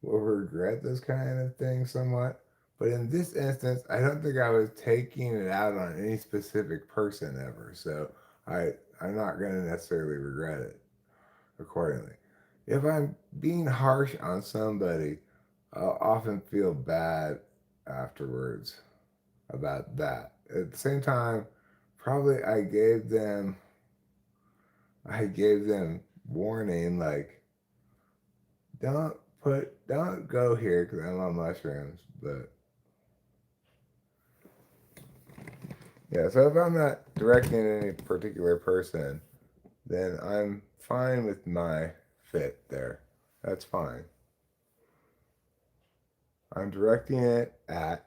will regret this kind of thing somewhat. But in this instance, I don't think I was taking it out on any specific person ever. So I'm not going to necessarily regret it accordingly. If I'm being harsh on somebody, I'll often feel bad afterwards about that. At the same time, probably I gave them warning, like, don't go here because I'm on mushrooms. But yeah, so if I'm not directing at any particular person, then I'm fine with my fit there. That's fine. I'm directing it at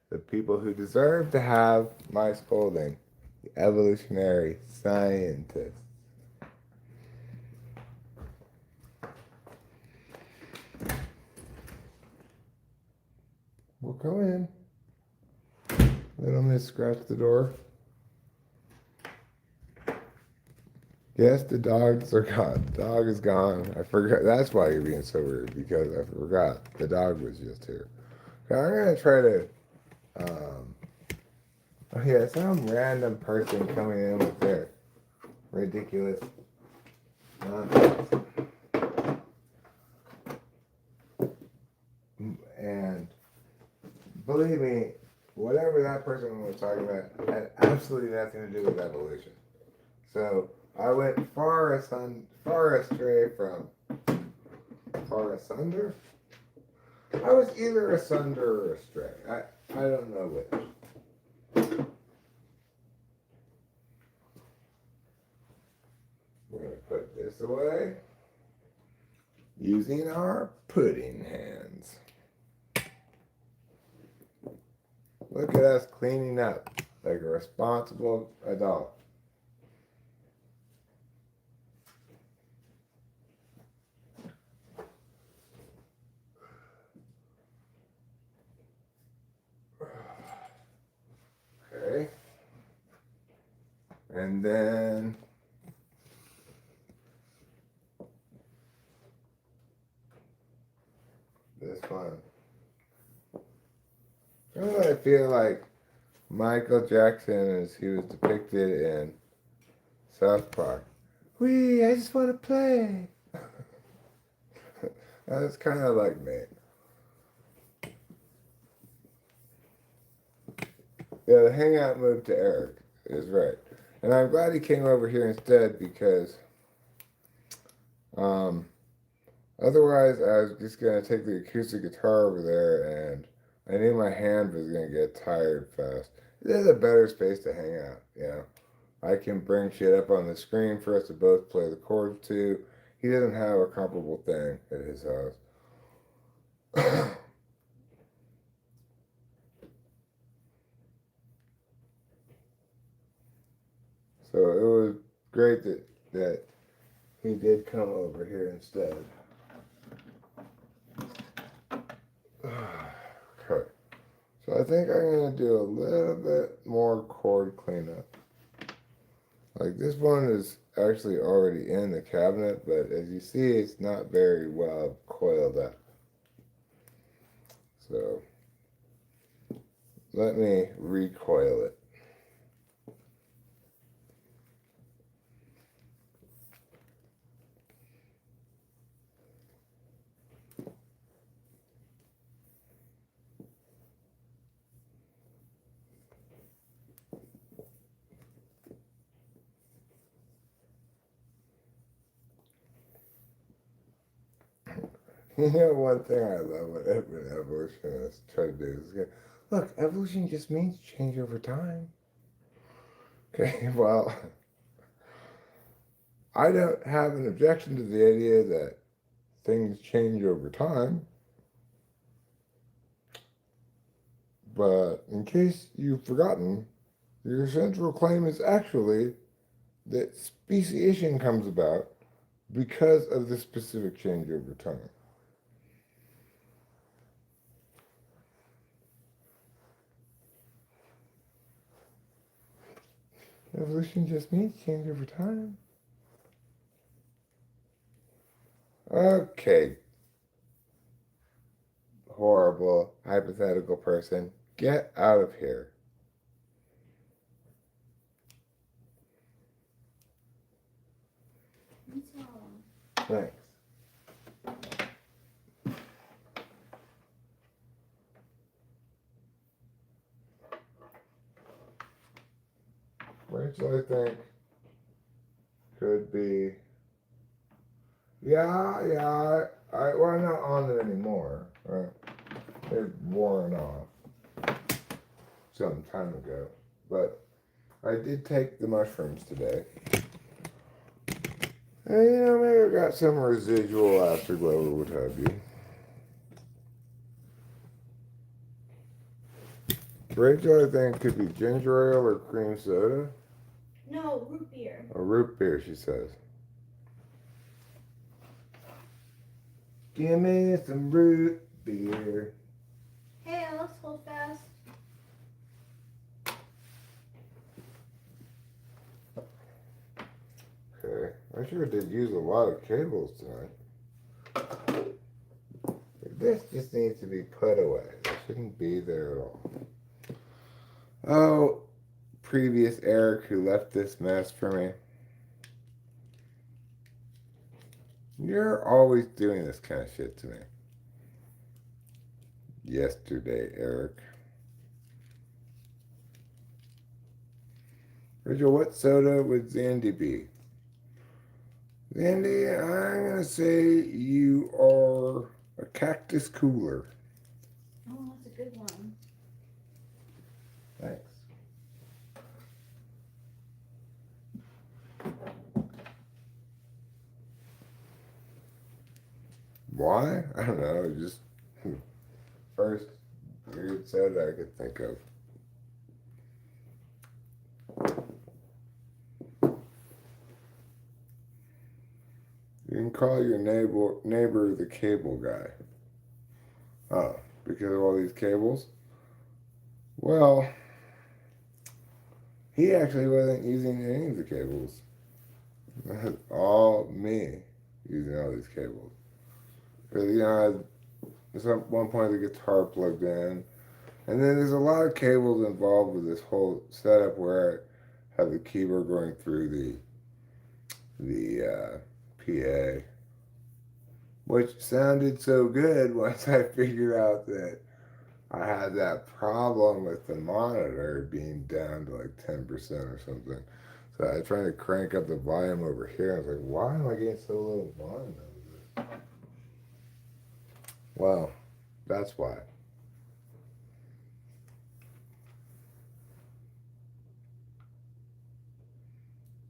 the people who deserve to have my scolding, the evolutionary scientists. Well, come in. Little Miss Scratch the door. Yes, the dogs are gone. The dog is gone. I forgot. That's why you're being so weird, because I forgot the dog was just here. Okay, I'm going to try to... oh yeah, some random person coming in with their ridiculous nonsense. believe me, whatever that person was talking about had absolutely nothing to do with evolution. So I went far astray from far asunder. I was either asunder or astray. I don't know which. We're gonna put this away using our pudding hands. Look at us cleaning up like a responsible adult. Okay. And then this one. I feel like Michael Jackson as he was depicted in South Park. Wee, I just want to play. That's kind of like me. Yeah, the hangout moved to Eric is right. And I'm glad he came over here instead because otherwise I was just going to take the acoustic guitar over there and I knew my hand was going to get tired fast. There's a better space to hang out, you know. I can bring shit up on the screen for us to both play the chords to. He doesn't have a comparable thing at his house. So it was great that he did come over here instead. Okay. So I think I'm going to do a little bit more chord cleanup. Like this one is actually already in the cabinet, but as you see, it's not very well coiled up. So let me recoil it. You know, one thing I love what evolutionists try to do is go, look, evolution just means change over time. Okay, well, I don't have an objection to the idea that things change over time. But in case you've forgotten, your central claim is actually that speciation comes about because of the specific change over time. Evolution just means change over time. Okay. Horrible, hypothetical person. Get out of here. Thanks. Rachel, I think, could be. Yeah. Well, I'm not on it anymore. Right? They've worn off some time ago. But I did take the mushrooms today. And, you know, maybe I got some residual afterglow or what have you. Rachel, I think, could be ginger ale or cream soda. No, root beer. Or root beer, she says. Give me some root beer. Hey, let's hold fast. Okay, I sure did use a lot of cables tonight. This just needs to be put away. It shouldn't be there at all. Oh, previous Eric who left this mess for me. You're always doing this kind of shit to me. Yesterday, Eric. Rachel, what soda would Zandy be? Zandy, I'm going to say you are a cactus cooler. Oh, that's a good one. Thanks. Why? I don't know. Just first weird soda I could think of. You can call your neighbor the cable guy. Oh, because of all these cables? Well, he actually wasn't using any of the cables. That's all me using all these cables. Because, you know, at one point the guitar plugged in. And then there's a lot of cables involved with this whole setup where I have the keyboard going through the PA, which sounded so good once I figured out that I had that problem with the monitor being down to like 10% or something. So I was trying to crank up the volume over here. I was like, why am I getting so little volume out of this? Well, that's why.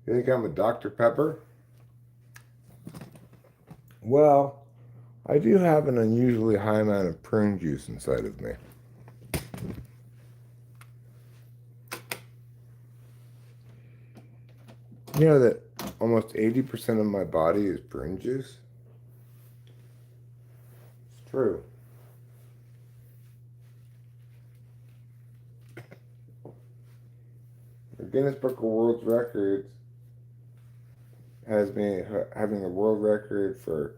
You think I'm a Dr. Pepper? Well, I do have an unusually high amount of prune juice inside of me. You know that almost 80% of my body is prune juice? It's true. The Guinness Book of World Records has me having the world record for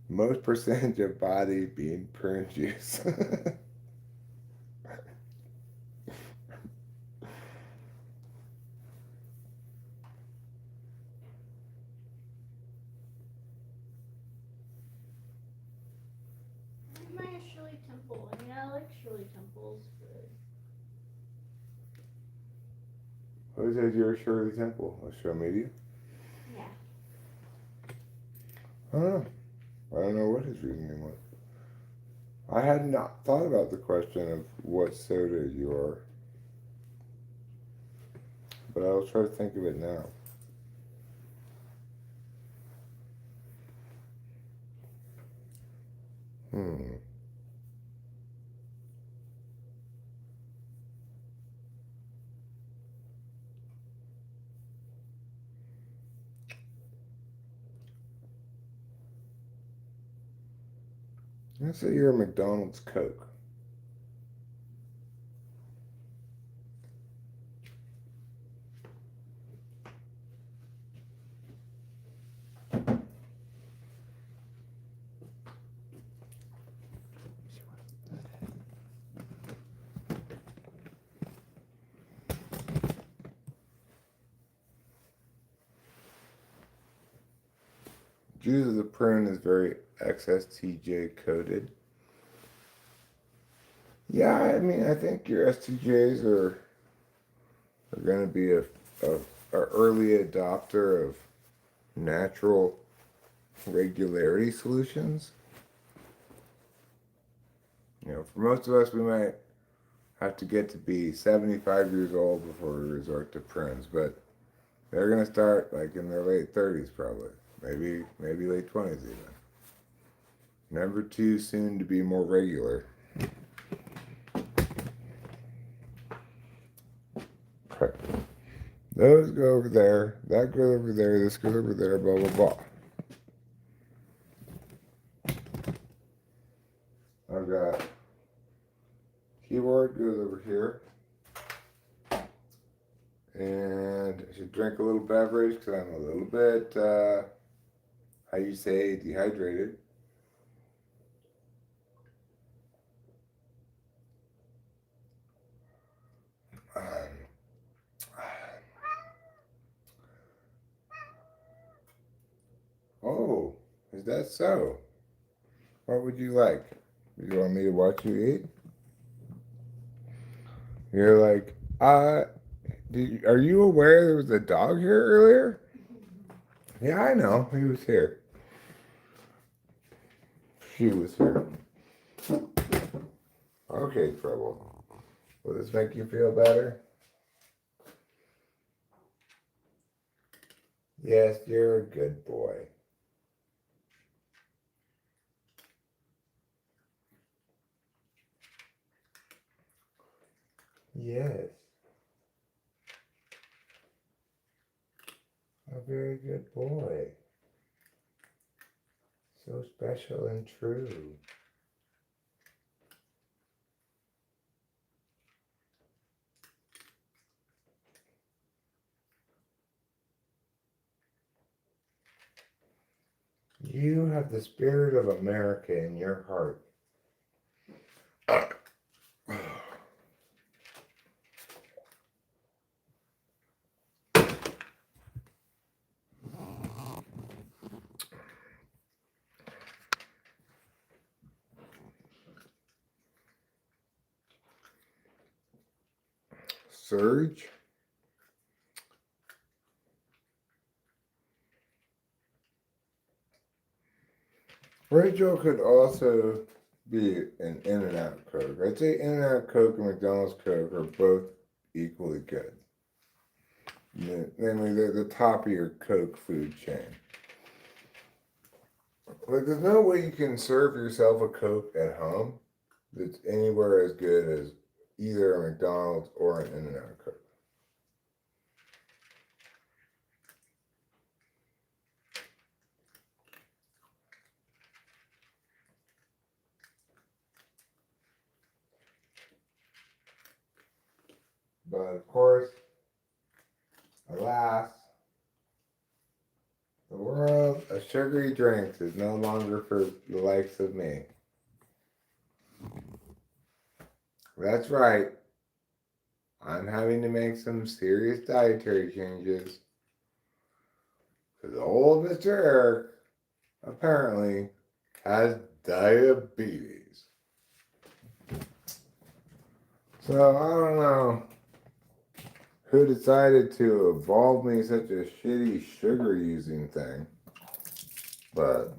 most percentage of body being prune juice. Am I a Shirley Temple? I mean, I like Shirley Temples, but Who says you're Shirley Temple? A show media? yeah. I don't know. I don't know what his reasoning was. I had not thought about the question of what soda you are, but I'll try to think of it now. Let's say you're a McDonald's Coke. Juice of the prune is very XSTJ coded. Yeah, I mean, I think your STJs are going to be a early adopter of natural regularity solutions. You know, for most of us, we might have to get to be 75 years old before we resort to prunes, but they're going to start like in their late 30s probably, maybe late 20s even. Never too soon to be more regular. Okay. Those go over there, that goes over there, this goes over there, blah, blah, blah. I've got keyboard goes over here. And I should drink a little beverage because I'm a little bit, how you say, dehydrated. Oh, is that so? What would you like? You want me to watch you eat? You're like, Are you aware there was a dog here earlier? Yeah, I know. He was here. She was here. Okay, Trouble. Will this make you feel better? Yes, you're a good boy. Yes. A very good boy. So special and true. You have the spirit of America in your heart. Surge. Rachel could also be an In-N-Out Coke. I'd say In-N-Out Coke and McDonald's Coke are both equally good. Namely, they're the top of your Coke food chain. Like, there's no way you can serve yourself a Coke at home that's anywhere as good as either a McDonald's or an In-N-Out Coke. But of course, alas, the world of sugary drinks is no longer for the likes of me. That's right. I'm having to make some serious dietary changes. Because old Mr. Eric apparently has diabetes. So I don't know who decided to evolve me such a shitty sugar using thing. But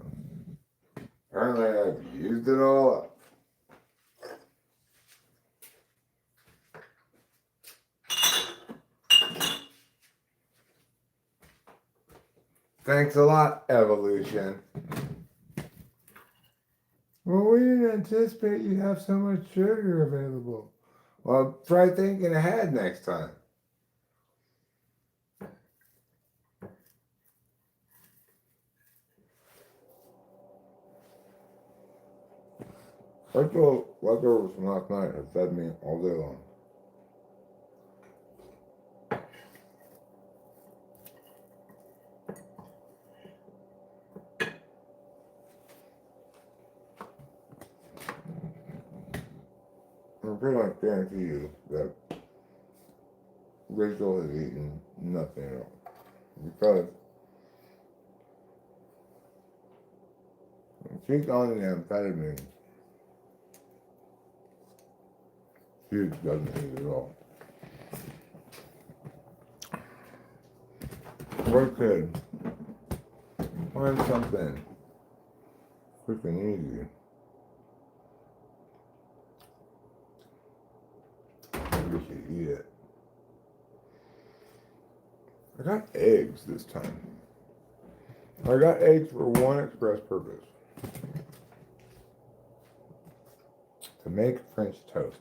apparently I've used it all up. Thanks a lot, evolution. Well, we didn't anticipate you'd have so much sugar available. Well, try thinking ahead next time. Leftovers from last night have fed me all day long. I pretty much guarantee you that Rachel has eaten nothing at all. Because she's on the amphetamine. She doesn't eat at all. Poor kid. Find something freaking easy. Maybe she eat it. I got eggs this time. I got eggs for one express purpose. To make French toast.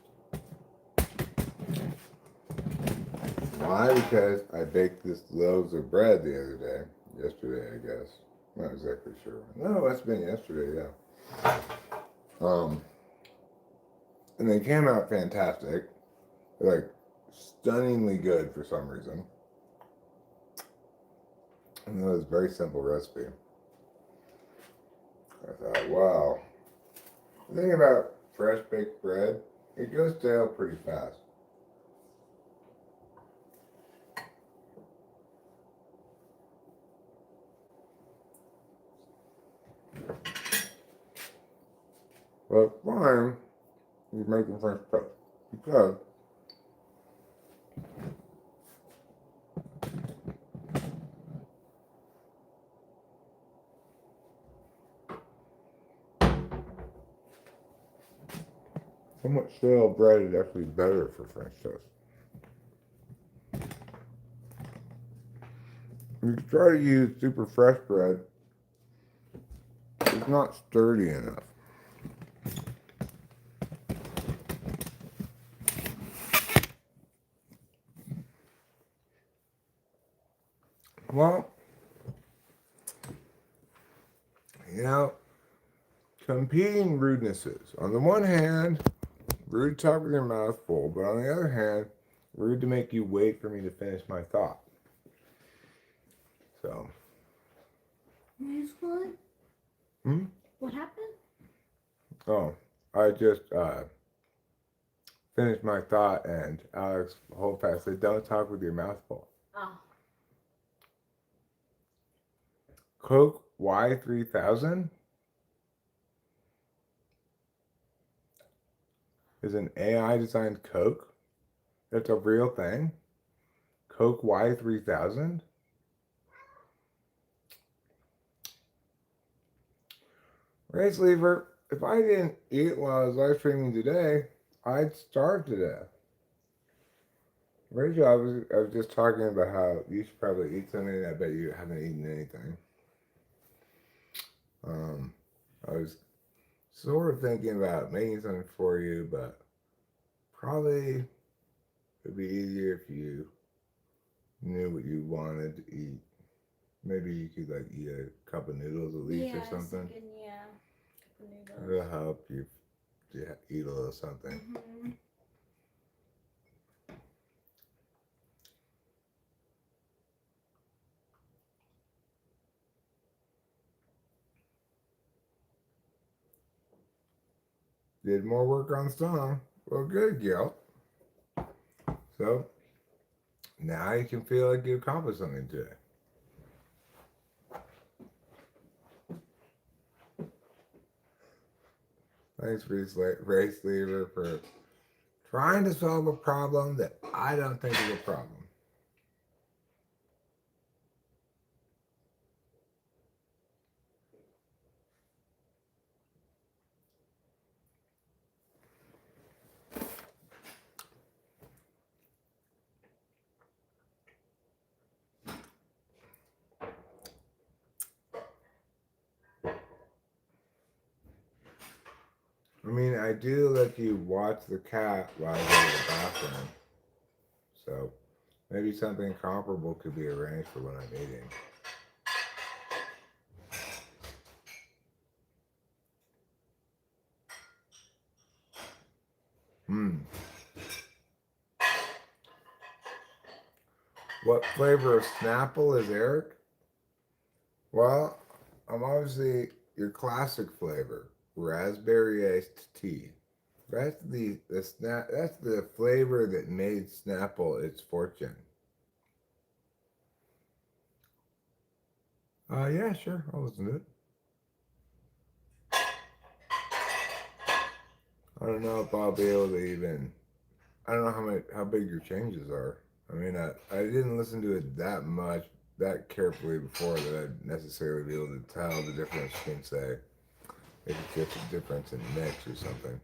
Why? Because I baked this loaves of bread the other day. Yesterday, I guess. Not exactly sure. No, it's been yesterday, yeah. And they came out fantastic. Like, stunningly good for some reason. And it was a very simple recipe. I thought, wow. The thing about fresh baked bread, it goes stale pretty fast. But fine, he's making French toast. Because how much stale bread is actually better for French toast? You can try to use super fresh bread. It's not sturdy enough. Well, you know, competing rudenesses. On the one hand, rude to talk with your mouth full, but on the other hand, rude to make you wait for me to finish my thought. So. What? Hmm? What happened? Oh, I just finished my thought, and Alex Holdfast said, "Don't talk with your mouth full." Oh. Coke Y3000 is an AI designed Coke. It's a real thing. Coke Y3000. Race Lever, if I didn't eat while I was live streaming today, I'd starve to death. Rachel, I was just talking about how you should probably eat something. I bet you haven't eaten anything. I was sort of thinking about making something for you, but probably it'd be easier if you knew what you wanted to eat. Maybe you could like eat a cup of noodles at least or something. Yeah, cup of noodles. It'll help you eat a little something. Mm-hmm. Did more work on song. Well, good, Gil. So, now you can feel like you accomplished something today. Thanks, Race Lever, for trying to solve a problem that I don't think is a problem. I mean, I do let you watch the cat while I go to the bathroom. So, maybe something comparable could be arranged for when I'm eating. What flavor of Snapple is Eric? Well, I'm obviously your classic flavor, raspberry iced tea. That's that's the flavor that made Snapple its fortune. Yeah, sure, I'll listen to it. I don't know if I'll be able to even. I don't know how big your changes are. I mean, I didn't listen to it that carefully before that I'd necessarily be able to tell the difference between, say, if it's just a difference in mix or something.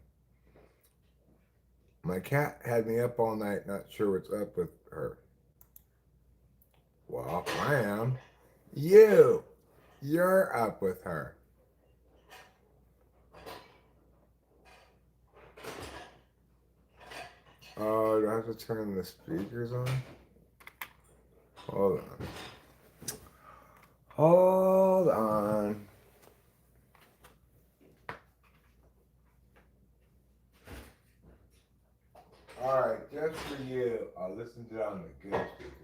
My cat had me up all night, not sure what's up with her. Well, I am. You're up with her. Oh, do I have to turn the speakers on? Hold on. Hold on. Alright, just for you, I'll listen to it on the good speakers.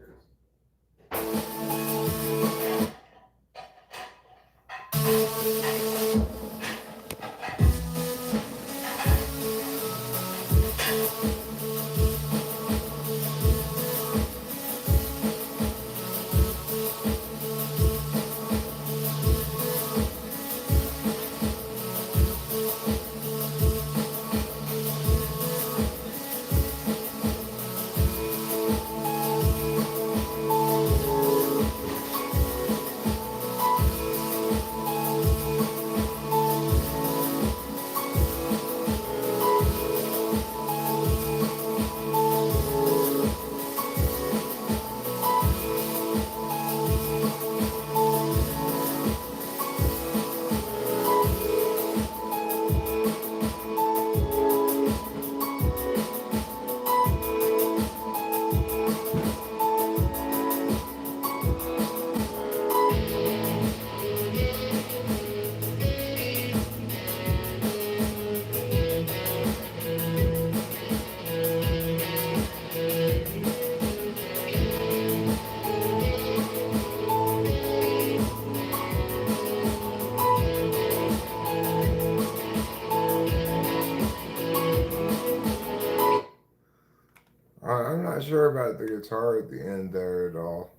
sure about the guitar at the end there at all.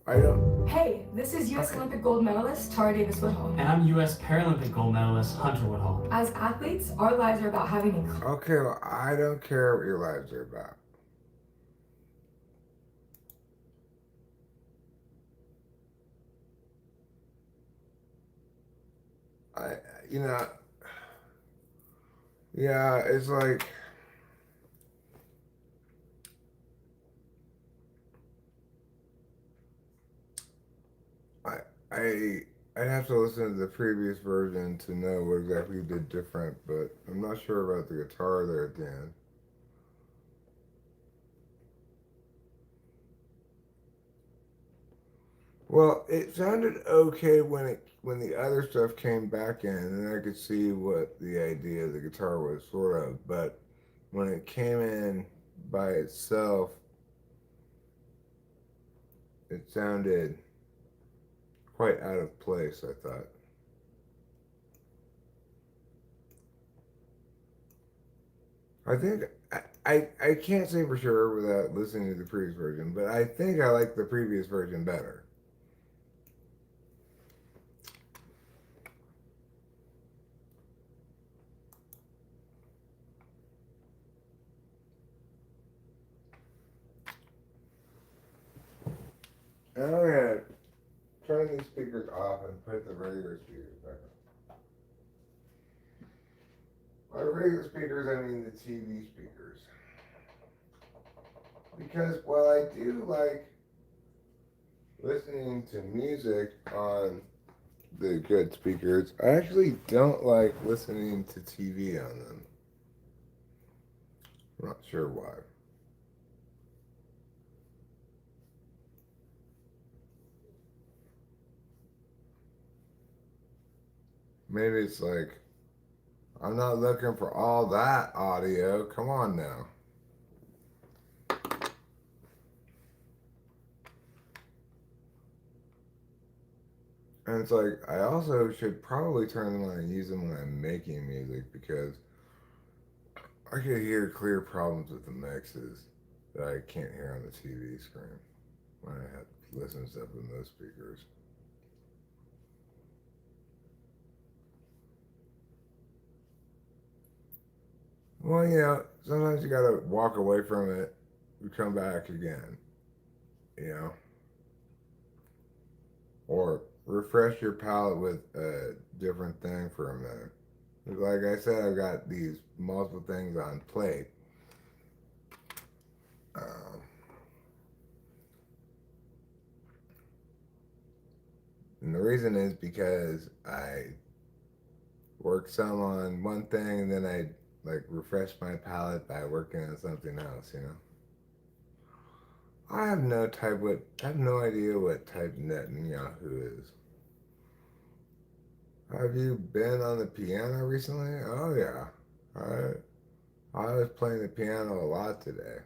I don't. Hey, this is U.S. Olympic gold medalist Tara Davis Woodhull. And I'm U.S. Paralympic gold medalist Hunter Woodhull. As athletes, our lives are about having a Okay, well, I don't care what your lives are about. I, you know, yeah, it's like, I'd have to listen to the previous version to know what exactly you did different, but I'm not sure about the guitar there at the end. Well, it sounded okay when the other stuff came back in, and I could see what the idea of the guitar was, sort of. But when it came in by itself, it sounded quite out of place, I thought. I think I can't say for sure without listening to the previous version, but I think I like the previous version better. And I'm gonna turn these speakers off and put the regular speakers back on. By regular speakers, I mean the TV speakers. Because while I do like listening to music on the good speakers, I actually don't like listening to TV on them. I'm not sure why. Maybe it's like, I'm not looking for all that audio. Come on now. And it's like, I also should probably turn them on and use them when I'm making music, because I could hear clear problems with the mixes that I can't hear on the TV screen when I have to listen to stuff in those speakers. Well, you know, sometimes you gotta walk away from it and come back again, you know? Or refresh your palate with a different thing for a minute. Like I said, I've got these multiple things on plate. And the reason is because I work some on one thing and then I like refresh my palate by working on something else, you know? I have no idea what type Netanyahu is. Have you been on the piano recently? Oh yeah. I was playing the piano a lot today.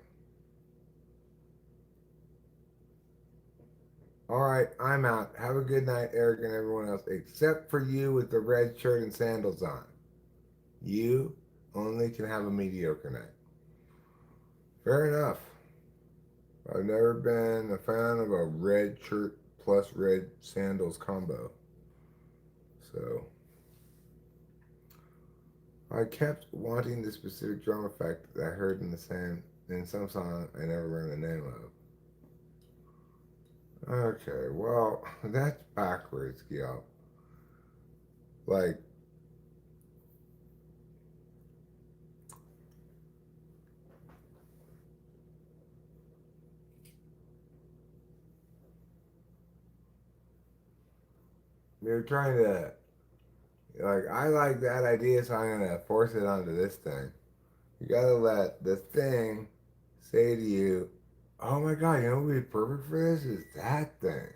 All right, I'm out. Have a good night, Eric and everyone else, except for you with the red shirt and sandals on. You only can have a mediocre night. Fair enough. I've never been a fan of a red shirt plus red sandals combo. So I kept wanting the specific drum effect that I heard in some song I never learned the name of. Okay, well, that's backwards, y'all. Like, you're trying to, like, I like that idea, so I'm gonna force it onto this thing. You gotta let the thing say to you, oh my god, you know what would be perfect for this? Is that thing.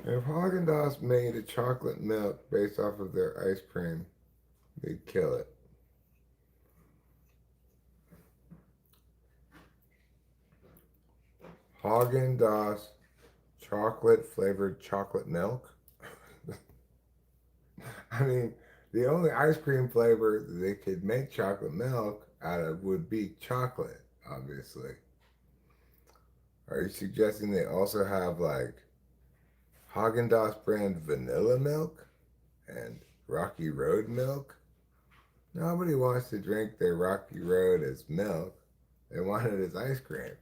If Haagen-Dazs made a chocolate milk based off of their ice cream, they'd kill it. Haagen-Dazs chocolate flavored chocolate milk. I mean, the only ice cream flavor that they could make chocolate milk out of would be chocolate, obviously. Are you suggesting they also have like Haagen-Dazs brand vanilla milk and Rocky Road milk? Nobody wants to drink their Rocky Road as milk. They want it as ice cream.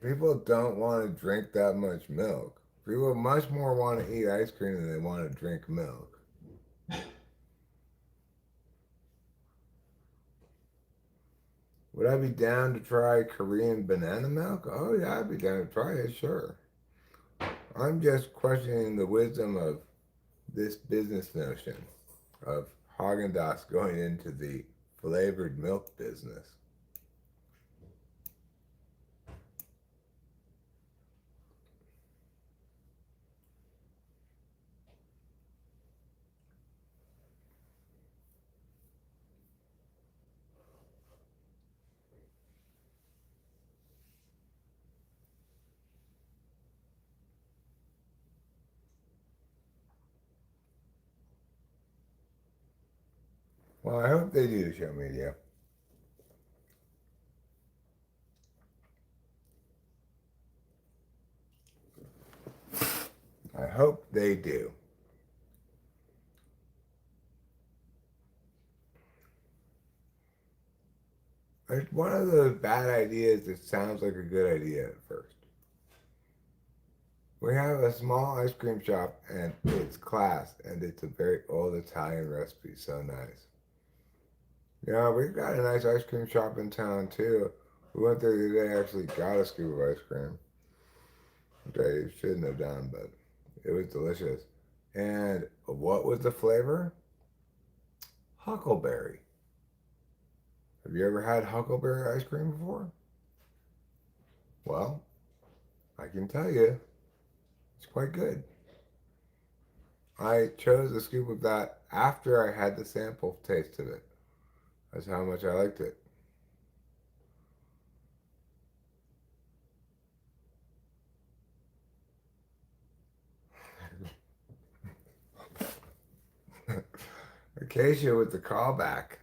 People don't want to drink that much milk. People much more want to eat ice cream than they want to drink milk. Would I be down to try Korean banana milk? Oh yeah, I'd be down to try it, sure. I'm just questioning the wisdom of this business notion of Haagen-Dazs going into the flavored milk business. Well, I hope they do show media. I hope they do. It's one of those bad ideas that sounds like a good idea at first. We have a small ice cream shop and it's class and it's a very old Italian recipe, so nice. Yeah, we've got a nice ice cream shop in town too. We went there today, actually got a scoop of ice cream, which I shouldn't have done, but it was delicious. And what was the flavor? Huckleberry. Have you ever had huckleberry ice cream before? Well, I can tell you, it's quite good. I chose a scoop of that after I had the sample taste of it. That's how much I liked it. Acacia with the callback.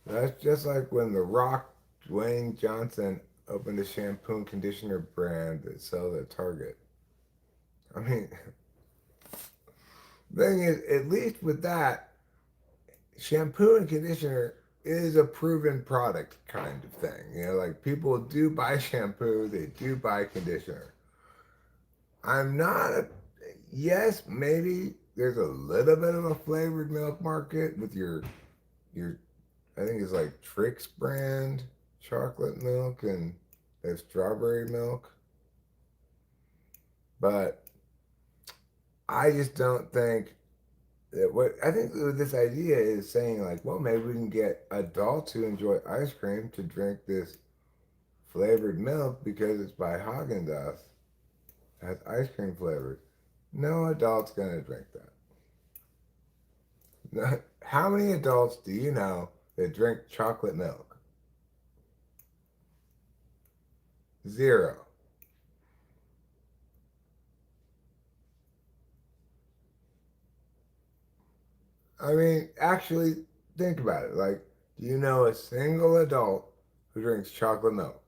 That's just like when The Rock, Dwayne Johnson, opened a shampoo and conditioner brand that sells at Target. I mean, the thing is, at least with that, shampoo and conditioner is a proven product kind of thing. You know, like people do buy shampoo, they do buy conditioner. I'm not a, yes, maybe there's a little bit of a flavored milk market with your I think it's like Trix brand chocolate milk and there's strawberry milk. But I just don't think that what I think this idea is saying like, well, maybe we can get adults who enjoy ice cream to drink this flavored milk because it's by Haagen-Dazs. It has ice cream flavors. No adult's gonna drink that. How many adults do you know that drink chocolate milk? Zero. I mean, actually, think about it. Like, do you know a single adult who drinks chocolate milk?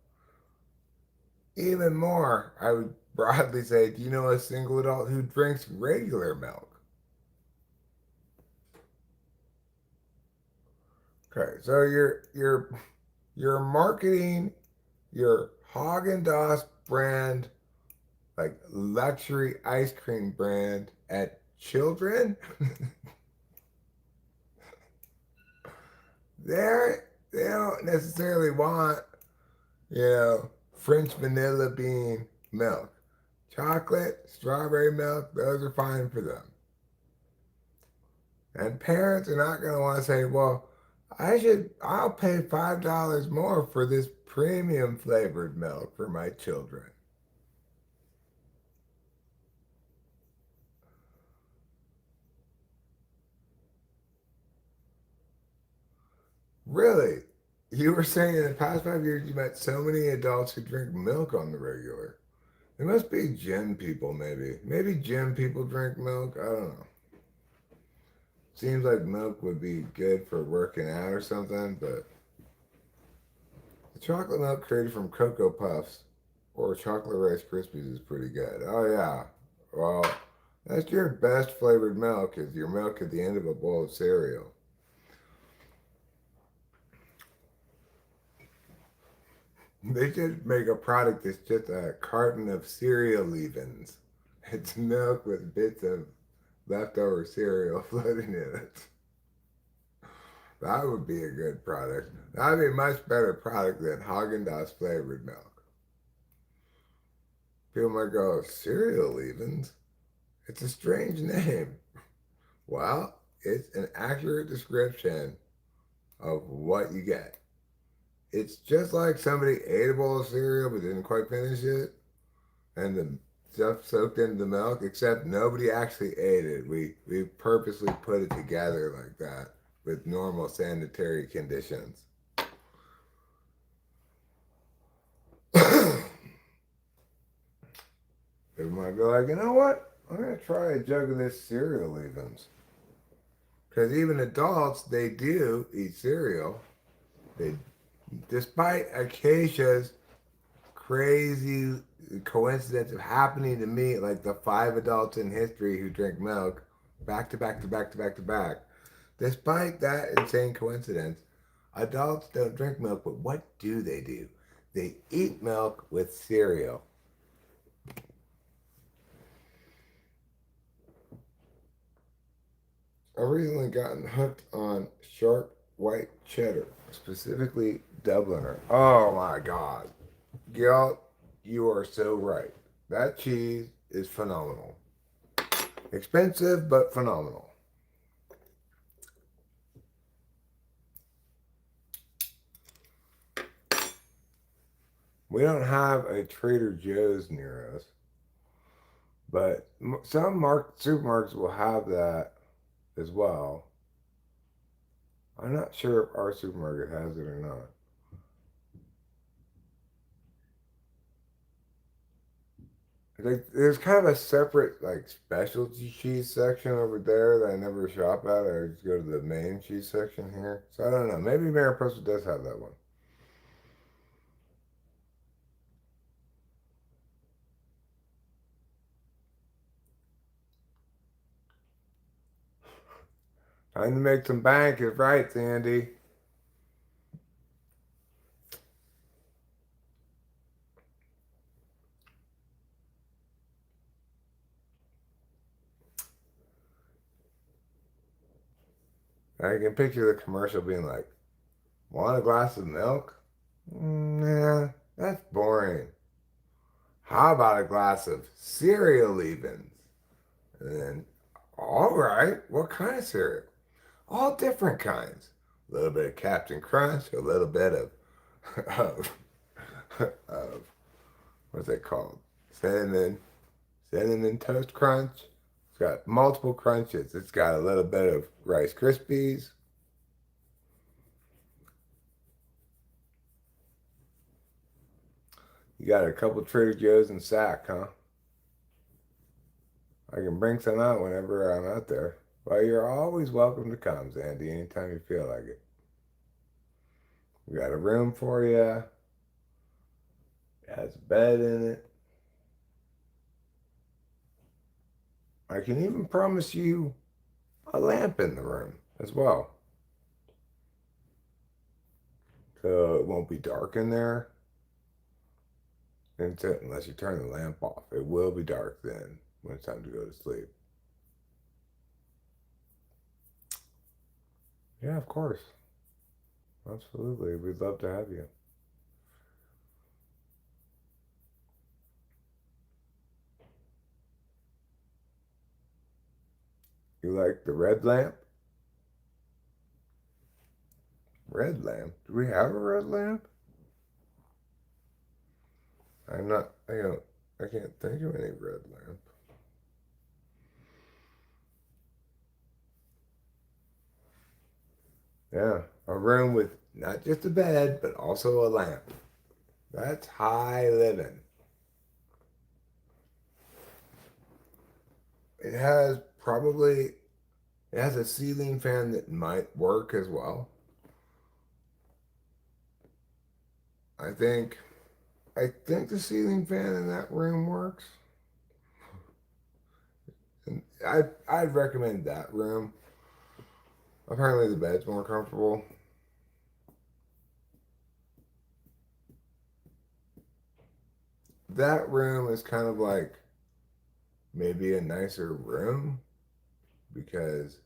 Even more, I would broadly say, do you know a single adult who drinks regular milk? Okay, so you're marketing your Haagen-Dazs brand, like luxury ice cream brand at children. They don't necessarily want, you know, French vanilla bean milk. Chocolate, strawberry milk, those are fine for them. And parents are not going to want to say, well, I'll pay $5 more for this premium flavored milk for my children. Really? You were saying in the past 5 years you met so many adults who drink milk on the regular. They must be gym people, maybe. Maybe gym people drink milk. I don't know. Seems like milk would be good for working out or something, but the chocolate milk created from Cocoa Puffs or chocolate Rice Krispies is pretty good. Oh, yeah. Well, that's your best flavored milk, is your milk at the end of a bowl of cereal. They should make a product that's just a carton of cereal leavings. It's milk with bits of leftover cereal floating in it. That would be a good product. That would be a much better product than Haagen-Dazs flavored milk. People might go, cereal leavings? It's a strange name. Well, it's an accurate description of what you get. It's just like somebody ate a bowl of cereal but didn't quite finish it, and the stuff soaked into the milk, except nobody actually ate it. We purposely put it together like that with normal sanitary conditions. People might be like, you know what? I'm going to try a jug of this cereal leavings. Because even adults, they do eat cereal. Despite Acacia's crazy coincidence of happening to meet like the 5 adults in history who drink milk back to back to back to back to back. Despite that insane coincidence, adults don't drink milk, but what do? They eat milk with cereal. I've recently gotten hooked on sharp white cheddar, specifically Dubliner. Oh my God. Gil, you are so right. That cheese is phenomenal. Expensive, but phenomenal. We don't have a Trader Joe's near us, but some supermarkets will have that as well. I'm not sure if our supermarket has it or not. Like, there's kind of a separate like specialty cheese section over there that I never shop at. I just go to the main cheese section here. So I don't know. Maybe Mariposa does have that one. Time to make some bank is right, Sandy. I can picture the commercial being like, want a glass of milk? Nah, that's boring. How about a glass of cereal leavings? And then, all right, what kind of cereal? All different kinds. A little bit of Captain Crunch, a little bit of, of, of what's it called? Cinnamon Toast Crunch. It's got multiple crunches. It's got a little bit of Rice Krispies. You got a couple Trader Joe's in Sac, huh? I can bring some out whenever I'm out there. Well, you're always welcome to come, Sandy, anytime you feel like it. We got a room for you. It has a bed in it. I can even promise you a lamp in the room as well. So it won't be dark in there. Unless you turn the lamp off. It will be dark then when it's time to go to sleep. Yeah, of course. Absolutely. We'd love to have you. You like the red lamp? Red lamp? Do we have a red lamp? I can't think of any red lamp. Yeah, a room with not just a bed, but also a lamp. That's high living. It has a ceiling fan that might work as well. I think the ceiling fan in that room works. And I'd recommend that room. Apparently the bed's more comfortable. That room is kind of like maybe a nicer room because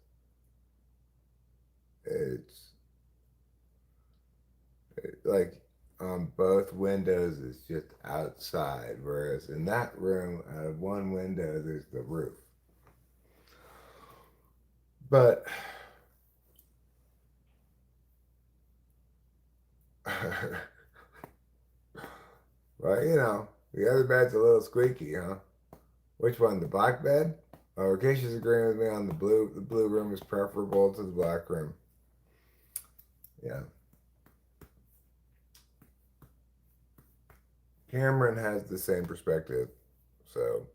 like on both windows it's just outside, whereas in that room out of one window there's the roof. But well, you know, the other bed's a little squeaky, huh? Which one, the black bed? Oh, Acacia's agreeing with me on the blue. The blue room is preferable to the black room. Yeah. Cameron has the same perspective. So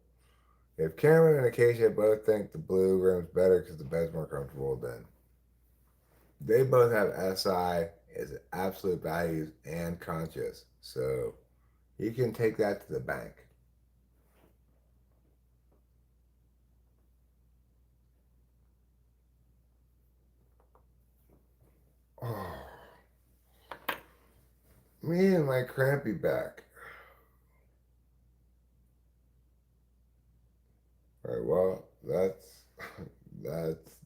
if Cameron and Acacia both think the blue room's better because the bed's more comfortable, then they both have SI as absolute values and conscious. So you can take that to the bank. Oh, me and my crampy back. All right, well, that's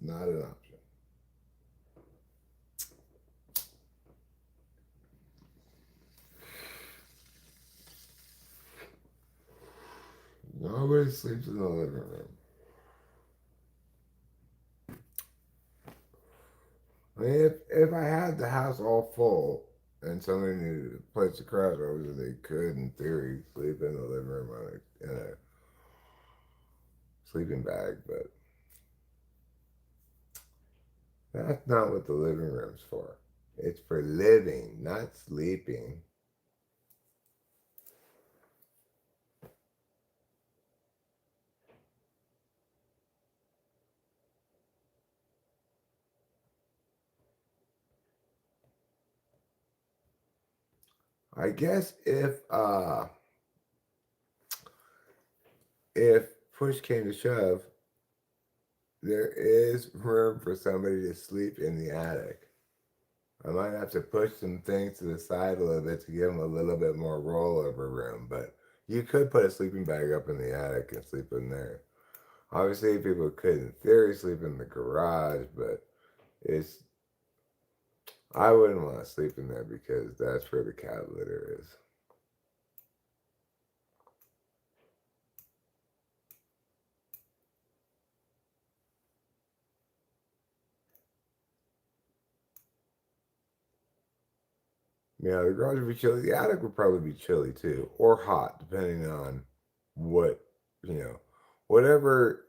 not an option. Nobody sleeps in the living room. I mean, if I had the house all full and somebody needed a place to crash over, they could, in theory, sleep in the living room in a sleeping bag, but that's not what the living room's for. It's for living, not sleeping. I guess if push came to shove, there is room for somebody to sleep in the attic. I might have to push some things to the side a little bit to give them a little bit more rollover room, but you could put a sleeping bag up in the attic and sleep in there. Obviously, people could, in theory, sleep in the garage, but I wouldn't want to sleep in there because that's where the cat litter is. Yeah, the garage would be chilly. The attic would probably be chilly too, or hot, depending on what, whatever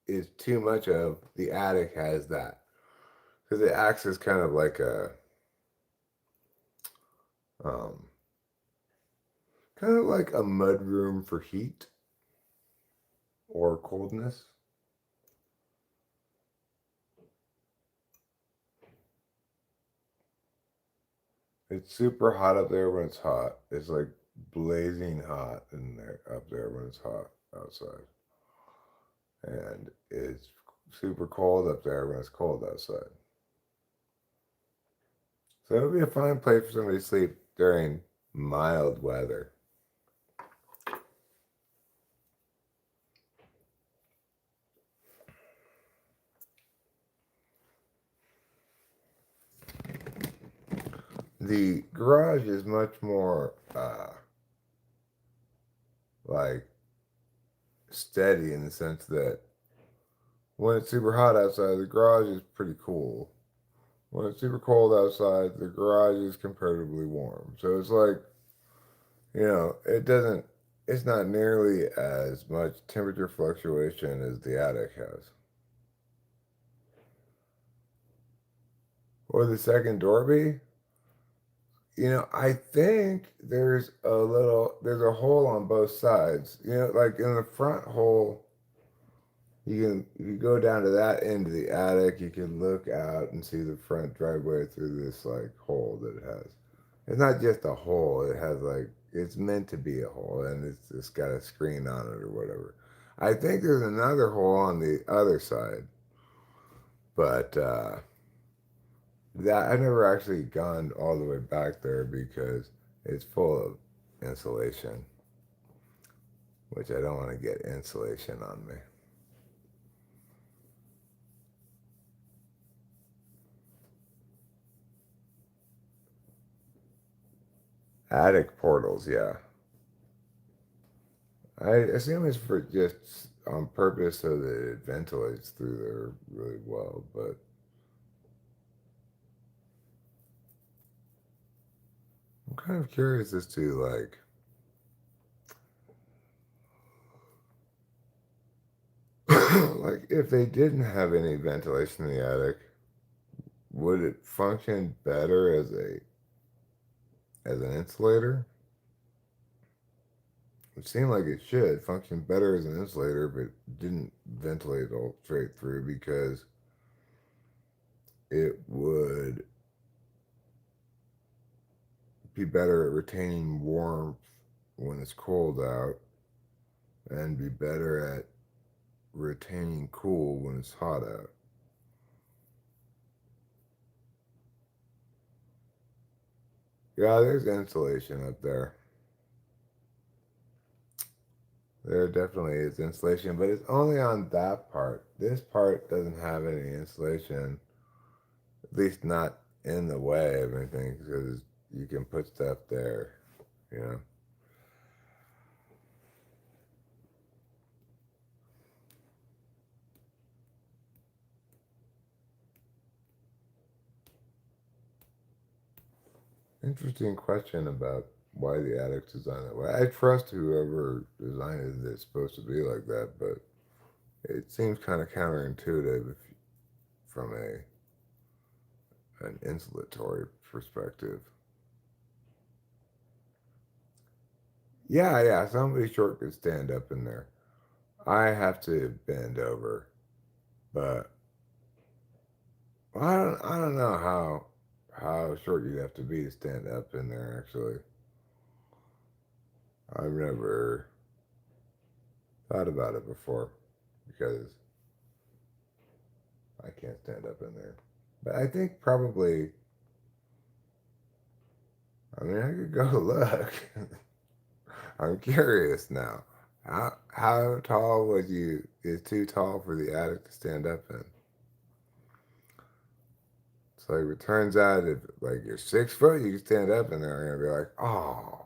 is too much of, the attic has that. Because it acts as kind of like a, kind of like a mud room for heat or coldness. It's super hot up there when it's hot. It's like blazing hot in there up there when it's hot outside. And it's super cold up there when it's cold outside. So it would be a fine place for somebody to sleep during mild weather. The garage is much more like steady in the sense that when it's super hot outside, the garage is pretty cool. When it's super cold outside, the garage is comparatively warm. So it's like, it's not nearly as much temperature fluctuation as the attic has. Or the second door be? I think there's a hole on both sides. Like in the front hole, if you go down to that end of the attic, you can look out and see the front driveway through this like hole that it has. It's not just a hole, it has like, it's meant to be a hole and it's got a screen on it or whatever. I think there's another hole on the other side, but that I've never actually gone all the way back there because it's full of insulation, which I don't want to get insulation on me. Attic portals, yeah. I assume it's for just on purpose so that it ventilates through there really well, but I'm kind of curious as to like if they didn't have any ventilation in the attic, would it function better as an insulator? It seemed like it should function better as an insulator, but didn't ventilate all straight through because it would be better at retaining warmth when it's cold out and be better at retaining cool when it's hot out. Yeah, there's insulation up there. There definitely is insulation, but it's only on that part. This part doesn't have any insulation, at least not in the way of anything, because you can put stuff there, you know. Interesting question about why the attic's designed that way. I trust whoever designed it, it's supposed to be like that, but it seems kind of counterintuitive from an insulatory perspective. Yeah, somebody short could stand up in there. I have to bend over, but I don't know how short you'd have to be to stand up in there, actually. I've never thought about it before because I can't stand up in there. But I think probably, I mean, I could go look. I'm curious now. How tall is too tall for the attic to stand up in? So like, it turns out if like you're 6 foot, you can stand up in there and be like, oh.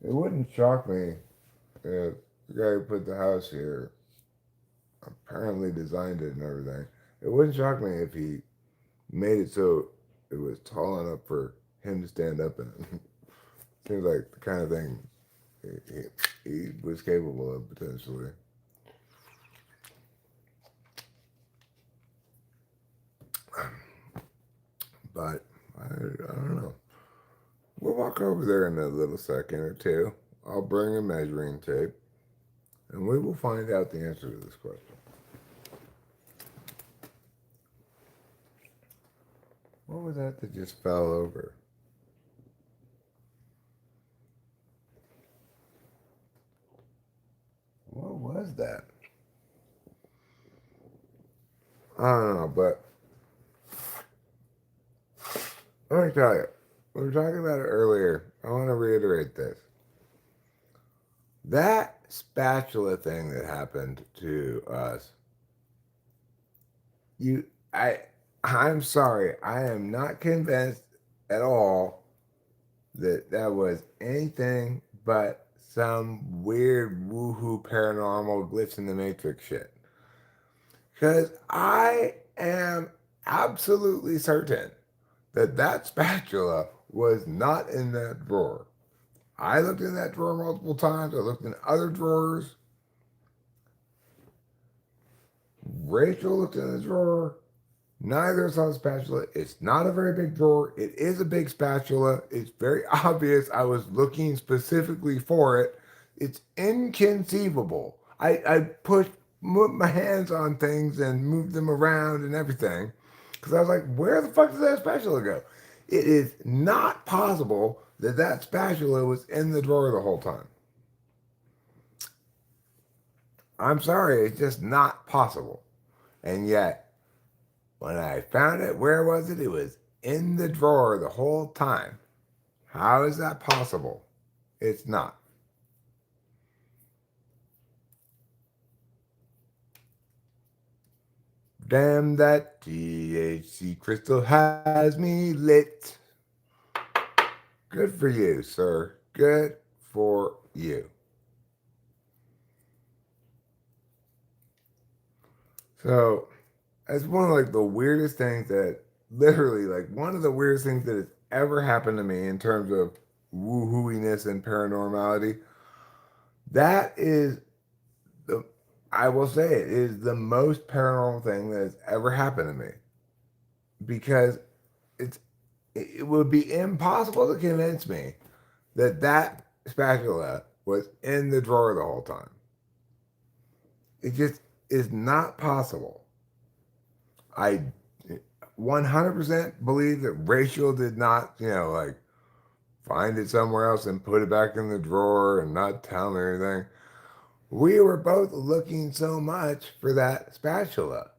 It wouldn't shock me if the guy who put the house here apparently designed it and everything. It wouldn't shock me if he made it so it was tall enough for him to stand up in it. Seems like the kind of thing he was capable of potentially. But I don't know. We'll walk over there in a little second or two. I'll bring a measuring tape and we will find out the answer to this question. What was that just fell over? What was that? I don't know, but let me tell you, we were talking about it earlier. I want to reiterate this. That spatula thing that happened to us, I'm sorry, I am not convinced at all that was anything but some weird woohoo paranormal glitch in the matrix shit. Because I am absolutely certain that that spatula was not in that drawer. I looked in that drawer multiple times. I looked in other drawers. Rachel looked in the drawer. Neither saw the spatula. It's not a very big drawer. It is a big spatula. It's very obvious I was looking specifically for it. It's inconceivable. I pushed my hands on things and moved them around and everything because I was like, where the fuck did that spatula go? It is not possible that that spatula was in the drawer the whole time. I'm sorry, it's just not possible. And yet, when I found it, where was it? It was in the drawer the whole time. How is that possible? It's not. Damn, that THC crystal has me lit. Good for you, sir. Good for you. So, it's one of like the weirdest things that literally like one of the weirdest things that has ever happened to me in terms of woohooiness and paranormality. That is the I will say it is the most paranormal thing that has ever happened to me. Because it would be impossible to convince me that that spatula was in the drawer the whole time. It just is not possible. I 100% believe that Rachel did not, like find it somewhere else and put it back in the drawer and not tell me anything. We were both looking so much for that spatula.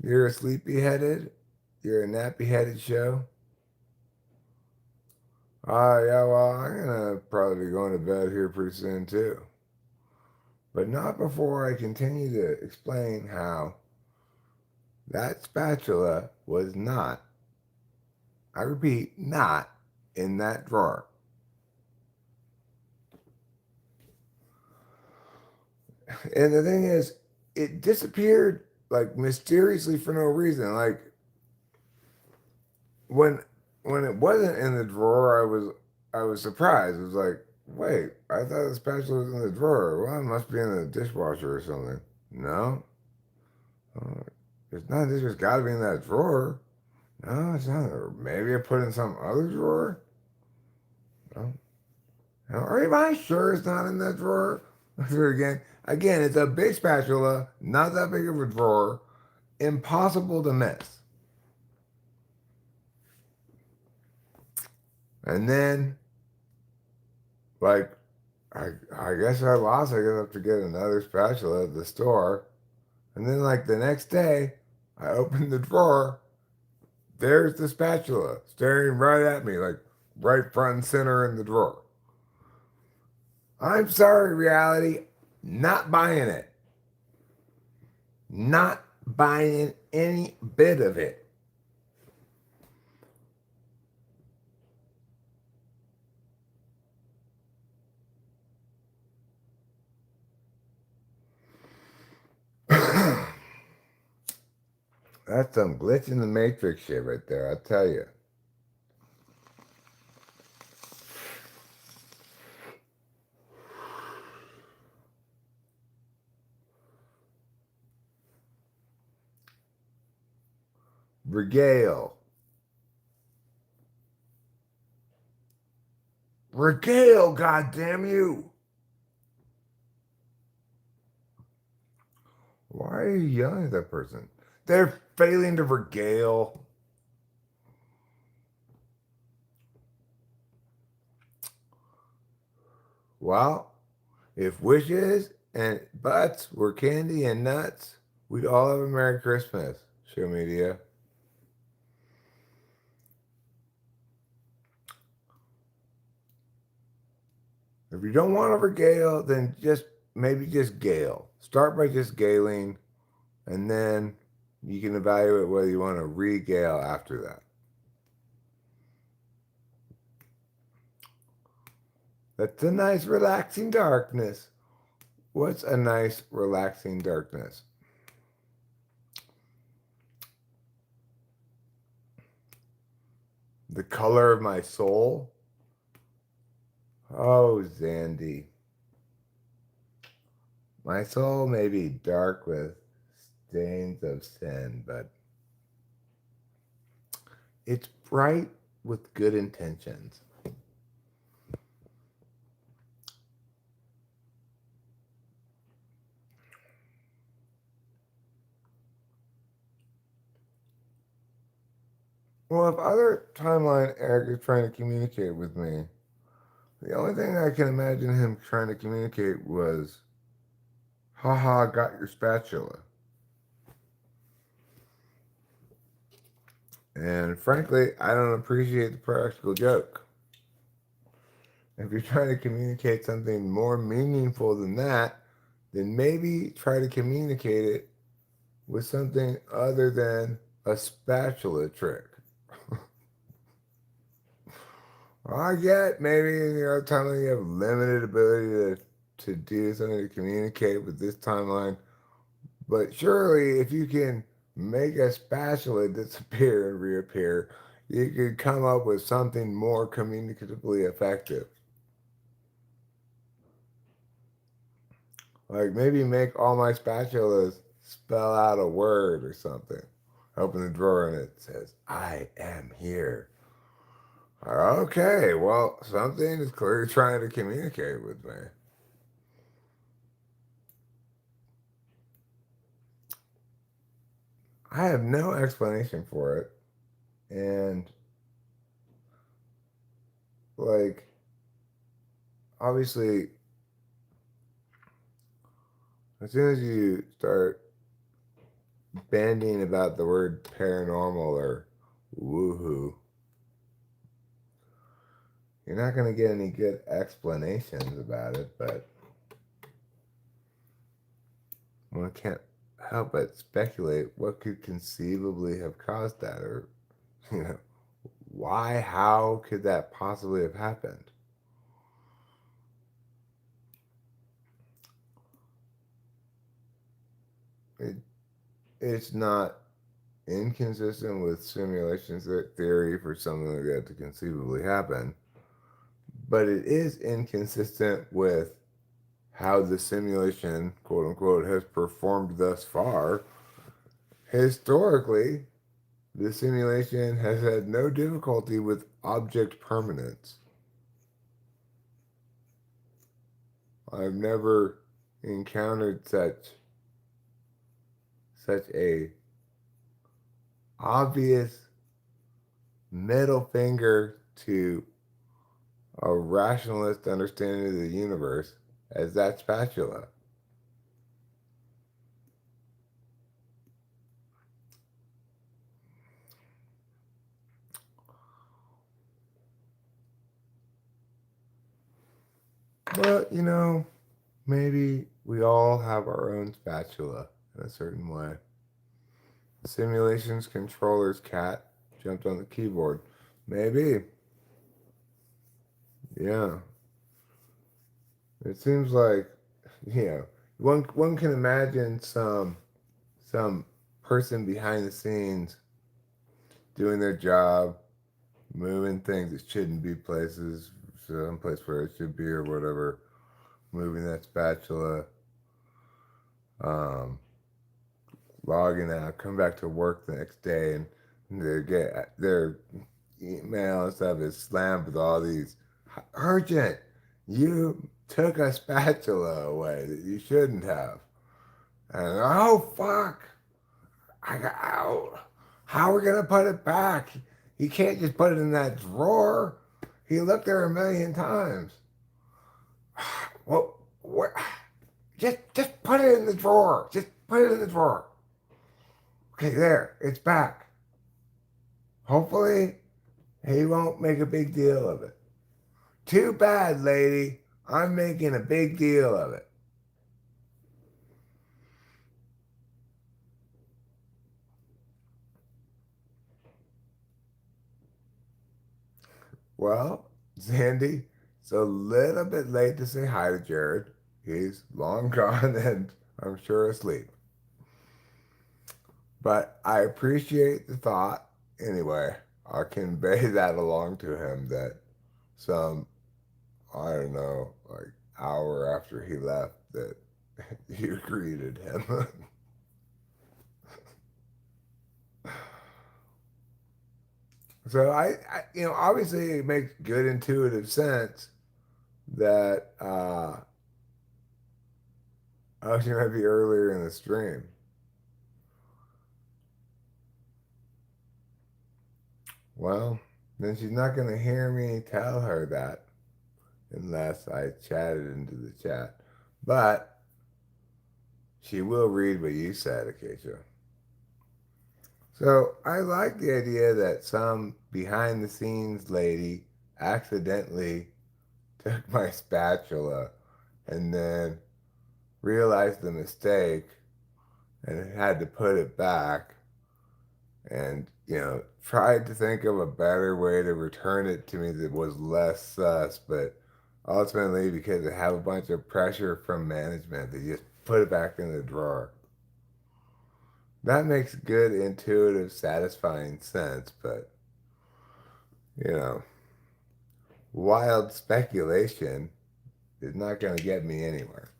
You're a sleepy-headed, you're a nappy-headed show. Yeah, well, I'm gonna probably be going to bed here pretty soon too. But not before I continue to explain how that spatula was not, I repeat, not in that drawer. And the thing is, it disappeared like mysteriously for no reason. Like when it wasn't in the drawer, I was surprised. It was like, wait, I thought the spatula was in the drawer. Well, it must be in the dishwasher or something. No, it's not. This has got to be in that drawer. No, it's not. Or maybe I put it in some other drawer. No. Am I sure it's not in that drawer? Again, it's a big spatula, not that big of a drawer, impossible to miss. And then, like, I guess I lost. I guess I have to get another spatula at the store. And then, like, the next day, I opened the drawer. There's the spatula staring right at me, like, right front and center in the drawer. I'm sorry, reality. Not buying it. Not buying any bit of it. That's some glitch in the matrix shit right there, I tell you. Regale. Regale, goddamn you! Why are you yelling at that person? They're failing to regale. Well, if wishes and butts were candy and nuts, we'd all have a Merry Christmas, show media. If you don't want to regale, then maybe just gale. Start by just galing, and then you can evaluate whether you want to regale after that. That's a nice relaxing darkness. What's a nice relaxing darkness? The color of my soul? Oh, Zandy. My soul may be dark with stains of sin, but it's bright with good intentions. Well, if other timeline Eric is trying to communicate with me, the only thing I can imagine him trying to communicate was, haha, got your spatula. And frankly, I don't appreciate the practical joke. If you're trying to communicate something more meaningful than that, then maybe try to communicate it with something other than a spatula trick. I get maybe timeline you have limited ability to do something to communicate with this timeline, but surely if you can make a spatula disappear and reappear, you could come up with something more communicatively effective. Like maybe make all my spatulas spell out a word or something. Open the drawer and it says, I am here. Okay, well, something is clearly trying to communicate with me. I have no explanation for it. And, like, obviously, as soon as you start bandying about the word paranormal or woohoo, you're not going to get any good explanations about it, but one can't help but speculate what could conceivably have caused that, or, why, how could that possibly have happened? It's not inconsistent with simulation theory for something like that to conceivably happen, but it is inconsistent with how the simulation, quote unquote, has performed thus far. Historically, the simulation has had no difficulty with object permanence. I've never encountered such a obvious middle finger to a rationalist understanding of the universe as that spatula. But, maybe we all have our own spatula in a certain way. The simulation's controller's cat jumped on the keyboard. Maybe. Yeah. It seems like, one can imagine some person behind the scenes doing their job, moving things that shouldn't be places, someplace where it should be or whatever, moving that spatula, logging out, come back to work the next day, and they get their email and stuff is slammed with all these urgent, you took a spatula away that you shouldn't have. And oh fuck, I got out. How are we gonna put it back? You can't just put it in that drawer. He looked there a million times. Well, what? Just put it in the drawer. Just put it in the drawer. Okay, there, it's back. Hopefully, he won't make a big deal of it. Too bad, lady. I'm making a big deal of it. Well, Sandy, it's a little bit late to say hi to Jared. He's long gone and I'm sure asleep. But I appreciate the thought. Anyway, I'll convey that along to him that some, I don't know, like hour after he left that you greeted him. So obviously it makes good intuitive sense that oh, she might be earlier in the stream. Well, then she's not going to hear me tell her that unless I chatted into the chat. But she will read what you said, Acacia. So I like the idea that some behind the scenes lady accidentally took my spatula and then realized the mistake and had to put it back and, tried to think of a better way to return it to me that was less sus, but ultimately because they have a bunch of pressure from management, they just put it back in the drawer. That makes good, intuitive, satisfying sense, but, wild speculation is not going to get me anywhere.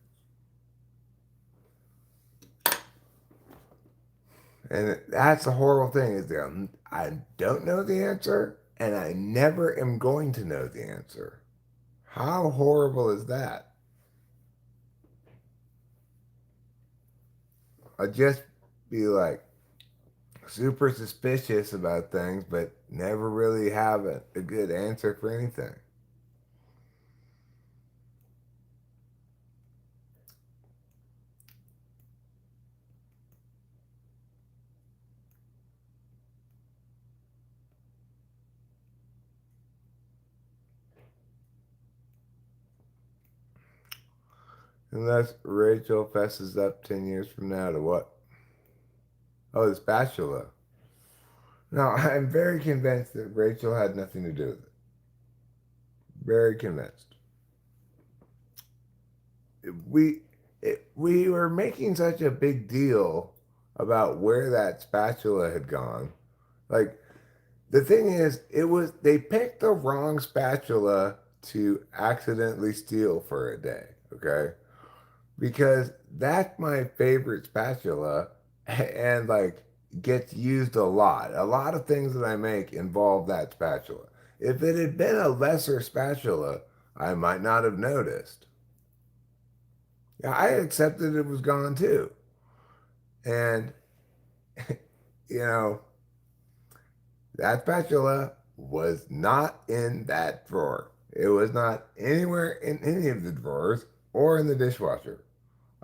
And that's the horrible thing is that I don't know the answer, and I never am going to know the answer. How horrible is that? I'll just be like super suspicious about things, but never really have a good answer for anything. Unless Rachel fesses up 10 years from now to what? Oh, the spatula. No, I'm very convinced that Rachel had nothing to do with it. Very convinced. We were making such a big deal about where that spatula had gone. Like, the thing is, they picked the wrong spatula to accidentally steal for a day, okay? Because that's my favorite spatula and like gets used a lot. A lot of things that I make involve that spatula. If it had been a lesser spatula, I might not have noticed. Yeah, I accepted it was gone too. And, you know, that spatula was not in that drawer. It was not anywhere in any of the drawers or in the dishwasher.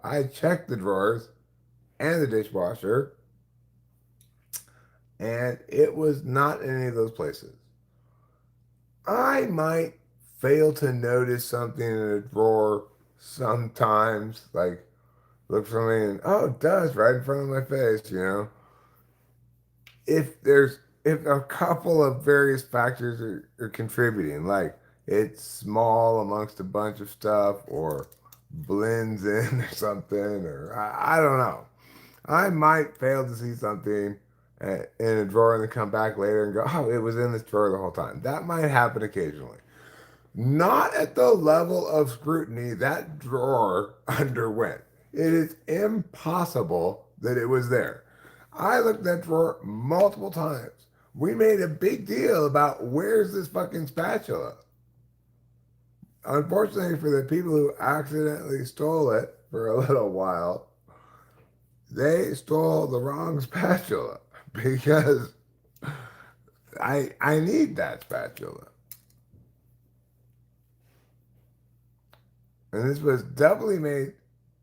I checked the drawers and the dishwasher, and it was not in any of those places. I might fail to notice something in a drawer sometimes, like look for me and oh, it does right in front of my face. If a couple of various factors are contributing, like it's small amongst a bunch of stuff or blends in or something, or I don't know. I might fail to see something in a drawer and then come back later and go, oh, it was in this drawer the whole time. That might happen occasionally. Not at the level of scrutiny that drawer underwent. It is impossible that it was there. I looked at that drawer multiple times. We made a big deal about where's this fucking spatula. Unfortunately for the people who accidentally stole it for a little while, they stole the wrong spatula because I need that spatula. And this was doubly made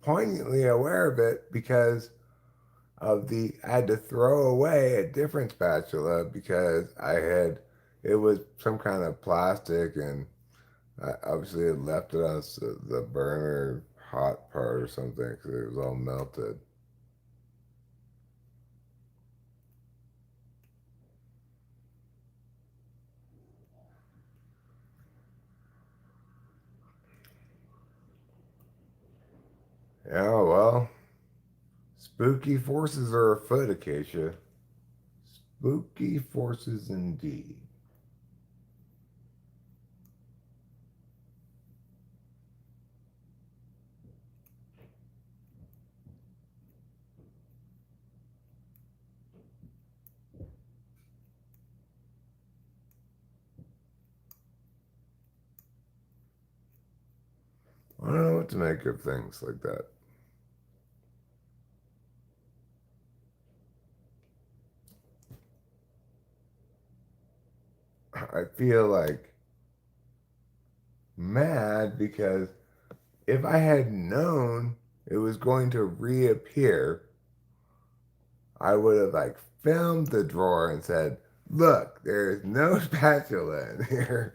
poignantly aware of it because of I had to throw away a different spatula because it was some kind of plastic and I obviously had left it on the burner hot part or something because it was all melted. Yeah, well, spooky forces are afoot, Acacia. Spooky forces indeed. I don't know what to make of things like that. I feel like mad because if I had known it was going to reappear, I would have like filmed the drawer and said, look, there's no spatula in here.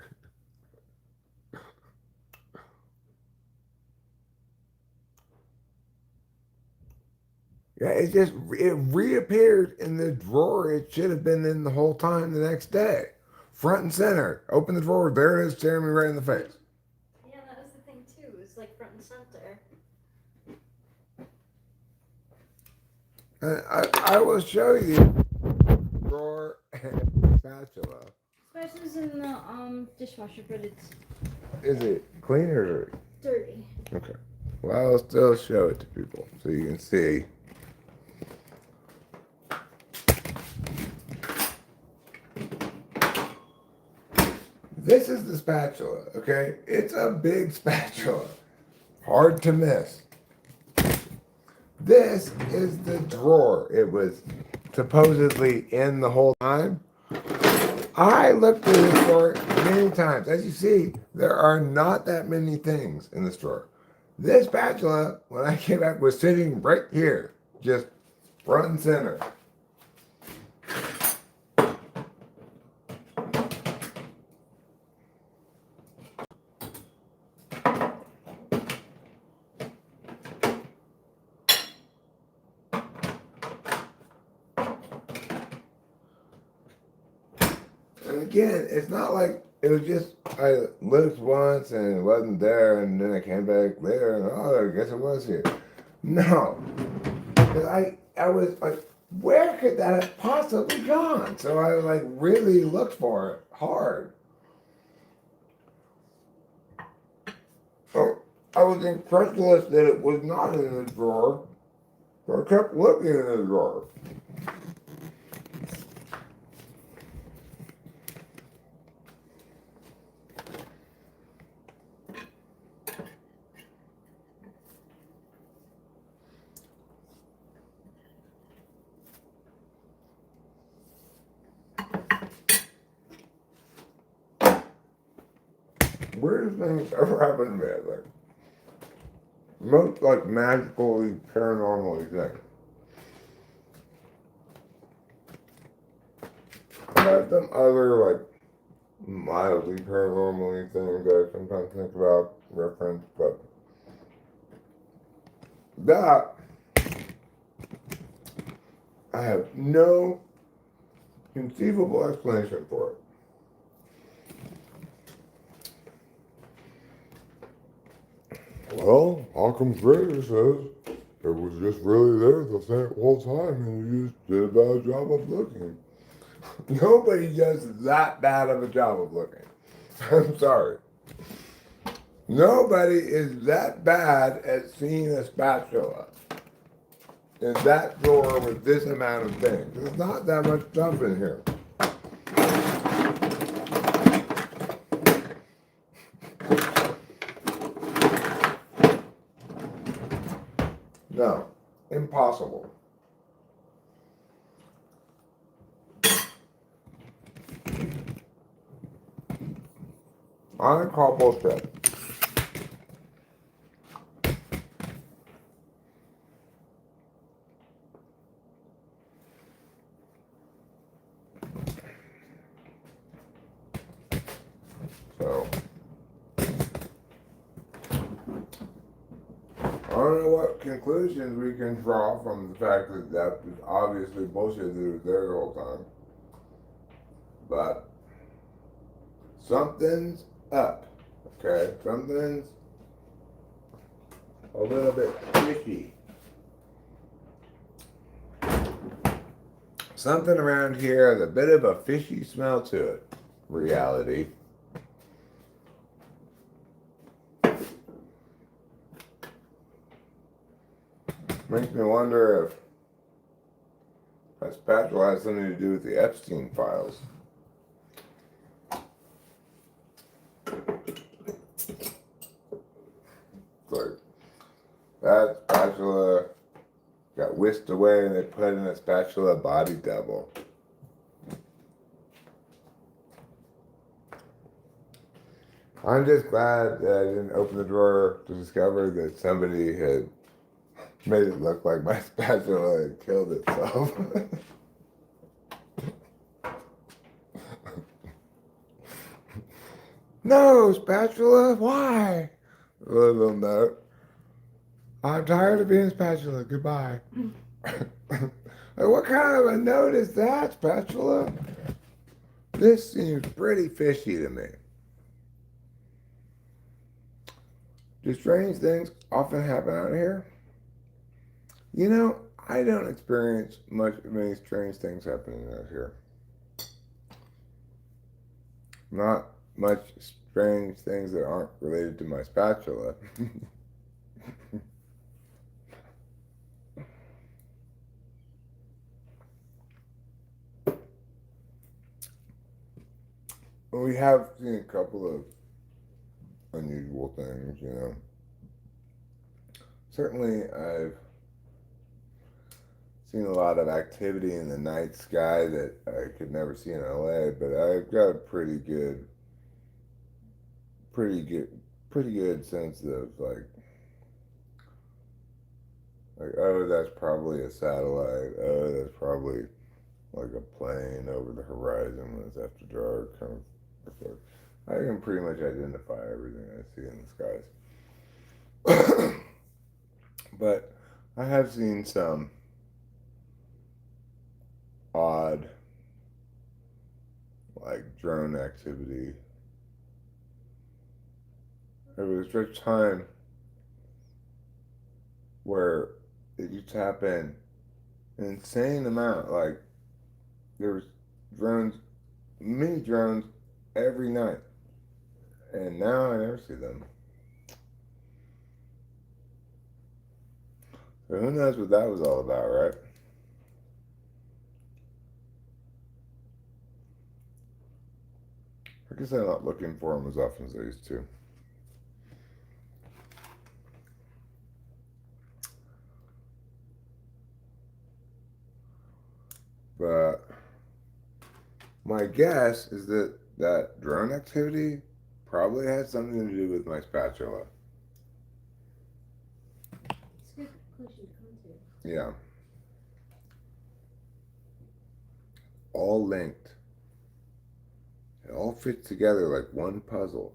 Yeah, it reappeared in the drawer it should have been in the whole time the next day. Front and center. Open the drawer, there it is, staring me right in the face. Yeah, that was the thing too. It was like front and center. And I will show you the drawer and spatula. Spatulas in the dishwasher, but it's Is it clean or dirty? dirty. Okay. Well, I'll still show it to people so you can see. This is the spatula, okay? It's a big spatula. Hard to miss. This is the drawer. It was supposedly in the whole time. I looked through this drawer many times. As you see, there are not that many things in this drawer. This spatula, when I came back, was sitting right here, just front and center. And again, it's not like it was just I looked once and it wasn't there, and then I came back later and oh, I guess it was here. No, because I was like, where could that have possibly gone? So I like really looked for it hard. So I was incredulous that it was not in the drawer. So I kept looking in the drawer. Weirdest things ever happened to me, I think. Most like magically paranormal things. I have some other like mildly paranormal things that I sometimes think about, reference, but that I have no conceivable explanation for it. Well, Occam's razor says it was just really there the whole time and you just did a bad job of looking. Nobody does that bad of a job of looking. I'm sorry. Nobody is that bad at seeing a spatula in that drawer with this amount of things. There's not that much stuff in here. No, impossible. I call bullshit. So, I don't know what conclusions we can draw from the fact that that was obviously bullshit that was there the whole time. But something's up, okay? Something's a little bit fishy. Something around here has a bit of a fishy smell to it. Reality. Makes me wonder if that spatula has something to do with the Epstein files. Like, that spatula got whisked away and they put in a spatula body double. I'm just glad that I didn't open the drawer to discover that somebody had made it look like my spatula had killed itself. No, spatula, why? A little note. I'm tired of being spatula. Goodbye. Like, what kind of a note is that, spatula? This seems pretty fishy to me. Do strange things often happen out here? You know, I don't experience many strange things happening out here. Not much strange things that aren't related to my spatula. We have seen a couple of unusual things, you know. Certainly, I've seen a lot of activity in the night sky that I could never see in LA, but I've got a pretty good sense of like, oh, that's probably a satellite. Oh, that's probably like a plane over the horizon when it's after dark. Kind of. I can pretty much identify everything I see in the skies. But I have seen some odd, like, drone activity. There was a stretch of time where it used to happen an insane amount. Like, there was mini drones every night. And now I never see them. So who knows what that was all about, right? I guess I'm not looking for them as often as I used to. But my guess is that that drone activity probably had something to do with my spatula. It's a good conclusion to come to. Yeah. All linked. It all fits together like one puzzle.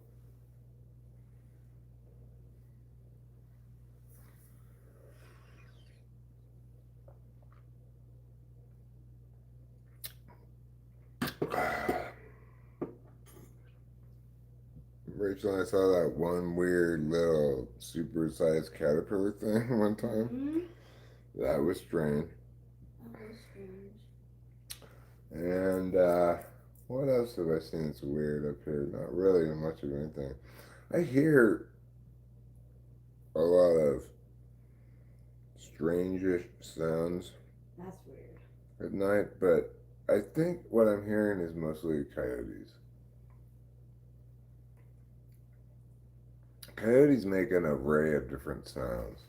Rachel and I saw that one weird little super-sized caterpillar thing one time. Mm-hmm. That was strange. That was strange. And what else have I seen that's weird up here? Not really much of anything. I hear a lot of strangish sounds That's weird. at night, but I think what I'm hearing is mostly coyotes. Coyotes make an array of different sounds.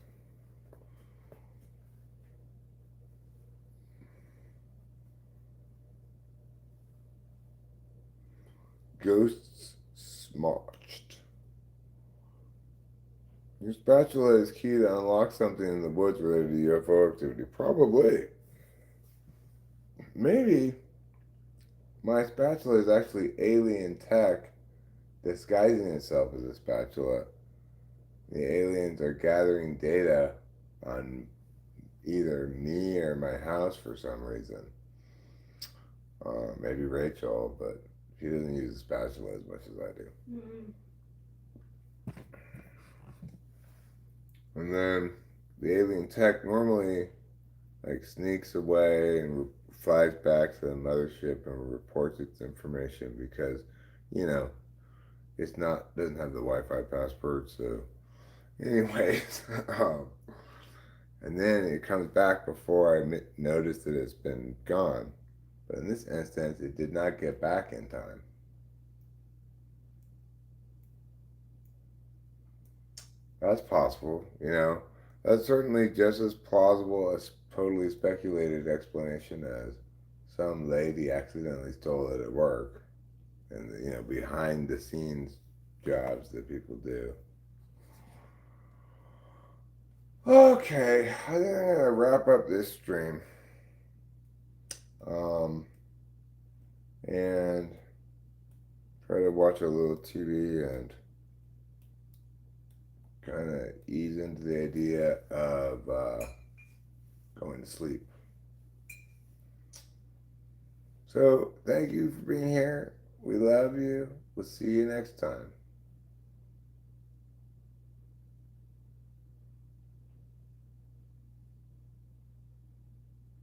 Ghosts smotched. Your spatula is key to unlock something in the woods related to UFO activity. Probably. Maybe my spatula is actually alien tech disguising itself as a spatula. The aliens are gathering data on either me or my house for some reason. Maybe Rachel, but she doesn't use a spatula as much as I do. Mm-hmm. And then the alien tech normally like sneaks away and flies back to the mothership and reports its information because, you know, it's not doesn't have the Wi-Fi password. So, anyways, and then it comes back before I notice that it's been gone. But in this instance, it did not get back in time. That's possible, you know. That's certainly just as plausible as totally speculated explanation as some lady accidentally stole it at work, and you know, behind the scenes jobs that people do. Okay, I think I'm gonna wrap up this stream, and try to watch a little TV and kind of ease into the idea of going to sleep. So, thank you for being here. We love you. We'll see you next time.